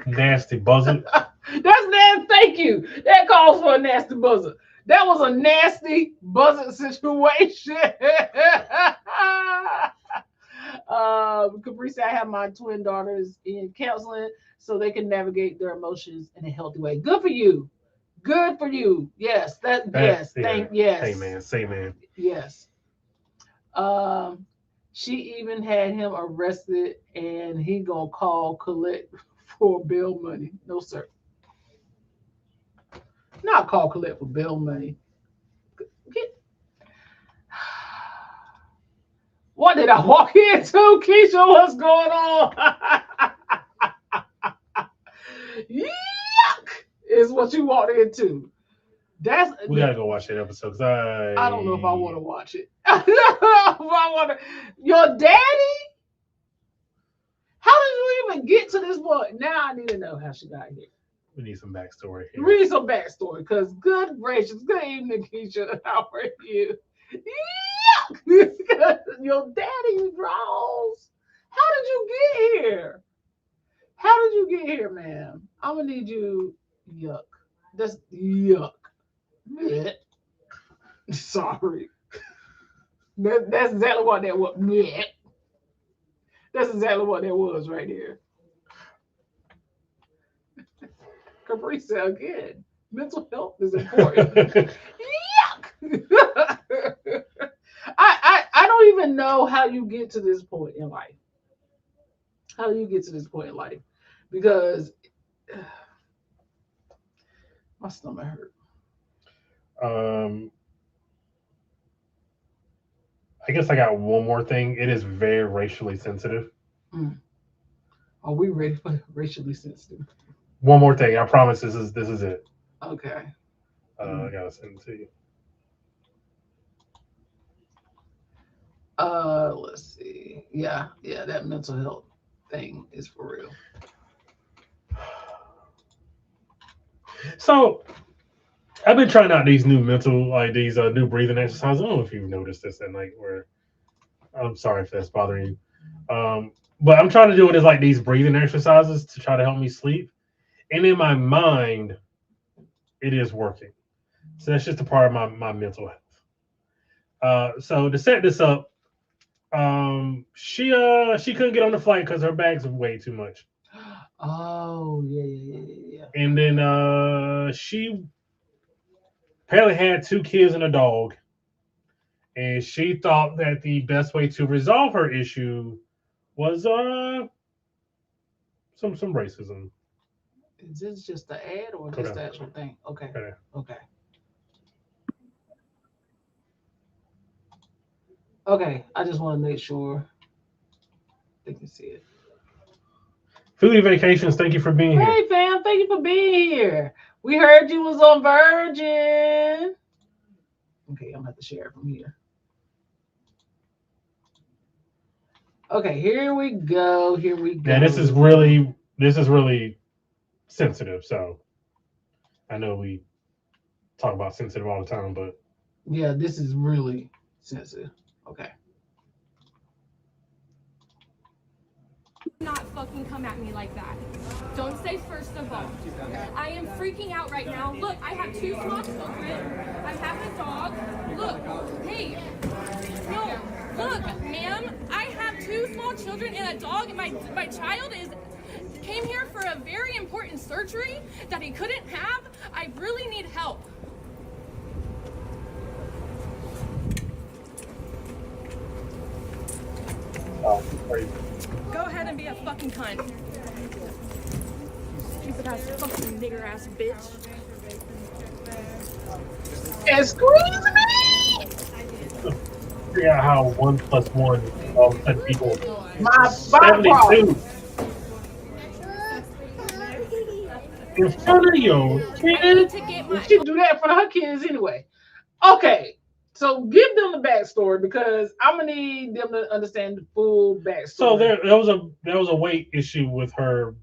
Nasty buzzard. That's nasty. Thank you. That calls for a nasty buzzard. That was a nasty buzzard situation. Capri said, I have my twin daughters in counseling so they can navigate their emotions in a healthy way. Good for you. Good for you. Yes. Yes. Yeah. Yes. Hey man, say man. Yes. She even had him arrested and he gonna call collect for bail money. No, sir. Not call collect for bail money. What did I walk into, Keisha? What's going on? Yuck! Is what you walked into. We gotta go watch that episode because I don't know if I want to watch it. Your daddy? How did you even get to this point? Now I need to know how she got here. We need some backstory here. We need some backstory, because good gracious, good evening, Keisha. How are you? Yuck! Your daddy draws. How did you get here? How did you get here, ma'am? I'm gonna need you. Yuck. That's yuck. Blech. Sorry. That's exactly what that was. Blech. That's exactly what that was right there. Capri said again, mental health is important. Yuck! I don't even know how you get to this point in life. How do you get to this point in life? Because my stomach hurt. I guess I got one more thing. It is very racially sensitive. Are we ready for racially sensitive? One more thing. I promise this is it. Okay. I gotta send it to you. Let's see. Yeah, that mental health thing is for real. So I've been trying out these new these new breathing exercises. I don't know if you've noticed this at night where I'm sorry if that's bothering you. But I'm trying to do it as like these breathing exercises to try to help me sleep. And in my mind, it is working. So that's just a part of my mental health. So to set this up, she couldn't get on the flight because her bags are way too much. Oh, yeah. And then she apparently had 2 kids and a dog. And she thought that the best way to resolve her issue was some racism. Is this just the ad or just the actual thing? Okay. Okay, I just want to make sure they can see it. Foodie Vacations, thank you for being here. Hey, fam, thank you for being here. We heard you was on Virgin. Okay, I'm going to have to share it from here. Okay, here we go. Yeah, this is really sensitive. So I know we talk about sensitive all the time, but yeah, this is really sensitive. Okay. Not fucking come at me like that. Don't say first of all. I am freaking out right now. Look, I have 2 small children. I have a dog. Look, hey. No, look, ma'am. I have 2 small children and a dog. And my child came here for a very important surgery that he couldn't have. I really need help. oh, crazy. Go ahead and be a fucking cunt. Stupid ass fucking nigger ass bitch. Excuse me? Figure out how 1 + 1 all of a sudden equals My 72. in front of your I need kids. to get Well, my. she do that in front of her kids anyway. Okay, so give them the backstory because I'm gonna need them to understand the full backstory. So there was a weight issue with her.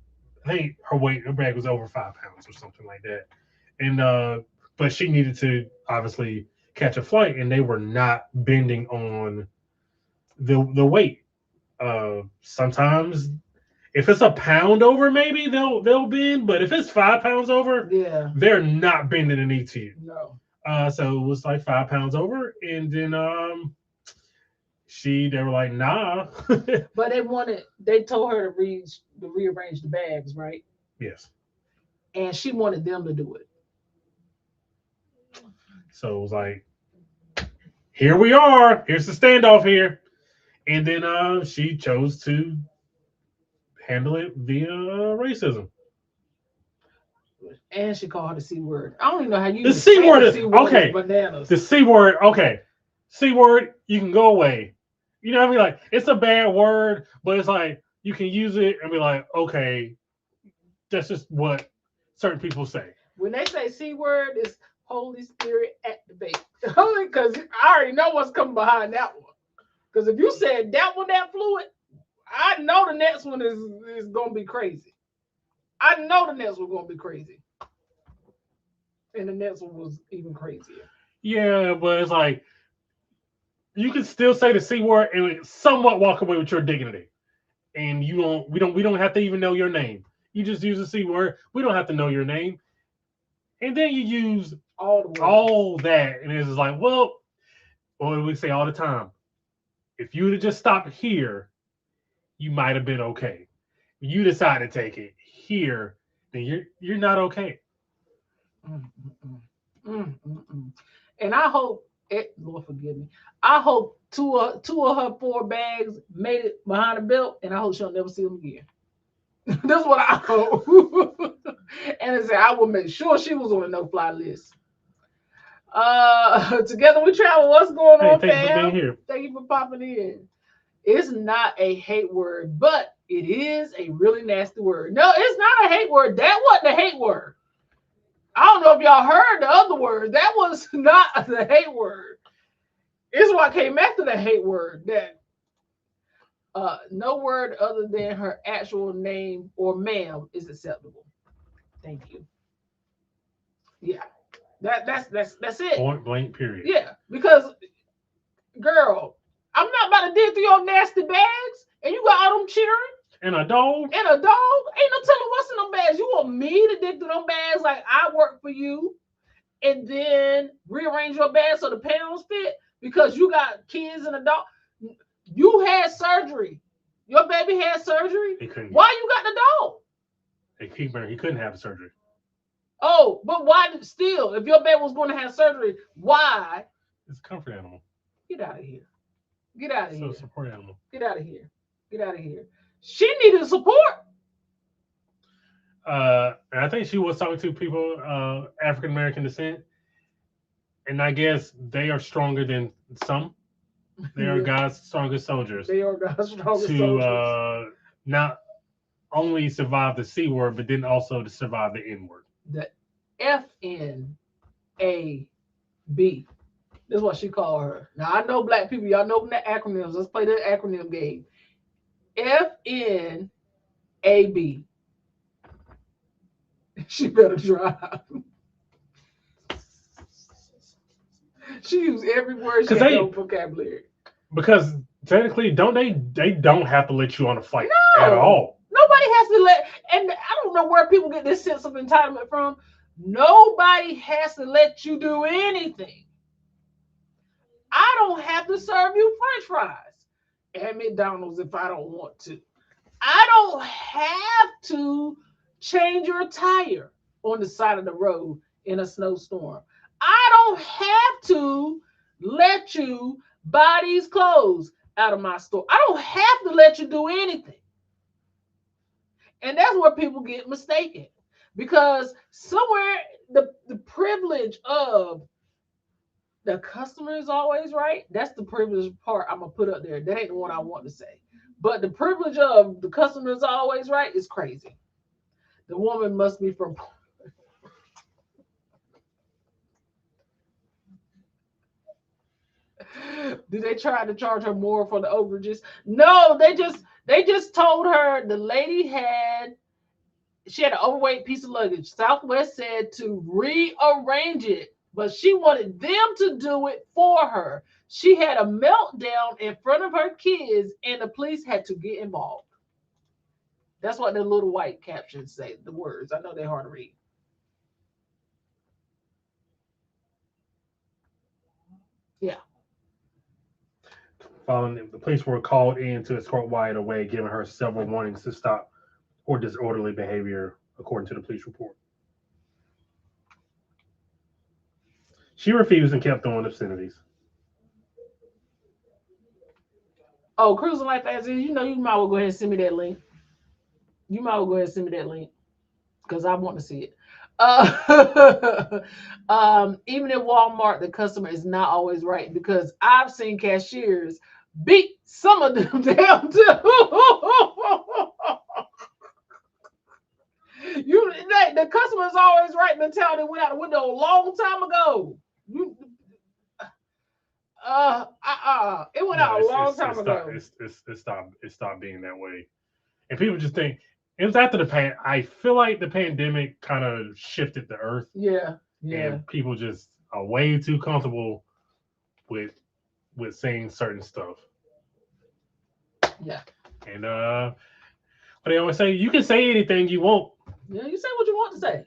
I think her bag was over 5 pounds or something like that, and but she needed to obviously catch a flight, and they were not bending on the weight. Sometimes if it's a pound over, maybe they'll bend, but if it's 5 pounds over, Yeah, they're not bending the knee to you. no. So it was like 5 pounds over, and then they were like, nah. But they told her to rearrange the bags, right? Yes. And she wanted them to do it. So it was like, here we are. Here's the standoff here. And then she chose to handle it via racism. And she called her the C word. I don't even know how you The even C say word the is C word okay. bananas. The C word, okay. C word, you can go away. You know what I mean? Like, it's a bad word, but it's like you can use it and be like, okay, that's just what certain people say. When they say C word, it's Holy Spirit activate. Because I already know what's coming behind that one. Because if you said that one that fluid, I know the next one is gonna be crazy. I know the next one's gonna be crazy. And the next one was even crazier. Yeah, but it's like you can still say the C word and somewhat walk away with your dignity. And we don't have to even know your name. You just use the C word. We don't have to know your name. And then you use all that, and it's just like, well, what do we say all the time? If you would have just stopped here, you might have been okay. You decide to take it here, then you're not okay. Mm, mm, mm, mm, mm. And I hope Lord forgive me. I hope two of her 4 bags made it behind the belt, and I hope she'll never see them again. That's what I hope. And I said I will make sure she was on a no-fly list. Together we travel. What's going Hey, on, thanks for being fam? here. Thank you for popping in. It's not a hate word, but it is a really nasty word. No, it's not a hate word. That wasn't a hate word. I don't know if y'all heard the other word. That was not the hate word. It's what came after the hate word. That no word other than her actual name or ma'am is acceptable. Thank you. Yeah, that's it. Point blank, period. Yeah, because girl, I'm not about to dig through your nasty bags, and you got all them cheering. And a dog. And a dog? Ain't no telling what's in them bags. You want me to dig through them bags like I work for you and then rearrange your bags so the pounds fit because you got kids and a dog? You had surgery. Your baby had surgery. He couldn't. Why you got the dog? He couldn't have the surgery. Oh, but why still? If your baby was going to have surgery, why? It's a comfort animal. Get out of here. Get out of here. So support animal. Get out of here. Get out of here. She needed support. And I think she was talking to people African American descent, and I guess they are stronger than some. They are God's strongest soldiers. They are God's strongest to soldiers. Not only survive the C word, but then also to survive the N word. The FNAB. That's what she called her. Now I know black people, y'all know the acronyms. Let's play the acronym game. FNAB. She better drive. She used every word she had no vocabulary. Because technically, they don't have to let you on a flight at all. Nobody has to and I don't know where people get this sense of entitlement from. Nobody has to let you do anything. I don't have to serve you French fries at McDonald's if I don't want to. I don't have to change your tire on the side of the road in a snowstorm. I don't have to let you buy these clothes out of my store. I don't have to let you do anything. And that's where people get mistaken. Because somewhere the privilege of the customer is always right. That's the privilege part I'm going to put up there. That ain't the one I want to say. But the privilege of the customer is always right is crazy. The woman must be from Did they try to charge her more for the overages? No, they just told her the lady she had an overweight piece of luggage. Southwest said to rearrange it, but she wanted them to do it for her. She had a meltdown in front of her kids, and the police had to get involved. That's what the little white captions say, the words. I know they're hard to read. Yeah. Following, the police were called in to escort Wyatt away, giving her several warnings to stop or disorderly behavior, according to the police report. She refused and kept throwing obscenities. Oh, Cruising Life as is, you might well go ahead and send me that link. You might well go ahead and send me that link because I want to see it. Even in Walmart, the customer is not always right because I've seen cashiers beat some of them down too. The customer is always right mentality went out the window a long time ago. It went out a long time ago. It stopped being that way, and people just think it was after the I feel like the pandemic kind of shifted the earth. Yeah. And people just are way too comfortable with saying certain stuff. Yeah. And but they always say you can say anything you want. Yeah, you say what you want to say.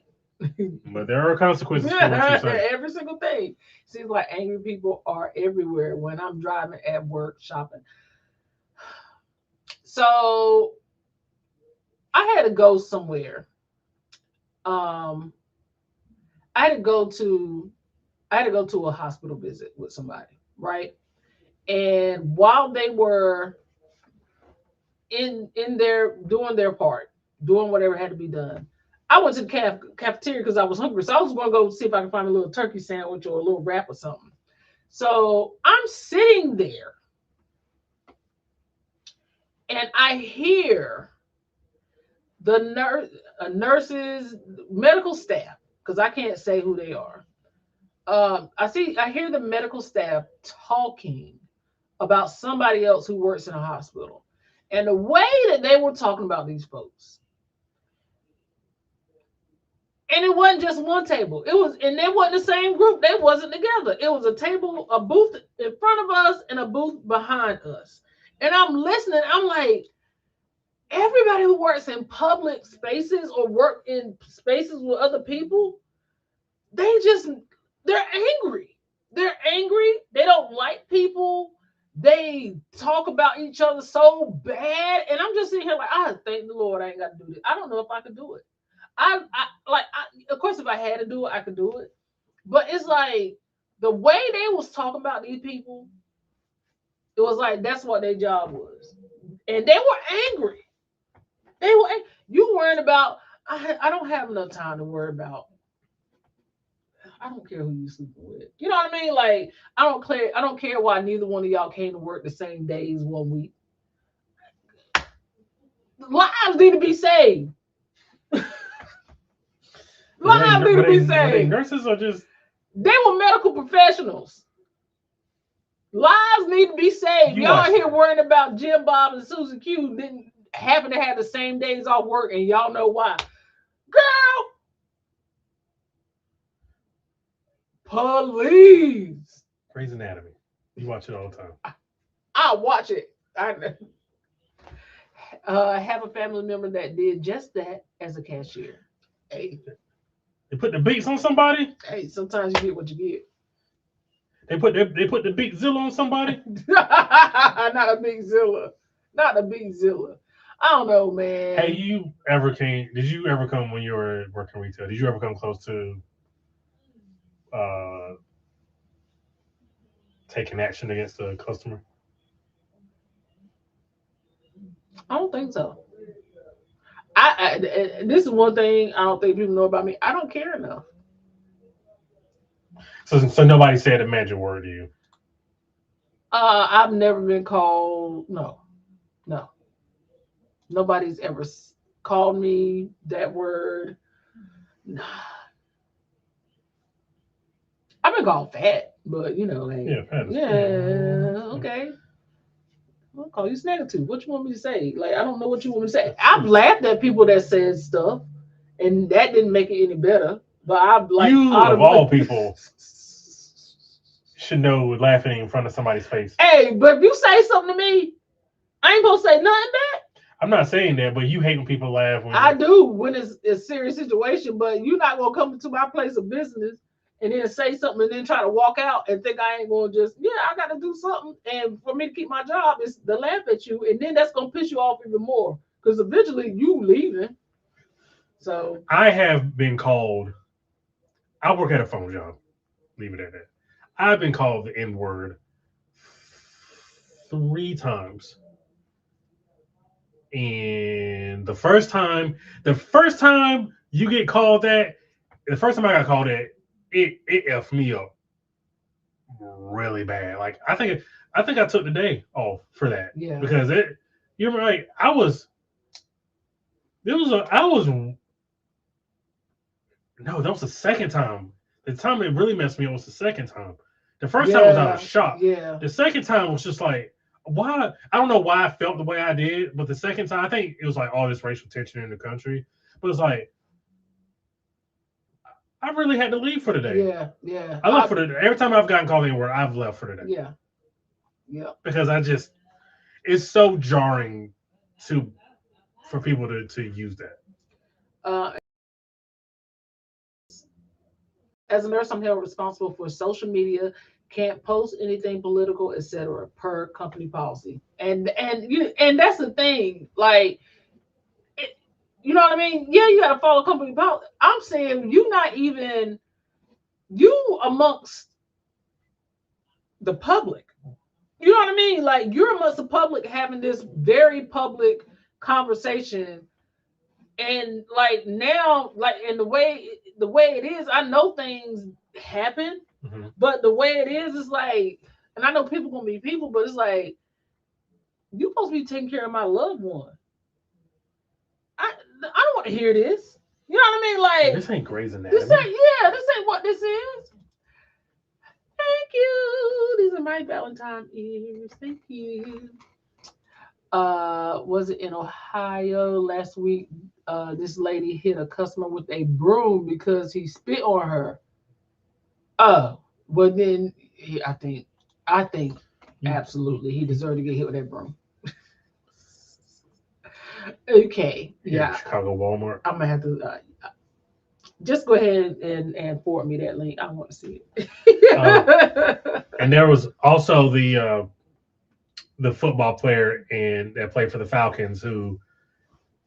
But there are consequences for what you say. Every single thing. Seems like angry people are everywhere when I'm driving, at work, shopping. So I had to go somewhere. I had to go to a hospital visit with somebody, right? And while they were in there doing their part, doing whatever had to be done, I went to the cafeteria because I was hungry. So I was going to go see if I could find a little turkey sandwich or a little wrap or something. So I'm sitting there and I hear the nurses, medical staff, because I can't say who they are. I hear the medical staff talking about somebody else who works in a hospital. And the way that they were talking about these folks, and it wasn't just one table. And they wasn't the same group. They wasn't together. It was a booth in front of us and a booth behind us. And I'm listening. I'm like, everybody who works in public spaces or work in spaces with other people, they're angry. They're angry. They don't like people. They talk about each other so bad. And I'm just sitting here like, I thank the Lord I ain't got to do this. I don't know if I could do it. Of course, if I had to do it, I could do it. But it's like the way they was talking about these people, it was like that's what their job was. And they were angry. You worried about, I don't have enough time to worry about. I don't care who you sleeping with. You know what I mean? Like, I don't care why neither one of y'all came to work the same days 1 week. Lives need to be saved. Lives need to be saved. Nurses are just. They were medical professionals. Lives need to be saved. Y'all here worrying about Jim Bob and Susie Q didn't happen to have the same days off work, and y'all know why. Girl, police. Grey's Anatomy. You watch it all the time. I watch it. I have a family member that did just that as a cashier. Hey. They put the beats on somebody? Hey, sometimes you get what you get. They put the big Zilla on somebody? Not a big Zilla. Not a big Zilla. I don't know, man. Hey, did you ever come when you were working retail? Did you ever come close to taking action against a customer? I don't think so. This is one thing I don't think people know about me. I don't care enough. So nobody said a magic word to you? I've never been called. No. Nobody's ever called me that word. I've been called fat, but like okay. I'll call you Snaggletooth. What you want me to say? Like, I don't know what you want me to say. I've laughed at people that said stuff, and that didn't make it any better. But I've like you of all people should know laughing in front of somebody's face. Hey, but if you say something to me, I ain't supposed to say nothing back. I'm not saying that, but you hate when people laugh. I do when it's a serious situation, but you're not gonna come to my place of business and then say something and then try to walk out and think I ain't gonna just I got to do something, and for me to keep my job is to laugh at you, and then that's gonna piss you off even more because eventually you leaving. So I have been called. I work at a phone job. Leave it at that. I've been called the N word 3 times. And the first time you get called that, the first time I got called that, it effed me up really bad. Like I think I took the day off for that. Yeah. Because you're right. I was that was the second time. The time it really messed me up was the second time. The first time was out of shock. Yeah. The second time was just like, why? I don't know why I felt the way I did, but the second time, I think it was like all this racial tension in the country. But it's like, I really had to leave for the day. Yeah. I left for the day. Every time I've gotten called anywhere, I've left for the day. Yeah. Because it's so jarring for people to use that. As a nurse, I'm held responsible for social media. Can't post anything political, etc. per company policy. And that's the thing. Like, you know what I mean? Yeah, you got to follow company policy. I'm saying you amongst the public. You know what I mean? Like, you're amongst the public having this very public conversation. And like now, like in the way it is, I know things happen, but the way it is like, and I know people gonna be people, but it's like you supposed to be taking care of my loved one. I don't want to hear this. You know what I mean? Like, this ain't Grey's Anatomy. This ain't what this is. Thank you. These are my Valentine ears. Thank you. Was it in Ohio last week? This lady hit a customer with a broom because he spit on her. Oh, well then I think absolutely he deserved to get hit with that broom. Okay, yeah. Chicago Walmart. I'm gonna have to just go ahead and forward me that link. I want to see it. And there was also the football player that played for the Falcons who,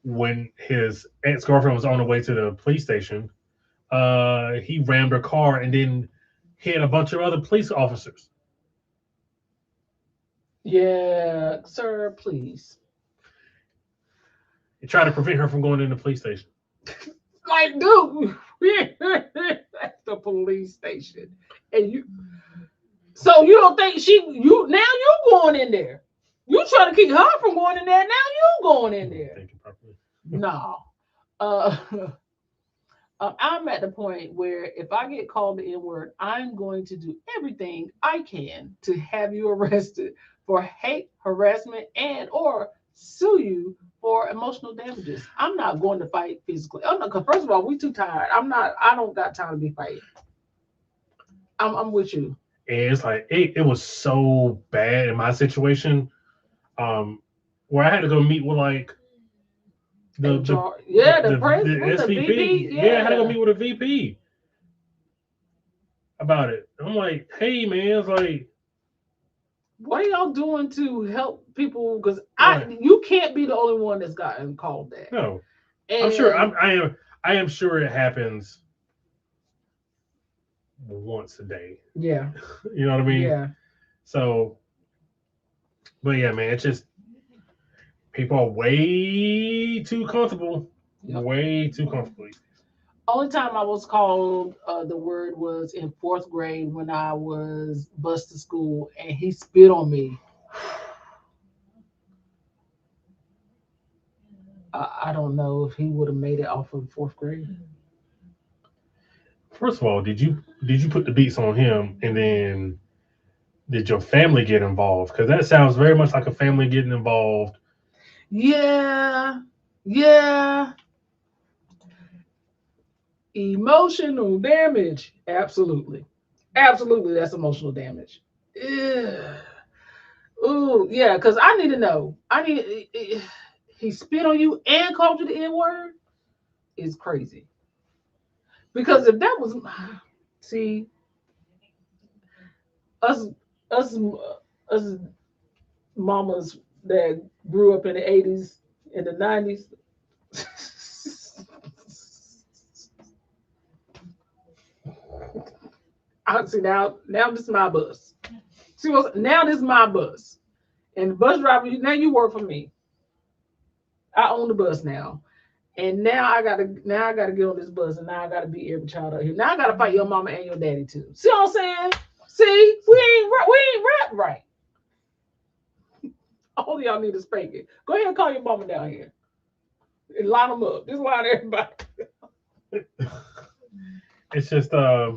when his ex-girlfriend was on the way to the police station, he rammed her car and then hit a bunch of other police officers. Yeah, sir, please. He tried to prevent her from going in the police station. Like, dude, that's the police station, and so you don't think you going in there? You trying to keep her from going in there? Now you going in there? No. I'm at the point where if I get called the N-word, I'm going to do everything I can to have you arrested for hate, harassment, and or sue you for emotional damages. I'm not going to fight physically. Oh no, because first of all, we too tired. I don't got time to be fighting. I'm with you. And it's like it was so bad in my situation, where I had to go meet with like the SVP. Yeah, I had to go meet with a VP about it. I'm like, hey man, it's like, what are y'all doing to help people? Because you can't be the only one that's gotten called that. No, and I'm sure. I am sure it happens once a day. Yeah, you know what I mean. Yeah. So, but yeah, man, it's just people are way too comfortable. Yep. Way too comfortable. Only time I was called the word was in 4th grade when I was bused to school and he spit on me. I don't know if he would have made it off of 4th grade. First of all, did you put the beats on him, and then did your family get involved? Because that sounds very much like a family getting involved. Yeah. Emotional damage. Absolutely. That's emotional damage. Ugh. Ooh, yeah, because I need to know. He spit on you and called you the N-word is crazy. Because if that was, see, us, us, us mamas that grew up in the 80s and the 90s. I see now this is my bus. See what now this is my bus. And the bus driver, now you work for me. I own the bus now. And now I gotta get on this bus, and now I gotta beat every child out here. Now I gotta fight your mama and your daddy too. See what I'm saying? See, we ain't rap right. All y'all need to spank it. Go ahead and call your mama down here and line them up. Just line everybody. It's just I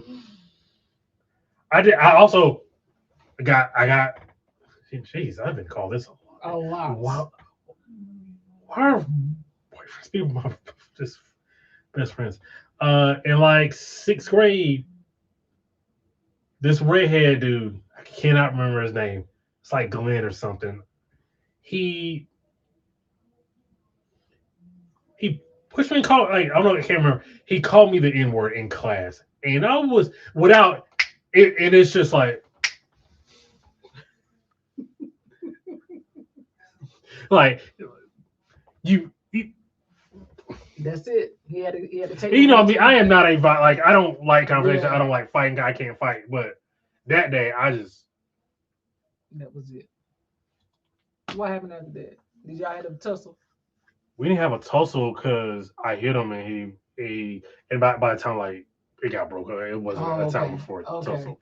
also got jeez, I've been called this a lot. Wow. Why are boyfriends people my just best friends? In like 6th grade, this redhead dude, I cannot remember his name. It's like Glenn or something. He pushed me and called, like, I don't know, I can't remember. He called me the N-word in class. And I was without it, and it's just like you that's it. He had to take. You know, I mean, I am not a like. I don't like conversation. Yeah. I don't like fighting. I can't fight. But that day, that was it. What happened after that? Did y'all have a tussle? We didn't have a tussle because I hit him, and he and by the time like it got broke up, it wasn't a time before tussle.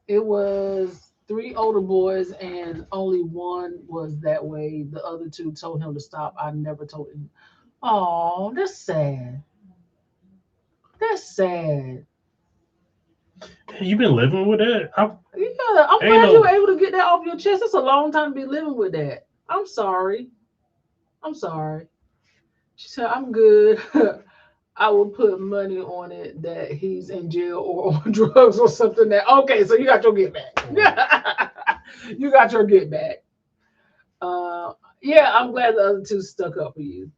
It was 3 older boys, and only one was that way. The other 2 told him to stop. I never told him. Oh, that's sad. That's sad. You've been living with that? I'm glad you were able to get that off your chest. It's a long time to be living with that. I'm sorry. She said, I'm good. I will put money on it that he's in jail or on drugs or something. Okay, so you got your get back. You got your get back. Yeah, I'm glad the other 2 stuck up for you.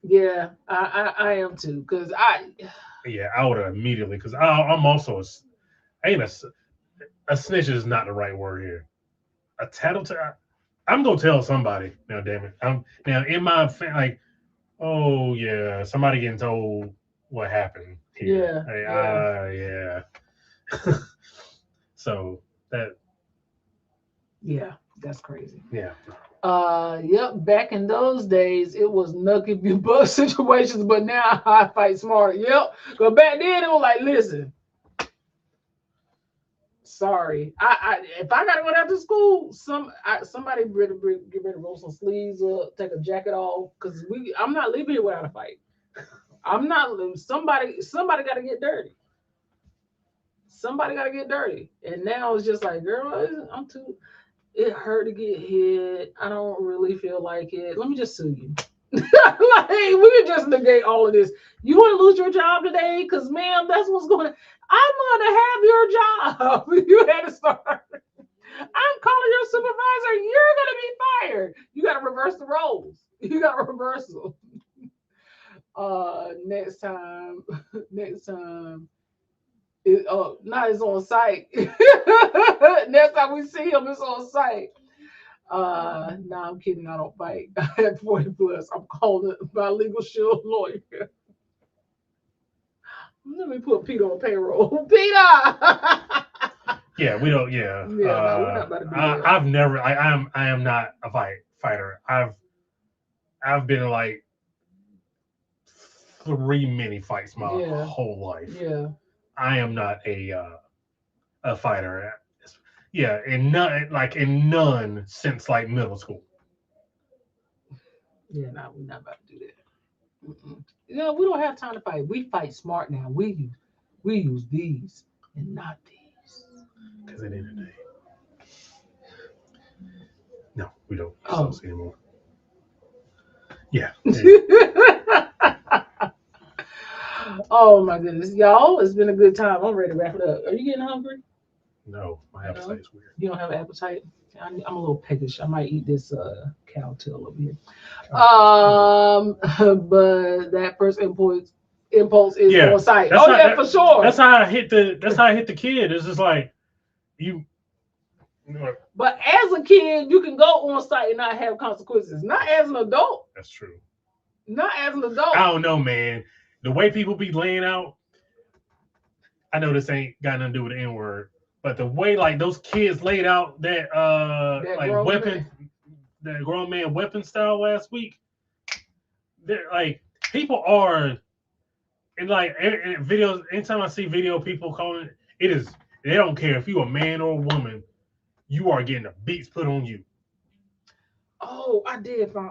Yeah, I am too. Yeah, I would have immediately, because I'm also a snitch is not the right word here. A tattletale. I'm gonna tell somebody. Now, damn it. I'm now in my like. Oh yeah, somebody getting told what happened here. Yeah. So that. Yeah, that's crazy. Yeah. Yep. Back in those days, it was nuck if you bust situations, but now I fight smarter. Yep. But back then, it was like, listen. Sorry, if I gotta go down to school, somebody get ready to roll some sleeves up, take a jacket off, because I'm not leaving here without a fight. I'm not. Somebody got to get dirty. Somebody got to get dirty, and now it's just like, girl, I'm too. It hurt to get hit. I don't really feel like it. Let me just sue you. Like, we can just negate all of this. You want to lose your job today? Because, ma'am, that's what's going to. I'm going to have your job. You had to start. I'm calling your supervisor. You're going to be fired. You got to reverse the roles. You got to reverse them. Next time. It's on site. Next time we see him, it's on site. No, I'm kidding. I don't fight. At 40 plus, I'm calling my legal shield lawyer. Let me put Peter on payroll. Peter. Yeah, we don't. Yeah. No, we're not about to do that. I've never. I am not a fighter. I've been in like 3 mini fights my whole life. Yeah. I am not a fighter. Yeah, in none since like middle school. Yeah, no, we're not about to do that. We don't have time to fight. We fight smart now. We We use these and not these. Because at the end of the day, no, we don't use Oh. those anymore. Yeah. Oh my goodness, y'all! It's been a good time. I'm ready to wrap it up. Are you getting hungry? No, my appetite's weird. You don't have an appetite? I'm a little peckish. I might eat this cow tail over here. But that first impulse is on site. Oh yeah, for sure. That's how I hit the kid. It's just like you. But as a kid, you can go on site and not have consequences. Not as an adult. That's true. Not as an adult. I don't know, man. The way people be laying out, I know this ain't got nothing to do with the N-word, but the way like those kids laid out that like weapon, that grown man weapon style last week, they're like people are and like in videos. Anytime I see video, people calling it is they don't care if you a man or a woman, you are getting the beats put on you. Oh, I did find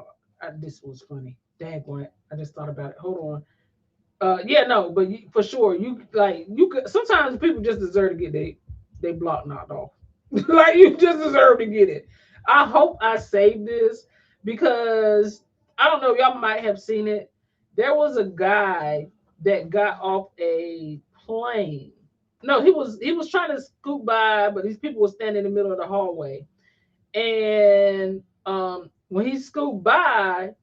this was funny. Dang, I just thought about it. Hold on. Yeah, no, but for sure, you could. Sometimes people just deserve to get they block knocked off. Like you just deserve to get it. I hope I saved this because I don't know. Y'all might have seen it. There was a guy that got off a plane. No, he was trying to scoot by, but these people were standing in the middle of the hallway, and when he scooped by,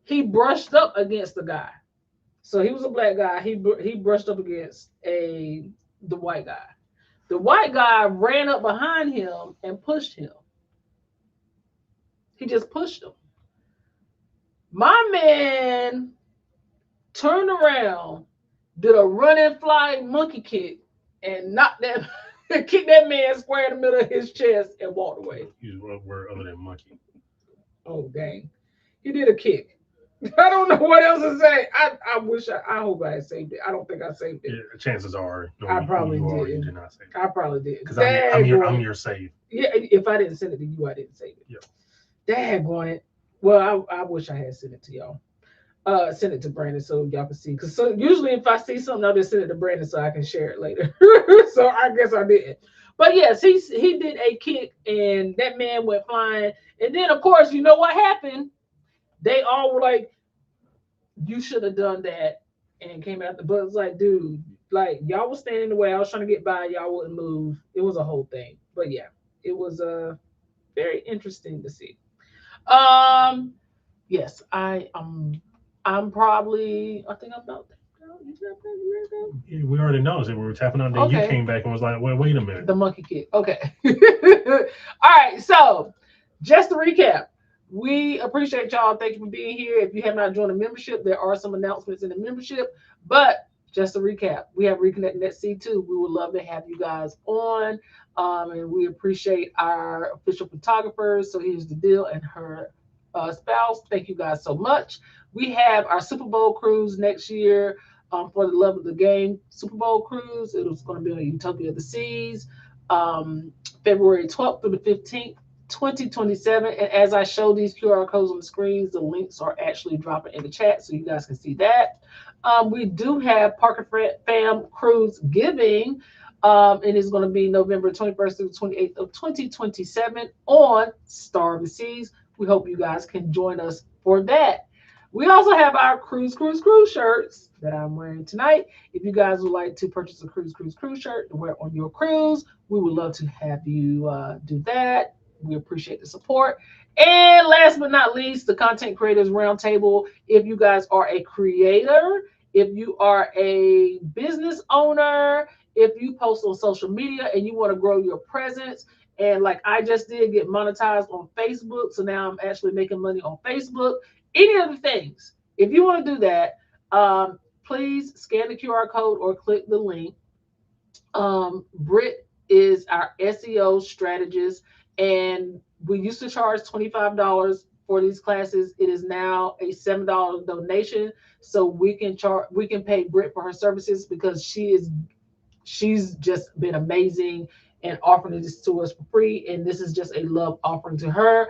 he brushed up against the guy. So he was a black guy. He brushed up against the white guy. The white guy ran up behind him and pushed him. He just pushed him. My man turned around, did a running flying monkey kick, and knocked that kicked that man square in the middle of his chest and walked away. Use what word other than monkey? Oh dang. He did a kick. I don't know what else to say. I hope I had saved it. I don't think I saved it. Yeah, chances are I probably did. You did not save it. I probably did. Because I'm your save. Yeah, if I didn't send it to you, I didn't save it. Yep. Daggone it. Well, I wish I had sent it to y'all. Send it to Brandon so y'all can see. Because usually if I see something, I'll just send it to Brandon so I can share it later. So I guess I didn't. But yes, he did a kick and that man went flying. And then of course, you know what happened? They all were like, you should have done that, and came out the but it's like, dude, like y'all was standing in the way. I was trying to get by, y'all wouldn't move. It was a whole thing. But yeah, it was very interesting to see. Yes, I'm probably I think I'm about yeah, we already know that we were tapping on. Then okay. You came back and was like, wait a minute. The monkey kick. Okay. All right, so just to recap. We appreciate y'all. Thank you for being here. If you have not joined the membership, there are some announcements in the membership. But just to recap, we have Reconnect at C2. We would love to have you guys on. And we appreciate our official photographers. So here's the deal and her spouse. Thank you guys so much. We have our Super Bowl cruise next year for the love of the game. Super Bowl cruise. It was going to be on Utopia of the Seas, February 12th through the 15th. 2027, and as I show these QR codes on the screens, the links are actually dropping in the chat so you guys can see that. We do have Parker Fam Cruise Giving, and it's going to be November 21st through the 28th of 2027 on Star of the Seas. We hope you guys can join us for that. We also have our cruise shirts that I'm wearing tonight. If you guys would like to purchase a cruise shirt to wear on your cruise, we would love to have you do that. We appreciate the support. And last but not least, the Content Creators Roundtable. If you guys are a creator, if you are a business owner, if you post on social media and you want to grow your presence, and like I just did get monetized on Facebook, so now I'm actually making money on Facebook, any of the things, if you want to do that, please scan the QR code or click the link. Britt is our SEO strategist. And we used to charge $25 for these classes. It is now a $7 donation, so we can pay Britt for her services because she's just been amazing and offering this to us for free. And this is just a love offering to her.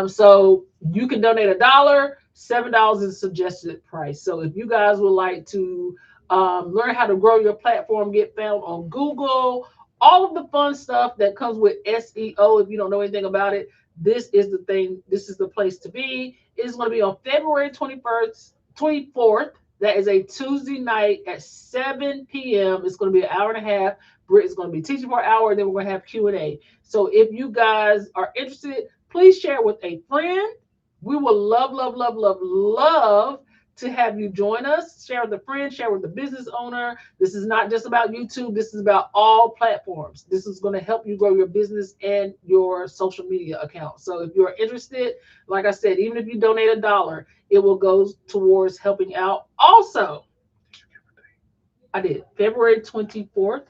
So you can donate $1. $7 is a suggested price. So if you guys would like to learn how to grow your platform, get found on Google, all of the fun stuff that comes with SEO. If you don't know anything about it, this is the thing. This is the place to be. It's going to be on February 21st, 24th. That is a Tuesday night at 7 p.m. It's going to be an hour and a half. Britt is going to be teaching for an hour, and then we're going to have Q&A. So if you guys are interested, please share with a friend. We will love, love, love, love, love to have you join us. Share with a friend, share with the business owner. This is not just about YouTube. This is about all platforms. This is going to help you grow your business and your social media account. So if you're interested, like I said, even if you donate $1, it will go towards helping out. Also, I did February 24th,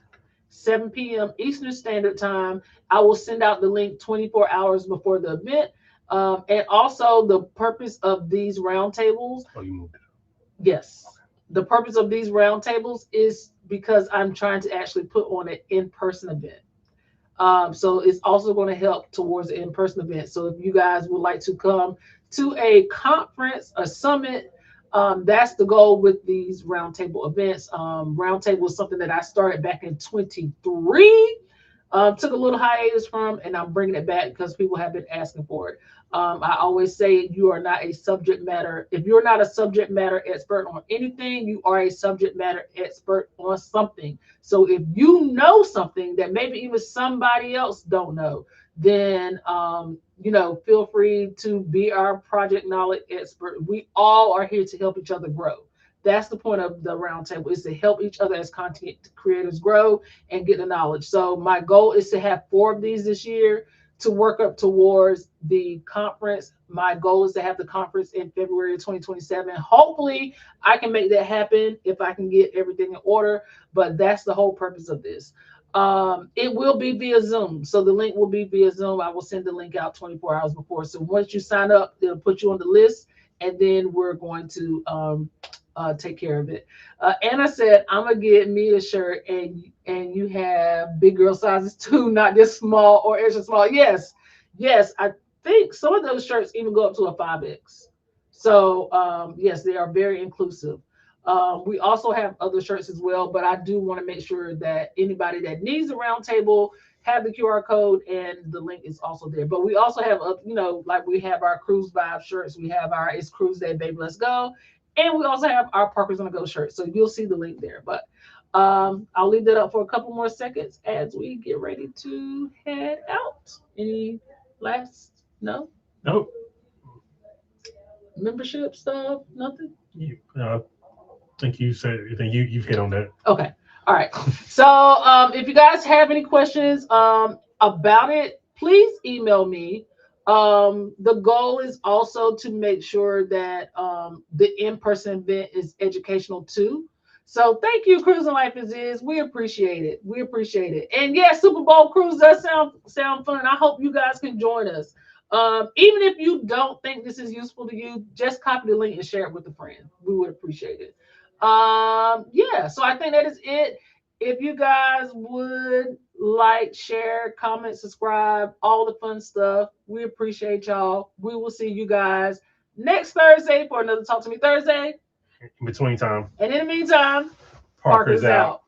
7 p.m. Eastern Standard Time. I will send out the link 24 hours before the event. And also the purpose of these roundtables. Oh, you moved it. Yes. The purpose of these roundtables is because I'm trying to actually put on an in-person event. So it's also going to help towards an in-person event. So if you guys would like to come to a conference, a summit, that's the goal with these roundtable events. Roundtable is something that I started back in 23. Took a little hiatus from, and I'm bringing it back because people have been asking for it. I always say you are not a subject matter. If you're not a subject matter expert on anything, you are a subject matter expert on something. So if you know something that maybe even somebody else don't know, then feel free to be our project knowledge expert. We all are here to help each other grow. That's the point of the roundtable, is to help each other as content creators grow and get the knowledge. So my goal is to have 4 of these this year to work up towards the conference. My goal is to have the conference in February 2027. Hopefully I can make that happen if I can get everything in order, but that's the whole purpose of this. It will be via Zoom. So the link will be via Zoom. I will send the link out 24 hours before. So once you sign up, they'll put you on the list, and then we're going to take care of it. Anna said, I'm gonna get me a shirt, and you have big girl sizes too, not just small or extra small. Yes, I think some of those shirts even go up to a 5X. So yes, they are very inclusive. We also have other shirts as well, but I do want to make sure that anybody that needs a round table have the QR code, and the link is also there. But we also have, like we have our cruise vibe shirts. We have our It's Cruise Day, Baby, Let's Go. And we also have our Parker's on the Go shirt. So you'll see the link there. But I'll leave that up for a couple more seconds as we get ready to head out. Any last? No? Nope. Membership stuff? Nothing? I think you've hit on that. Okay. All right. So if you guys have any questions about it, please email me. The goal is also to make sure that the in-person event is educational too. So thank you, Cruising Life Is. We appreciate it. We appreciate it. And yeah, Super Bowl cruise does sound fun. I hope you guys can join us. Even if you don't think this is useful to you, just copy the link and share it with a friend. We would appreciate it. Yeah, so I think that is it. If you guys would like, share, comment, subscribe, all the fun stuff, we appreciate y'all. We will see you guys next Thursday for another Talk to Me Thursday. In between time. And in the meantime, Parker's out.